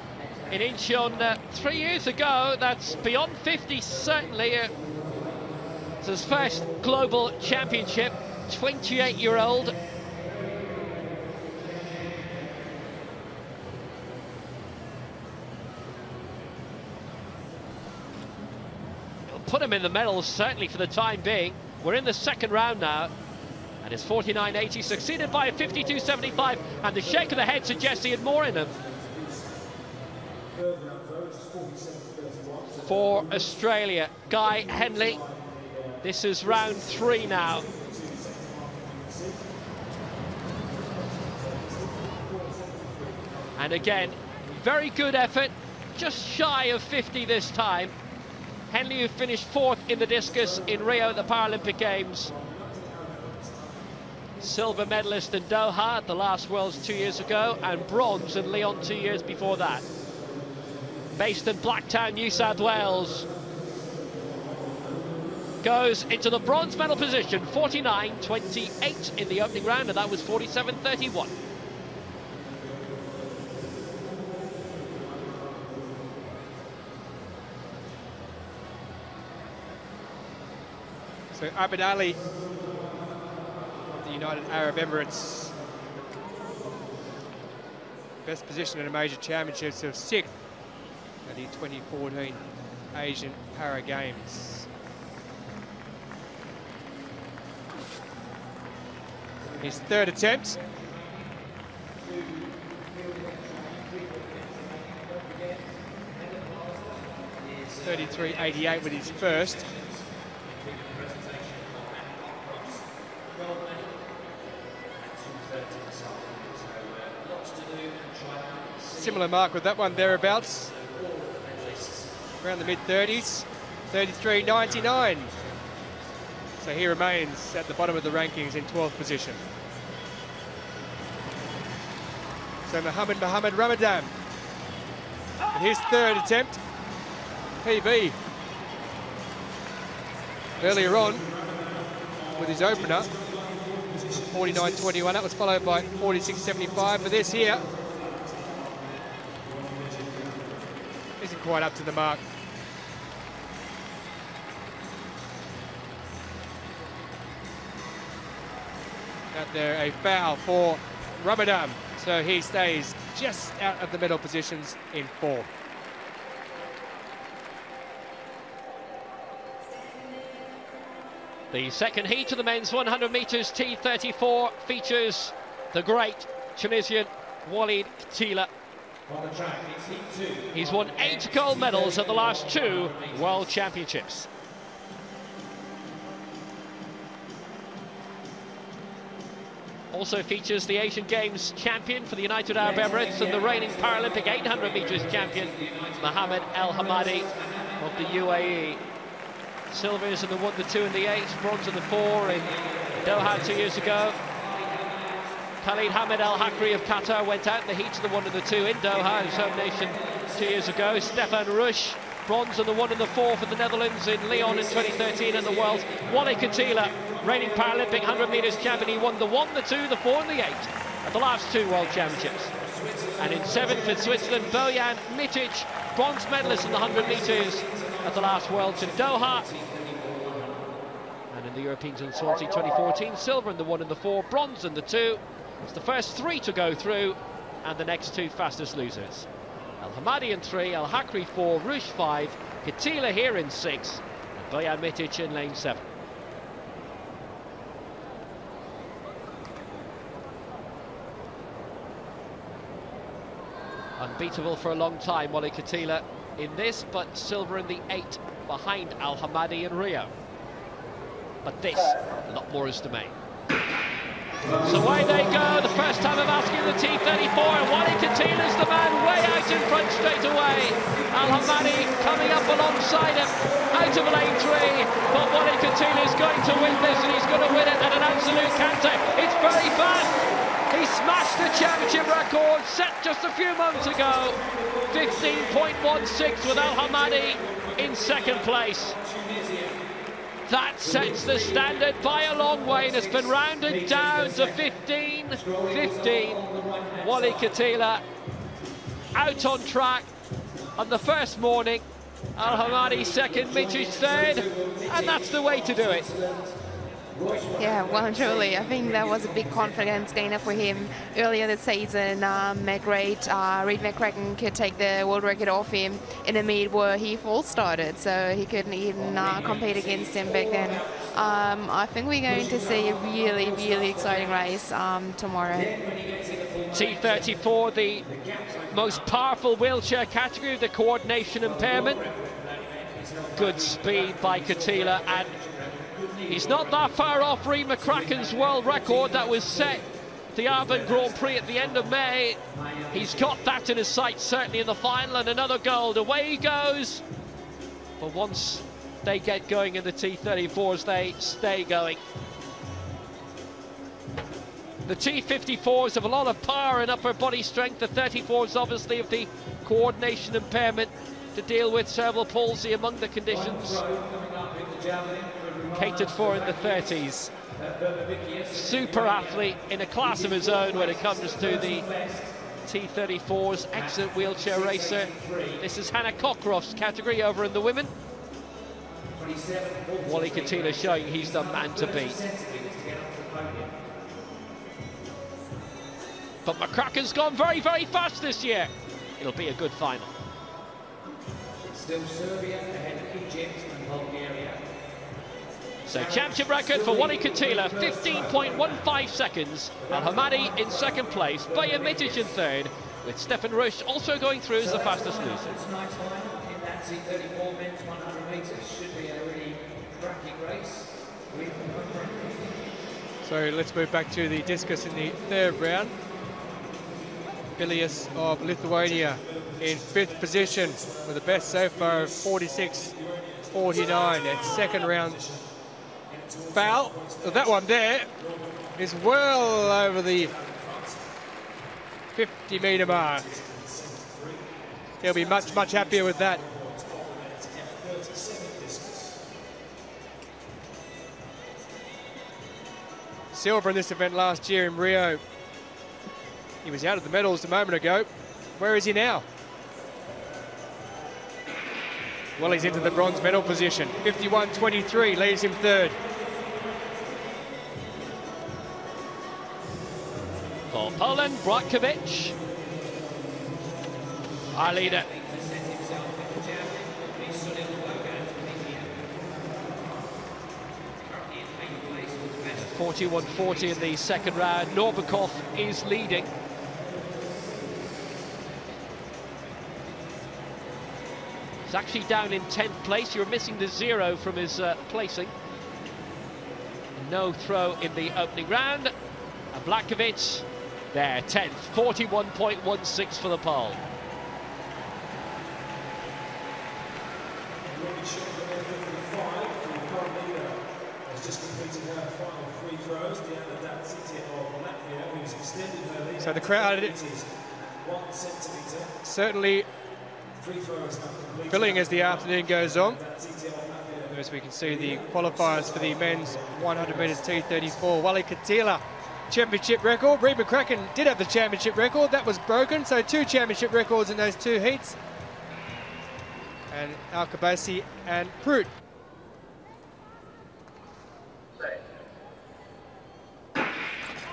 in Incheon 3 years ago. That's beyond 50, certainly. It's his first global championship, 28-year-old. It'll put him in the medals, certainly for the time being. We're in the second round now. And it's 49.80, succeeded by a 52.75, and the shake of the head suggests he had more in him. For Australia, Guy Henley. This is round 3 now. And again, very good effort, just shy of 50 this time. Henley, who finished 4th in the discus in Rio at the Paralympic Games. Silver medalist in Doha at the last Worlds 2 years ago, and bronze in Lyon 2 years before that. Based in Blacktown, New South Wales. Goes into the bronze medal position, 49.28 in the opening round, and that was 47.31. So Abid Ali, the United Arab Emirates, best position in a major championships of 6th at the 2014 Asian Para Games. His 3rd attempt. .33.88 with his first. Similar mark with that one, thereabouts. Around the mid-30s, 33.99. So he remains at the bottom of the rankings in 12th position. So Mohammed Ramadan, in his 3rd attempt, PB. Earlier on, with his opener, 49.21, that was followed by 46.75 for this here. Isn't quite up to the mark. Out there, a foul for Ramadan, so he stays just out of the medal positions in 4th. The second heat of the men's 100 metres T34 features the great Tunisian Walid Khatila. He's won 8 gold medals at the last 2 World Championships. Also features the Asian Games champion for the United Arab Emirates and the reigning Paralympic 800 metres champion, Mohammed El Hamadi of the UAE. Silvers in the 1, the 2 and the 8, bronze in the 4 in Doha 2 years ago. Khalid Hamid Al Hakri of Qatar went out in the heats of the 1 and the 2 in Doha, his home nation 2 years ago. Stefan Rush, bronze in the 1 and the 4 for the Netherlands in Lyon in 2013 at the Worlds. Walid Khatila, reigning Paralympic 100 metres champion, he won the 1, the 2, the 4 and the 8 at the last 2 World Championships. And in 7th for Switzerland, Bojan Mitic, bronze medalist in the 100 metres at the last Worlds in Doha. And in the Europeans in Swansea 2014, silver in the 1 and the 4, bronze in the 2. It's the first 3 to go through, and the next 2 fastest losers. El Hamadi in 3, El Hakri 4, Rush 5, Khatila here in 6, and Bojan Mitic in lane 7. unbeatable for a long time, Wally Katila in this, but silver in the 8 behind Al Hamadi in Rio. But this, a lot more is to make. So away they go, the first time of asking the T34, and Wally Katila's the man way out in front straight away. Al Hamadi coming up alongside him, out of lane 3, but Wally Katila's going to win this, and he's going to win it at an absolute canter. It's very fast. He smashed the championship record set just a few moments ago. 15.16 with Al Hamadi in second place. That sets the standard by a long way, and it's been rounded down to 15.15. Wally Katila out on track on the first morning. Al Hamadi second, Mitic third, and that's the way to do it. Yeah, well, truly, I think that was a big confidence gainer for him earlier this season. Reid McCracken could take the world record off him in a meet where he full started, so he couldn't even compete against him back then. I think we're going to see a really, really exciting race tomorrow. T34, the most powerful wheelchair category, the coordination impairment. Good speed by Katila, and he's not that far off Reid McCracken's world record that was set at the Arvin Grand Prix at the end of May. He's got that in his sights, certainly in the final, and another gold. Away he goes. But once they get going in the T34s, they stay going. The T54s have a lot of power and upper body strength. The 34s obviously have the coordination impairment to deal with cerebral palsy among the conditions catered for in the 30s. Super athlete in a class of his own when it comes to the T34s. Excellent wheelchair racer. This is Hannah Cockcroft's category over in the women. Wally Katila showing he's the man to beat. But McCracken's gone very, very fast this year. It'll be a good final. Still Serbia ahead of Egypt and Bulgaria. So championship record for Wally Katila, 15.15 seconds. Al Hamadi in second place, Bayer Mitic in third, with Stefan Rush also going through as the fastest loser. Tonight's final in that T34 men's 100 metres should be a really cracking race. So let's move back to the discus in the third round. Bilius of Lithuania in 5th position with the best so far of 46.49 at second round. Foul. Well, that one there is well over the 50-metre mark. He'll be much, much happier with that. Silver in this event last year in Rio. He was out of the medals a moment ago. Where is he now? Well, he's into the bronze medal position. 51.23 leaves him third. For Poland, Bratkovic, our leader. 41.40 in the second round. Norbakov is leading. He's actually down in 10th place. You're missing the 0 from his placing. No throw in the opening round. And Blatkovic there, 10th, 41.16 for the pole. So the crowd certainly filling as the afternoon goes on. As we can see the qualifiers for the men's 100 metres T34. Wally Katila, championship record. Reid McCracken did have the championship record. That was broken, so 2 championship records in those 2 heats. And Alkabasi and Prout.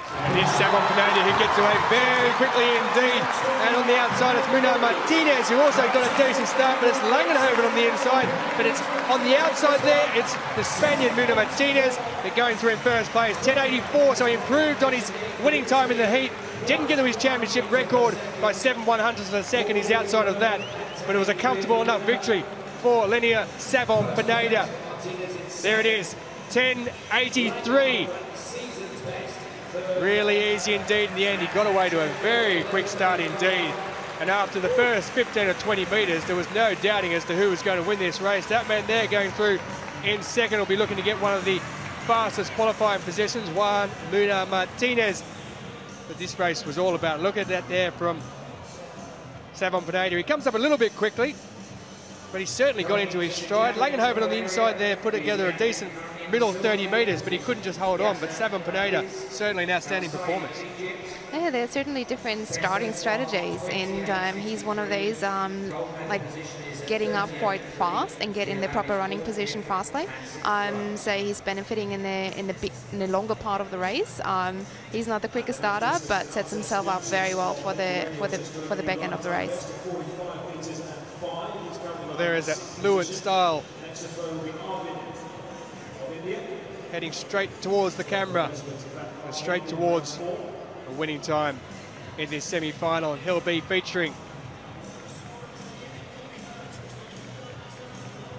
And here's Samuel Fernandez who gets comes away very quickly indeed. And on the outside, it's Muno Martinez, who also got a decent start, but it's Langenhoven on the inside. But it's on the outside there, it's the Spaniard Muno Martinez. They're going through in first place, 10.84, so he improved on his winning time in the heat. Didn't get to his championship record by 7/100ths of a second. He's outside of that, but it was a comfortable enough victory for Lenia Savon-Pineda. There it is, 10.83. Really easy indeed in the end. He got away to a very quick start indeed. And after the first 15 or 20 metres, there was no doubting as to who was going to win this race. That man there going through in second will be looking to get one of the fastest qualifying positions, Juan Muno Martinez. But this race was all about, look at that there from Savon-Pineda. He comes up a little bit quickly, but he certainly got into his stride. Langenhoven on the inside there put together a decent middle 30 metres, but he couldn't just hold on. But Savon-Pineda, certainly an outstanding performance. Yeah, there's certainly different starting strategies, and he's one of those like getting up quite fast and get in the proper running position fastly. So he's benefiting in the longer part of the race. He's not the quickest starter, but sets himself up very well for the back end of the race. Well, there is that fluent style, heading straight towards the camera and straight towards a winning time in this semi-final. And he'll be featuring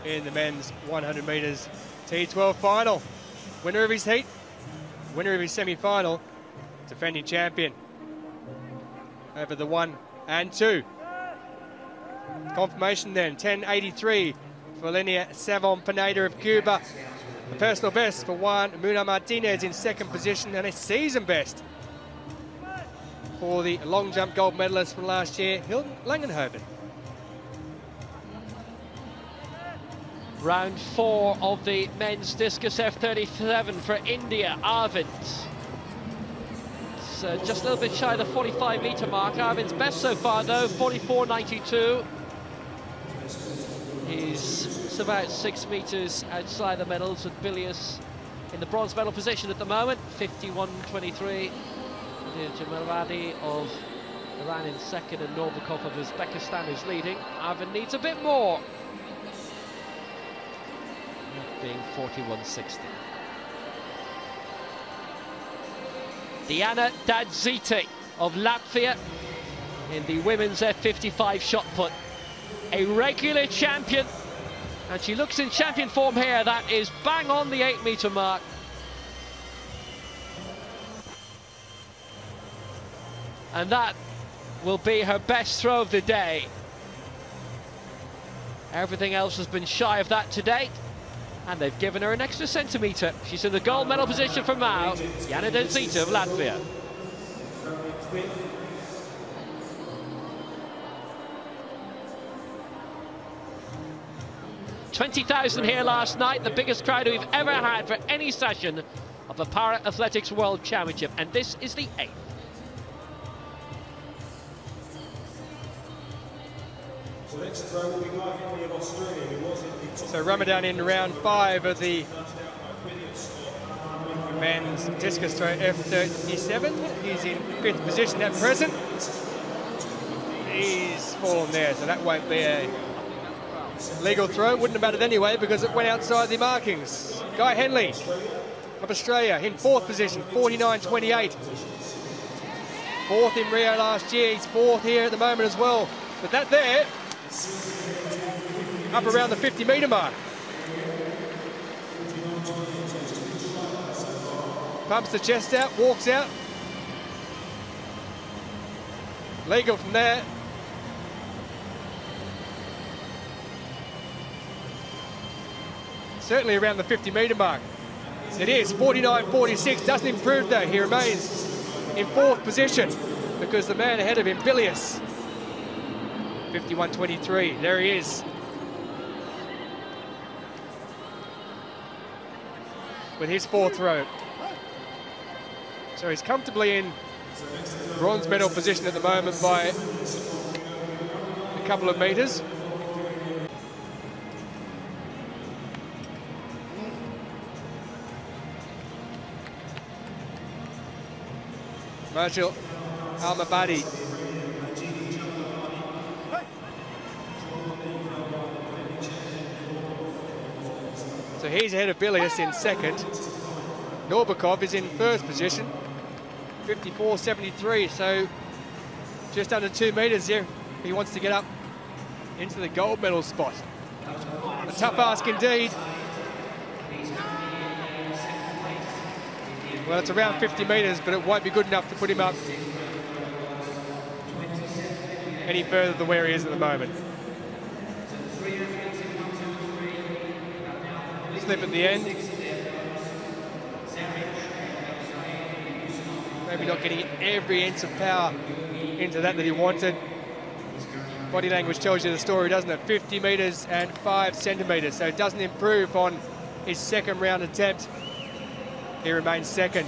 in the men's 100 metres T12 final. Winner of his heat, winner of his semi-final, defending champion over the 1 and 2. Confirmation then, 10.83 for Lenia Savon-Pineda of Cuba. A personal best for Juan Muno Martinez in second position, and a season best for the long jump gold medalist from last year, Hilton Langenhoven. Round 4 of the men's discus F37 for India, Arvind. It's just a little bit shy of the 45-metre mark. Arvind's best so far though, 44.92. He's about 6 metres outside the medals, with Bilius in the bronze medal position at the moment, 51.23. Jamalvadi of Iran in second, and Novikov of Uzbekistan is leading. Arvind needs a bit more, being 41.60. Diana Dadzite of Latvia in the women's F55 shot put. A regular champion, and she looks in champion form here. That is bang on the 8-metre mark. And that will be her best throw of the day. Everything else has been shy of that to date, and they've given her an extra centimetre. She's in the gold medal position for Mao, Diana Dadzite of Latvia. $20,000 here last night, the biggest crowd we've ever had for any session of the Para Athletics World Championship, and this is the 8th. So Ramadan in round 5 of the men's discus throw F37. He's in 5th position at present. He's fallen there, so that won't be a legal throw. Wouldn't have mattered anyway because it went outside the markings. Guy Henley of Australia in 4th position, 49.28. 4th in Rio last year, he's 4th here at the moment as well. But that there, up around the 50-metre mark. Pumps the chest out, walks out. Legal from there. Certainly around the 50-metre mark. It is 49.46, doesn't improve though. He remains in 4th position because the man ahead of him, Bilius, 51.23, there he is. With his 4th throw. So he's comfortably in bronze medal position at the moment by a couple of metres. Marshall Al-Mabadi. So he's ahead of Bilius in second. Norbakov is in first position, 54.73, so just under 2 meters here. He wants to get up into the gold medal spot. A tough ask indeed. Well, it's around 50 meters, but it won't be good enough to put him up any further than where he is at the moment. Slip at the end. Maybe not getting every inch of power into that he wanted. Body language tells you the story, doesn't it? 50 meters and 5 centimeters, so it doesn't improve on his second round attempt. He remains second.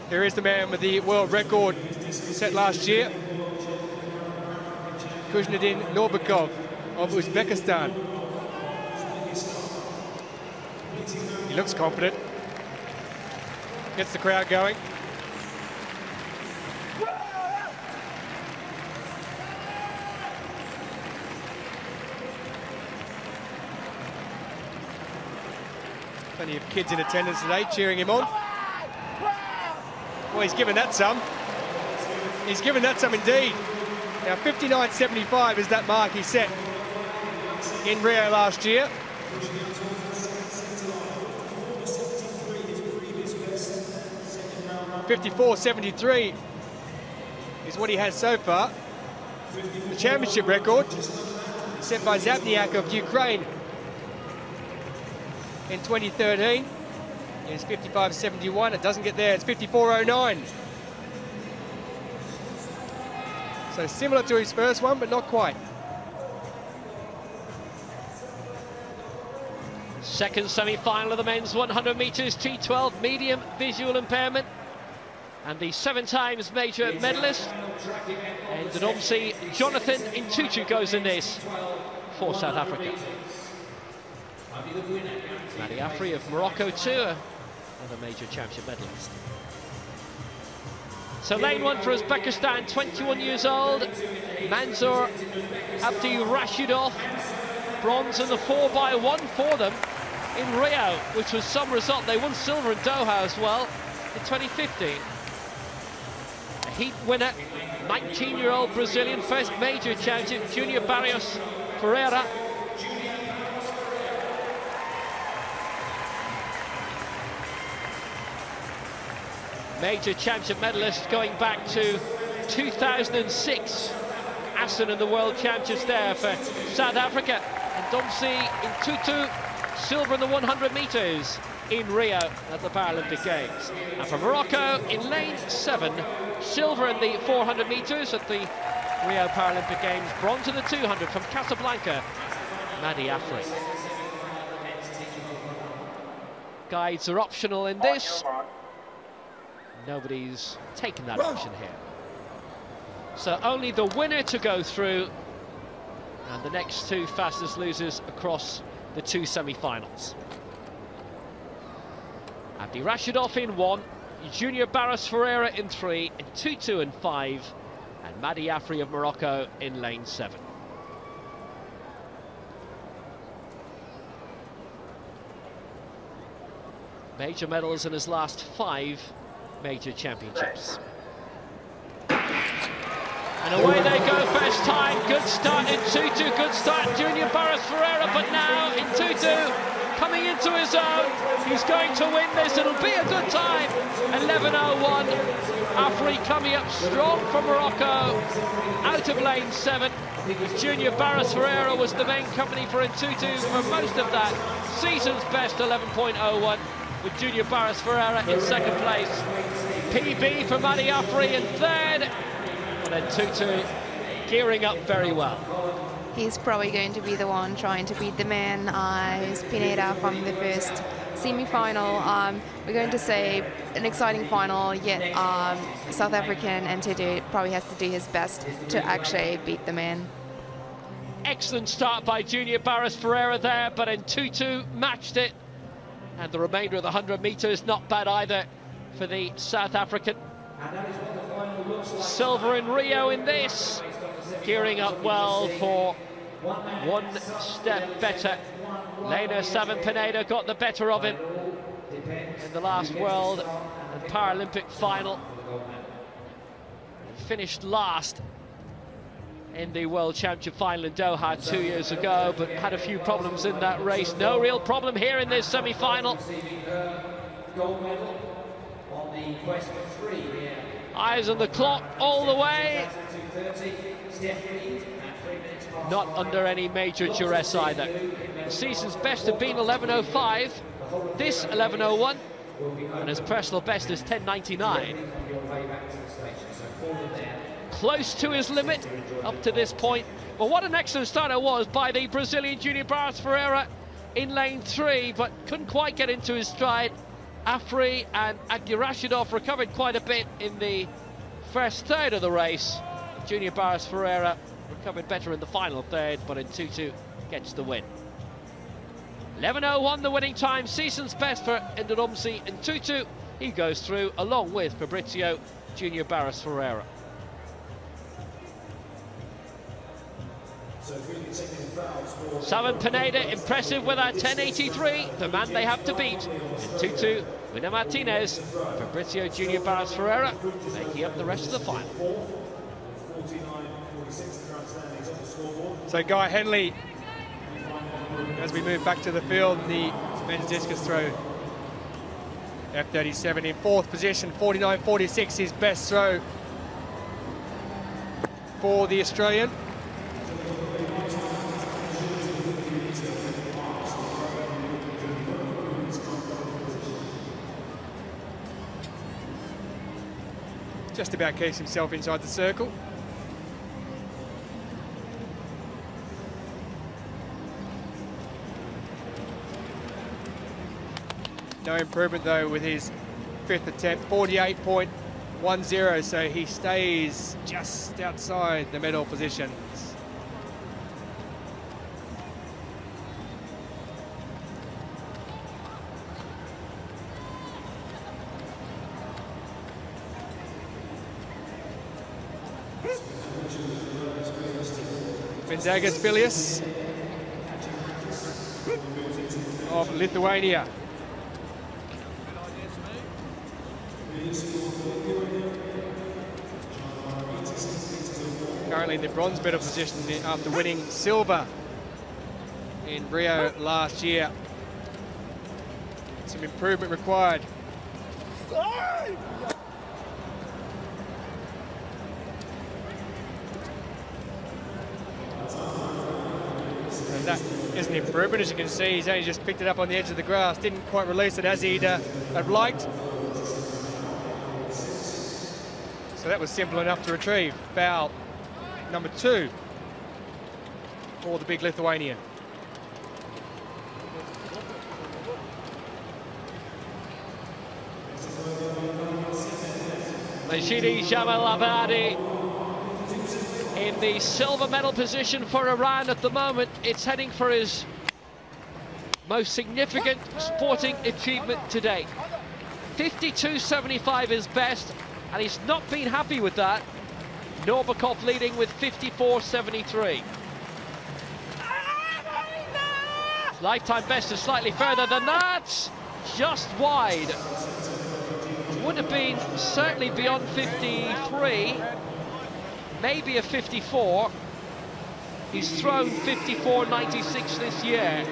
Here is the man with the world record set last year, Kuznedin Norbakov of Uzbekistan. He looks confident. Gets the crowd going. Plenty of kids in attendance today cheering him on. Well, he's given that some. He's given that some indeed. Now 59.75 is that mark he set in Rio last year. .54.73 is what he has so far. The championship record set by Zapniak of Ukraine in 2013 is 55.71. It doesn't get there, it's 54.09. So similar to his first one, but not quite. Second semi-final of the men's 100 metres T12 medium visual impairment. And the 7 times major medalist, and Ndomsi Jonathan Intutu goes in this for South Africa. Madi Afri of Morocco too, another major championship medalist. So lane 1 for Uzbekistan, 21 years old, Manzur Abdi Rashidov, bronze in the 4x1 for them in Rio, which was some result. They won silver in Doha as well in 2015. A heat winner, 19-year-old Brazilian, first major championship, Junior Barrios Ferreira. Major championship medalist going back to 2006. Assen and the World Championships there for South Africa. And Ndomsi Intutu, silver in the 100 metres in Rio at the Paralympic Games. And for Morocco, in lane 7, silver in the 400 metres at the Rio Paralympic Games, bronze in the 200 from Casablanca, Madi Afri. Guides are optional in this. Nobody's taken that option here. So only the winner to go through, and the next 2 fastest losers across the 2 semi-finals. Abdi Rashidov in 1, Junior Barrios Ferreira in 3, and Tutu in 5, and Madi Afri of Morocco in lane 7. Major medals in his last 5 major championships. And away they go, first time, good start in Tutu, good start Junior Barrios Ferreira, but now in Tutu coming into his own, he's going to win this, it'll be a good time, 11.01, Afri coming up strong from Morocco, out of lane 7, Junior Barrios Ferreira was the main company for Tutu for most of that, season's best 11.01, with Junior Barrios Ferreira in second place, PB for Madi Afri in third, and then Tutu gearing up very well. He's probably going to be the one trying to beat the man who's Pineda from the first semi-final. We're going to say an exciting final, yet South African and Tutu probably has to do his best to actually beat the man. Excellent start by Junior Barrios Ferreira there, but then Tutu matched it And the remainder of the 100 metres, not bad either for the South African. Silver in Rio in this, gearing up well for one step better. Lena Savan-Pineda got the better of him in the last World and Paralympic final. Finished last in the World Championship final in Doha 2 years ago, but had a few problems in that race. No real problem here in this semi-final. Eyes on the clock all the way. Not under any major duress either. The season's best had been 11:05. This 11:01, and his personal best is 10:99. Close to his limit up to this point. Well, what an excellent start it was by the Brazilian Junior Barros Ferreira in lane 3, but couldn't quite get into his stride. Afri and Agirashidov recovered quite a bit in the first third of the race. Junior Barros Ferreira recovered better in the final third, but in 2-2 gets the win. 11:01 the winning time, season's best for Ndorumsi. In 2-2 he goes through along with Fabrizio Junior Barros Ferreira. Savan-Pineda impressive with a 10.83, the man they have to beat. In 2-2, Winner Martinez, Fabrizio Junior Barros Ferreira making up the rest of the final. So Guy Henley, as we move back to the field, the men's discus throw, F37 in 4th position, 49.46 his best throw for the Australian. Just about keeps himself inside the circle. No improvement though with his 5th attempt, 48.10, so he stays just outside the medal positions. Vendagas Bilius of Lithuania. Currently in the bronze medal position after winning silver in Rio last year. Some improvement required. And that is an improvement, as you can see. He's only just picked it up on the edge of the grass, didn't quite release it as he'd have liked. So that was simple enough to retrieve. Foul number 2 for the big Lithuanian. Majidi Jamalabadi in the silver medal position for Iran at the moment. It's heading for his most significant sporting achievement today. 52.75 is best, and he's not been happy with that. Norbakov leading with 54.73. Lifetime best is slightly further than that, just wide. Would have been certainly beyond 53, maybe a 54. He's thrown 54.96 this year,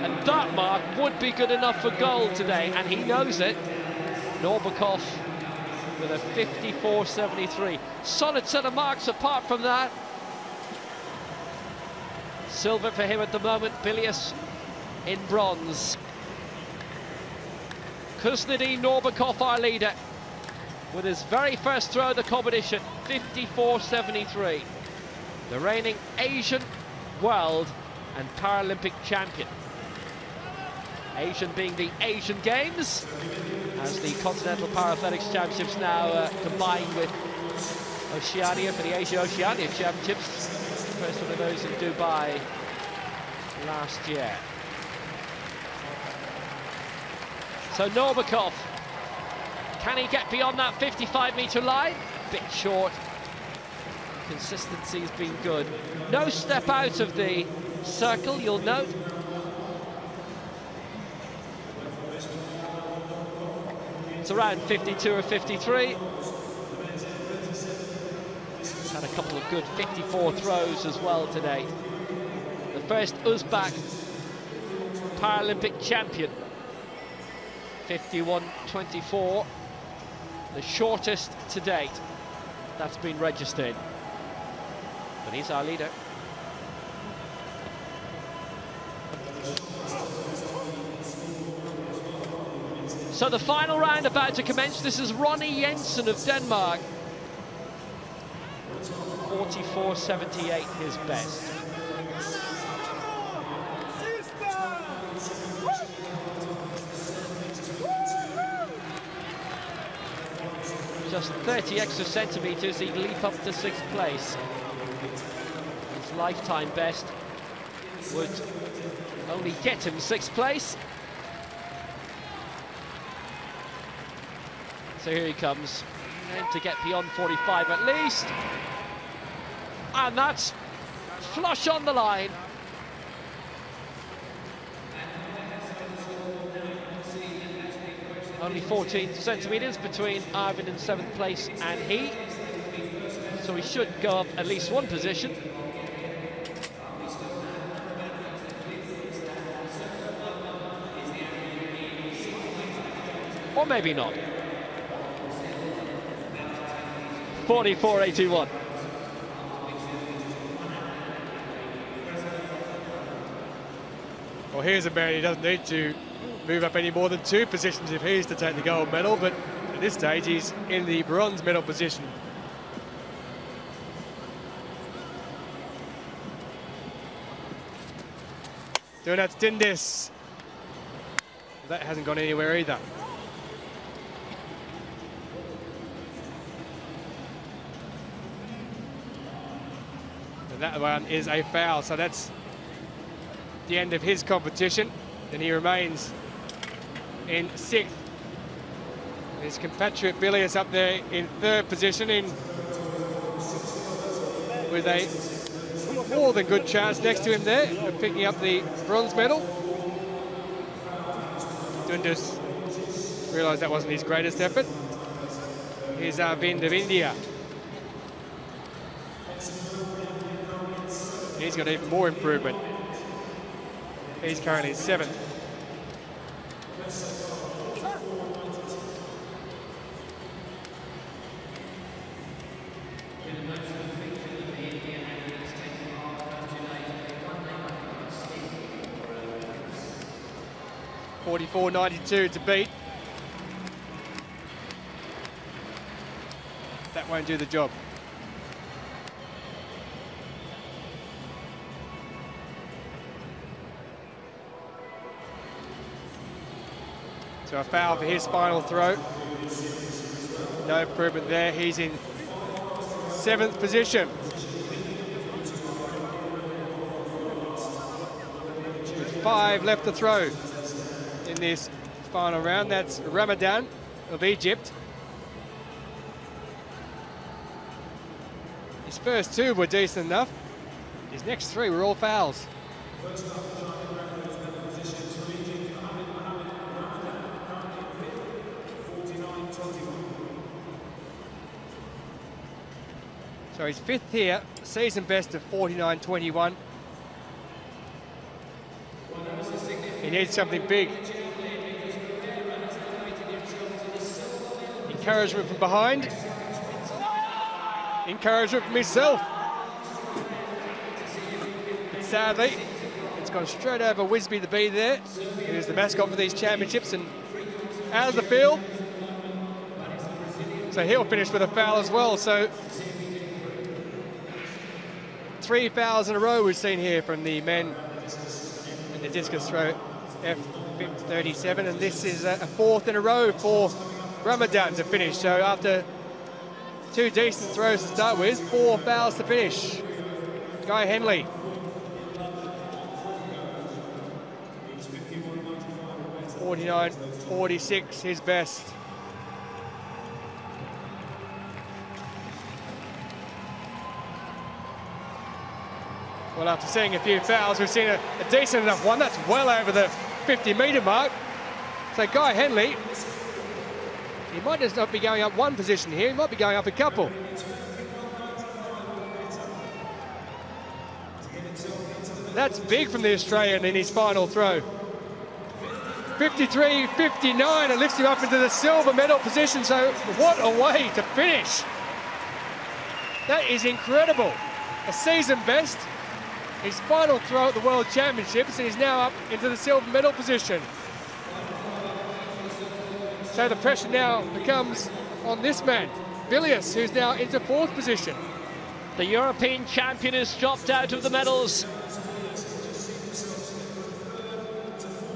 and that mark would be good enough for gold today, and he knows it. Norbakov with a 54.73. Solid set of marks apart from that. Silver for him at the moment, Bilius in bronze. Kuznedin Norbakov, our leader, with his very first throw of the competition, 54.73. The reigning Asian, World and Paralympic champion. Asian being the Asian Games, as the Continental Para-Athletics Championships now combined with Oceania for the Asia-Oceania Championships. First one of those in Dubai last year. So Norbakov, can he get beyond that 55-metre line? Bit short. Consistency's been good. No step out of the circle, you'll note. It's around 52 or 53. He's had a couple of good 54 throws as well today. The first Uzbek Paralympic champion. 51.24, the shortest to date that's been registered. But he's our leader. So the final round about to commence. This is Ronnie Jensen of Denmark. 44.78 his best. Just 30 extra centimetres, he'd leap up to 6th place. His lifetime best would only get him 6th place. So here he comes, and to get beyond 45 at least. And that's flush on the line. Only 14 centimetres between Arvid in 7th place and he. So he should go up at least one position. Or maybe not. 44.81. Well, here's a man who doesn't need to move up any more than 2 positions if he's to take the gold medal, but at this stage he's in the bronze medal position. Donats Dindis. That hasn't gone anywhere either. And that one is a foul, so that's the end of his competition. And he remains in 6th. His compatriot Billy is up there in 3rd position with a more than good chance next to him there of picking up the bronze medal. Dundas realised that wasn't his greatest effort. Here's Arvind of India. He's got even more improvement. He's currently in 7th. .44.92 to beat. That won't do the job. So a foul for his final throw. No improvement there. He's in 7th position. With 5 left to throw in this final round. That's Ramadan of Egypt. His first 2 were decent enough. His next 3 were all fouls. So he's 5th here, season best of 49.21. He needs something big. Encouragement from behind. Encouragement from himself. But sadly, it's gone straight over Wisby the Bee there, who's the mascot for these championships, and out of the field. So he'll finish with a foul as well. So 3 fouls in a row we've seen here from the men in the discus throw F37, and this is a 4th in a row for Ramadan to finish. So after 2 decent throws to start with, 4 fouls to finish. Guy Henley. 49.46, his best. Well, after seeing a few fouls, we've seen a decent enough one. That's well over the 50-metre mark. So Guy Henley, he might just not be going up one position here, he might be going up a couple. That's big from the Australian in his final throw. 53.59, it lifts him up into the silver medal position, so what a way to finish. That is incredible. A season best, his final throw at the World Championships, and he's now up into the silver medal position. So the pressure now becomes on this man, Bilius, who's now into 4th position. The European champion has dropped out of the medals.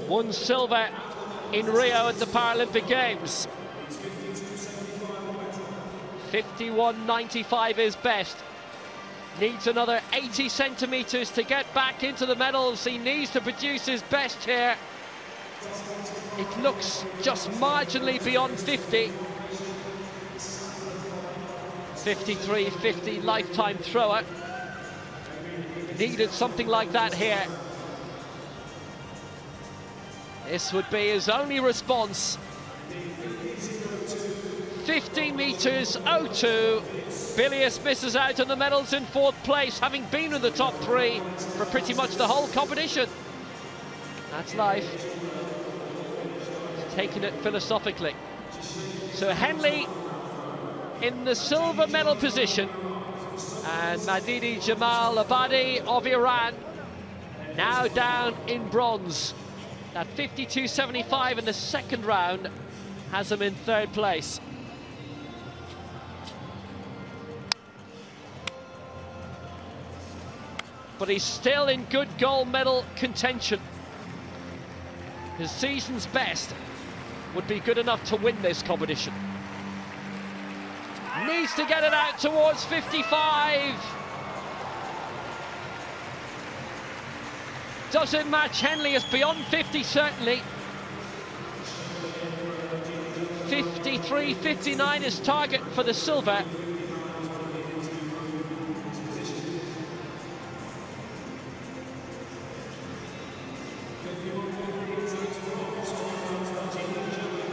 Won silver in Rio at the Paralympic Games. 51.95 is best. Needs another 80 centimetres to get back into the medals. He needs to produce his best here. It looks just marginally beyond 50. 53.50 lifetime thrower. Needed something like that here. This would be his only response. 15 metres 02. Bilius misses out on the medals in 4th place, having been in the top 3 for pretty much the whole competition. That's life. Taking it philosophically. So Henley in the silver medal position, and Madidi Jamal Abadi of Iran now down in bronze. That 52.75 in the 2nd round has him in 3rd place. But he's still in good gold medal contention. His season's best would be good enough to win this competition. Needs to get it out towards 55. Does it match Henley? It's beyond 50 certainly. 53.59 is target for the silver.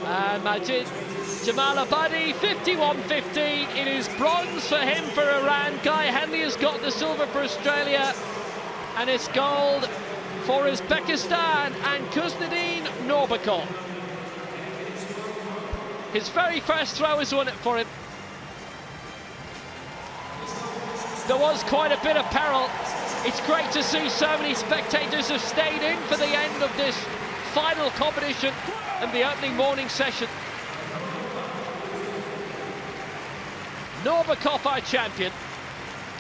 And Majid Jamal Abadi, 51.50. It is bronze for him for Iran. Guy Henley has got the silver for Australia. And it's gold for Uzbekistan and Kuznedin Norbakov. His very first throw has won it for him. There was quite a bit of peril. It's great to see so many spectators have stayed in for the end of this final competition and the opening morning session. Norbakov, our champion.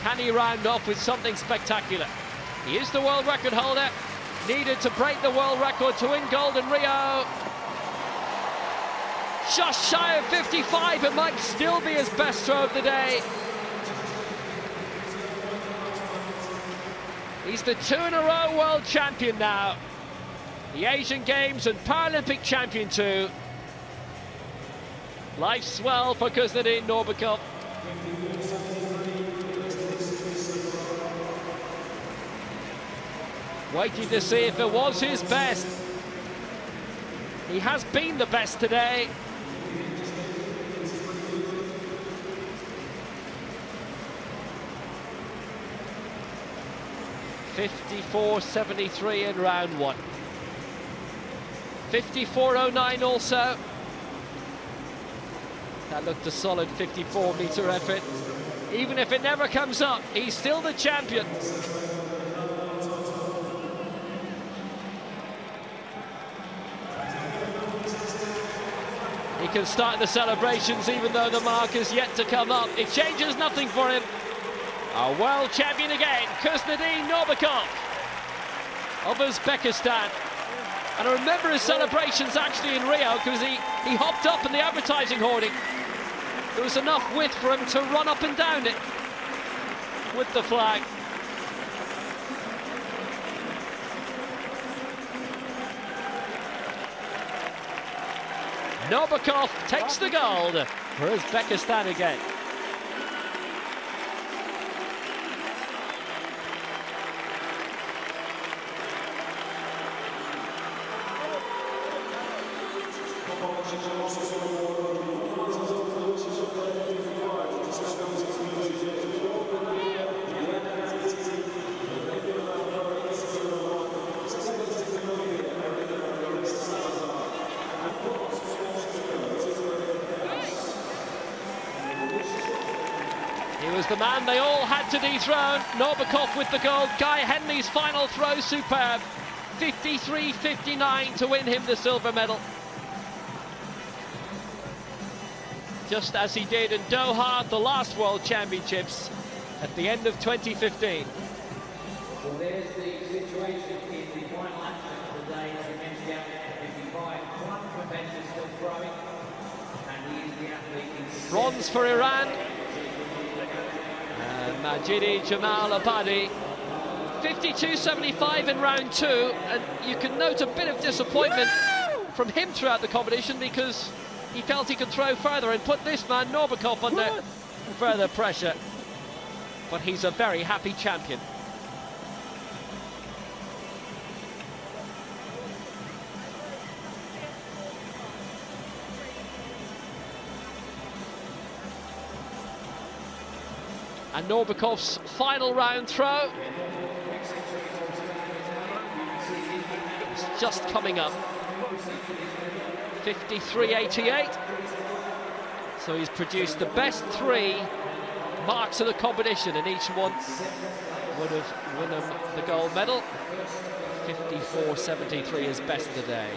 Can he round off with something spectacular? He is the world record holder. Needed to break the world record to win gold in Rio. Just shy of 55, it might still be his best throw of the day. He's the 2-in-a-row world champion now. The Asian Games and Paralympic champion too. Life's well for Kuznedin Norbakov. Waiting to see if it was his best. He has been the best today. $54.73 in round 1. 54.09 also. That looked a solid 54-metre effort. Even if it never comes up, he's still the champion. He can start the celebrations even though the mark is yet to come up. It changes nothing for him. Our world champion again, Kuznedin Norbakov of Uzbekistan. And I remember his celebrations actually in Rio because he hopped up in the advertising hoarding. There was enough width for him to run up and down it with the flag. Norbakov takes the gold for Uzbekistan again. He was the man they all had to dethrone. Norbakov with the gold. Guy Henley's final throw, superb. 53-59 to win him the silver medal. Just as he did in Doha, the last World Championships at the end of 2015. Well, there's the situation in the final action of the day. As we mentioned, at 55, one competitor still throwing, and he is the athlete. Bronze for Iran. Majidi Jamal Abadi. 52.75 in round 2, and you can note a bit of disappointment from him throughout the competition because he felt he could throw further and put this man Norbakov under further pressure. But he's a very happy champion. And Norbakov's final round throw is just coming up. 53.88. So he's produced the best 3 marks of the competition, and each one would have won him the gold medal. 54.73 is best of the day.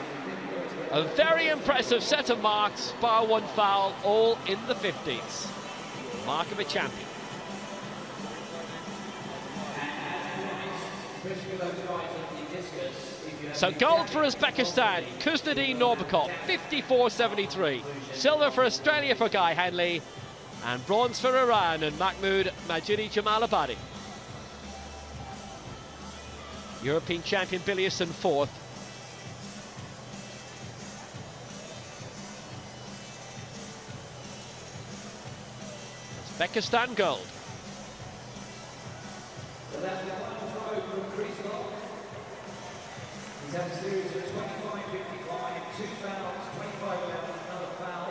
A very impressive set of marks, bar 1 foul, all in the 50s. Mark of a champion. So gold for Uzbekistan, Kuznedin Norbakov, 54.73. Silver for Australia for Guy Henley, and bronze for Iran and Mahmoud Majidi Jamalabadi. European champion Biliusin 4th. Uzbekistan gold. So that's the final throw from Chris Locke. He's had a series of 25-55, 2 fouls, 25 another foul.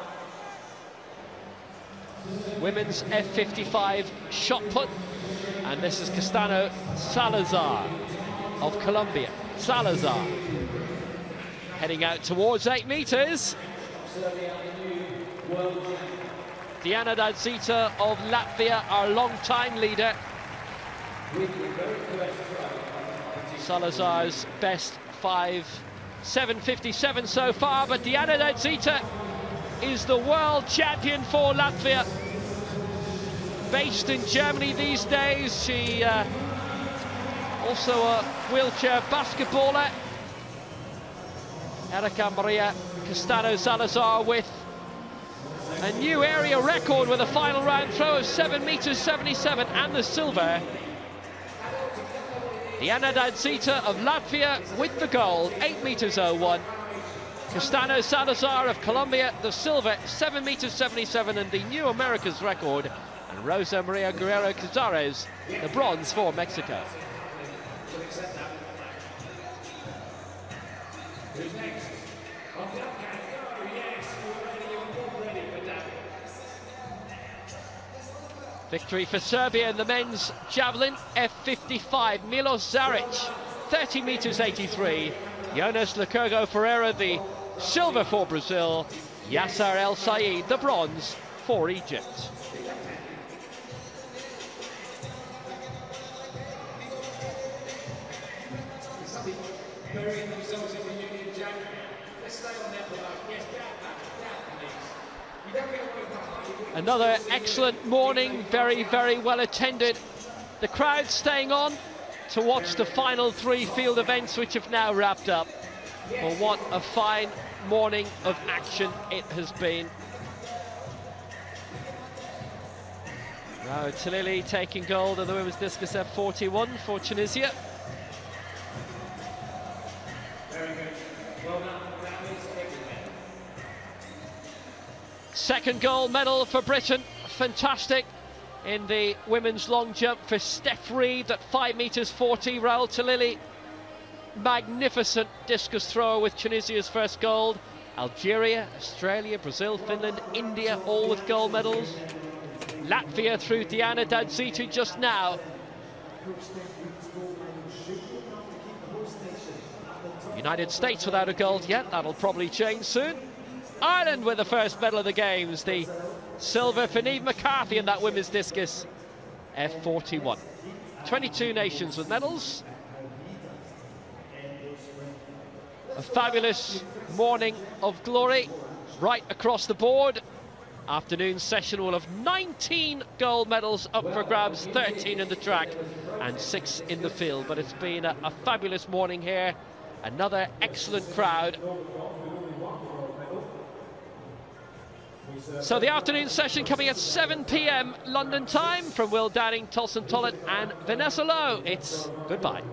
Women's F55 shot put, and this is Castano Salazar of Colombia. Salazar heading out towards 8 meters. Diana Dadzita of Latvia, our long-time leader. Salazar's best 5.757 so far, but Diana Dadzita is the world champion for Latvia. Based in Germany these days, she also a wheelchair basketballer. Erika Maria Castano Salazar with a new area record with a final round throw of 7 meters 77 and the silver. Diana Dadzita of Latvia with the gold, 8 meters 01. Castano Salazar of Colombia, the silver, 7 meters 77, and the new America's record. And Rosa Maria Guerrero Cazares, the bronze for Mexico. Who's next? Victory for Serbia in the men's javelin, F55. Milos Zaric, 30 meters 83. Jonas Licurgo Ferreira, the silver for Brazil. Yasser El Sayed, the bronze for Egypt. Another excellent morning, very, very well attended. The crowd staying on to watch the final 3 field events, which have now wrapped up. Well, what a fine morning of action it has been. Now Talili taking gold of the women's discus F41 for Tunisia. Very good. Well done. That is everywhere. Second gold medal for Britain. Fantastic in the women's long jump for Steph Reed at 5 meters 40. Raoul Talili, magnificent discus thrower with Tunisia's first gold. Algeria, Australia, Brazil, Finland, India, all with gold medals. Latvia through Diana Dadzitu just now. United States without a gold yet, that'll probably change soon. Ireland with the first medal of the games, the silver for Niamh McCarthy in that women's discus, F41. 22 nations with medals. A fabulous morning of glory right across the board. Afternoon session will have 19 gold medals up for grabs, 13 in the track and 6 in the field. But it's been a fabulous morning here. Another excellent crowd. So the afternoon session coming at 7 p.m. London time from Will Downing, Tulson Tollett and Vanessa Lowe. It's goodbye.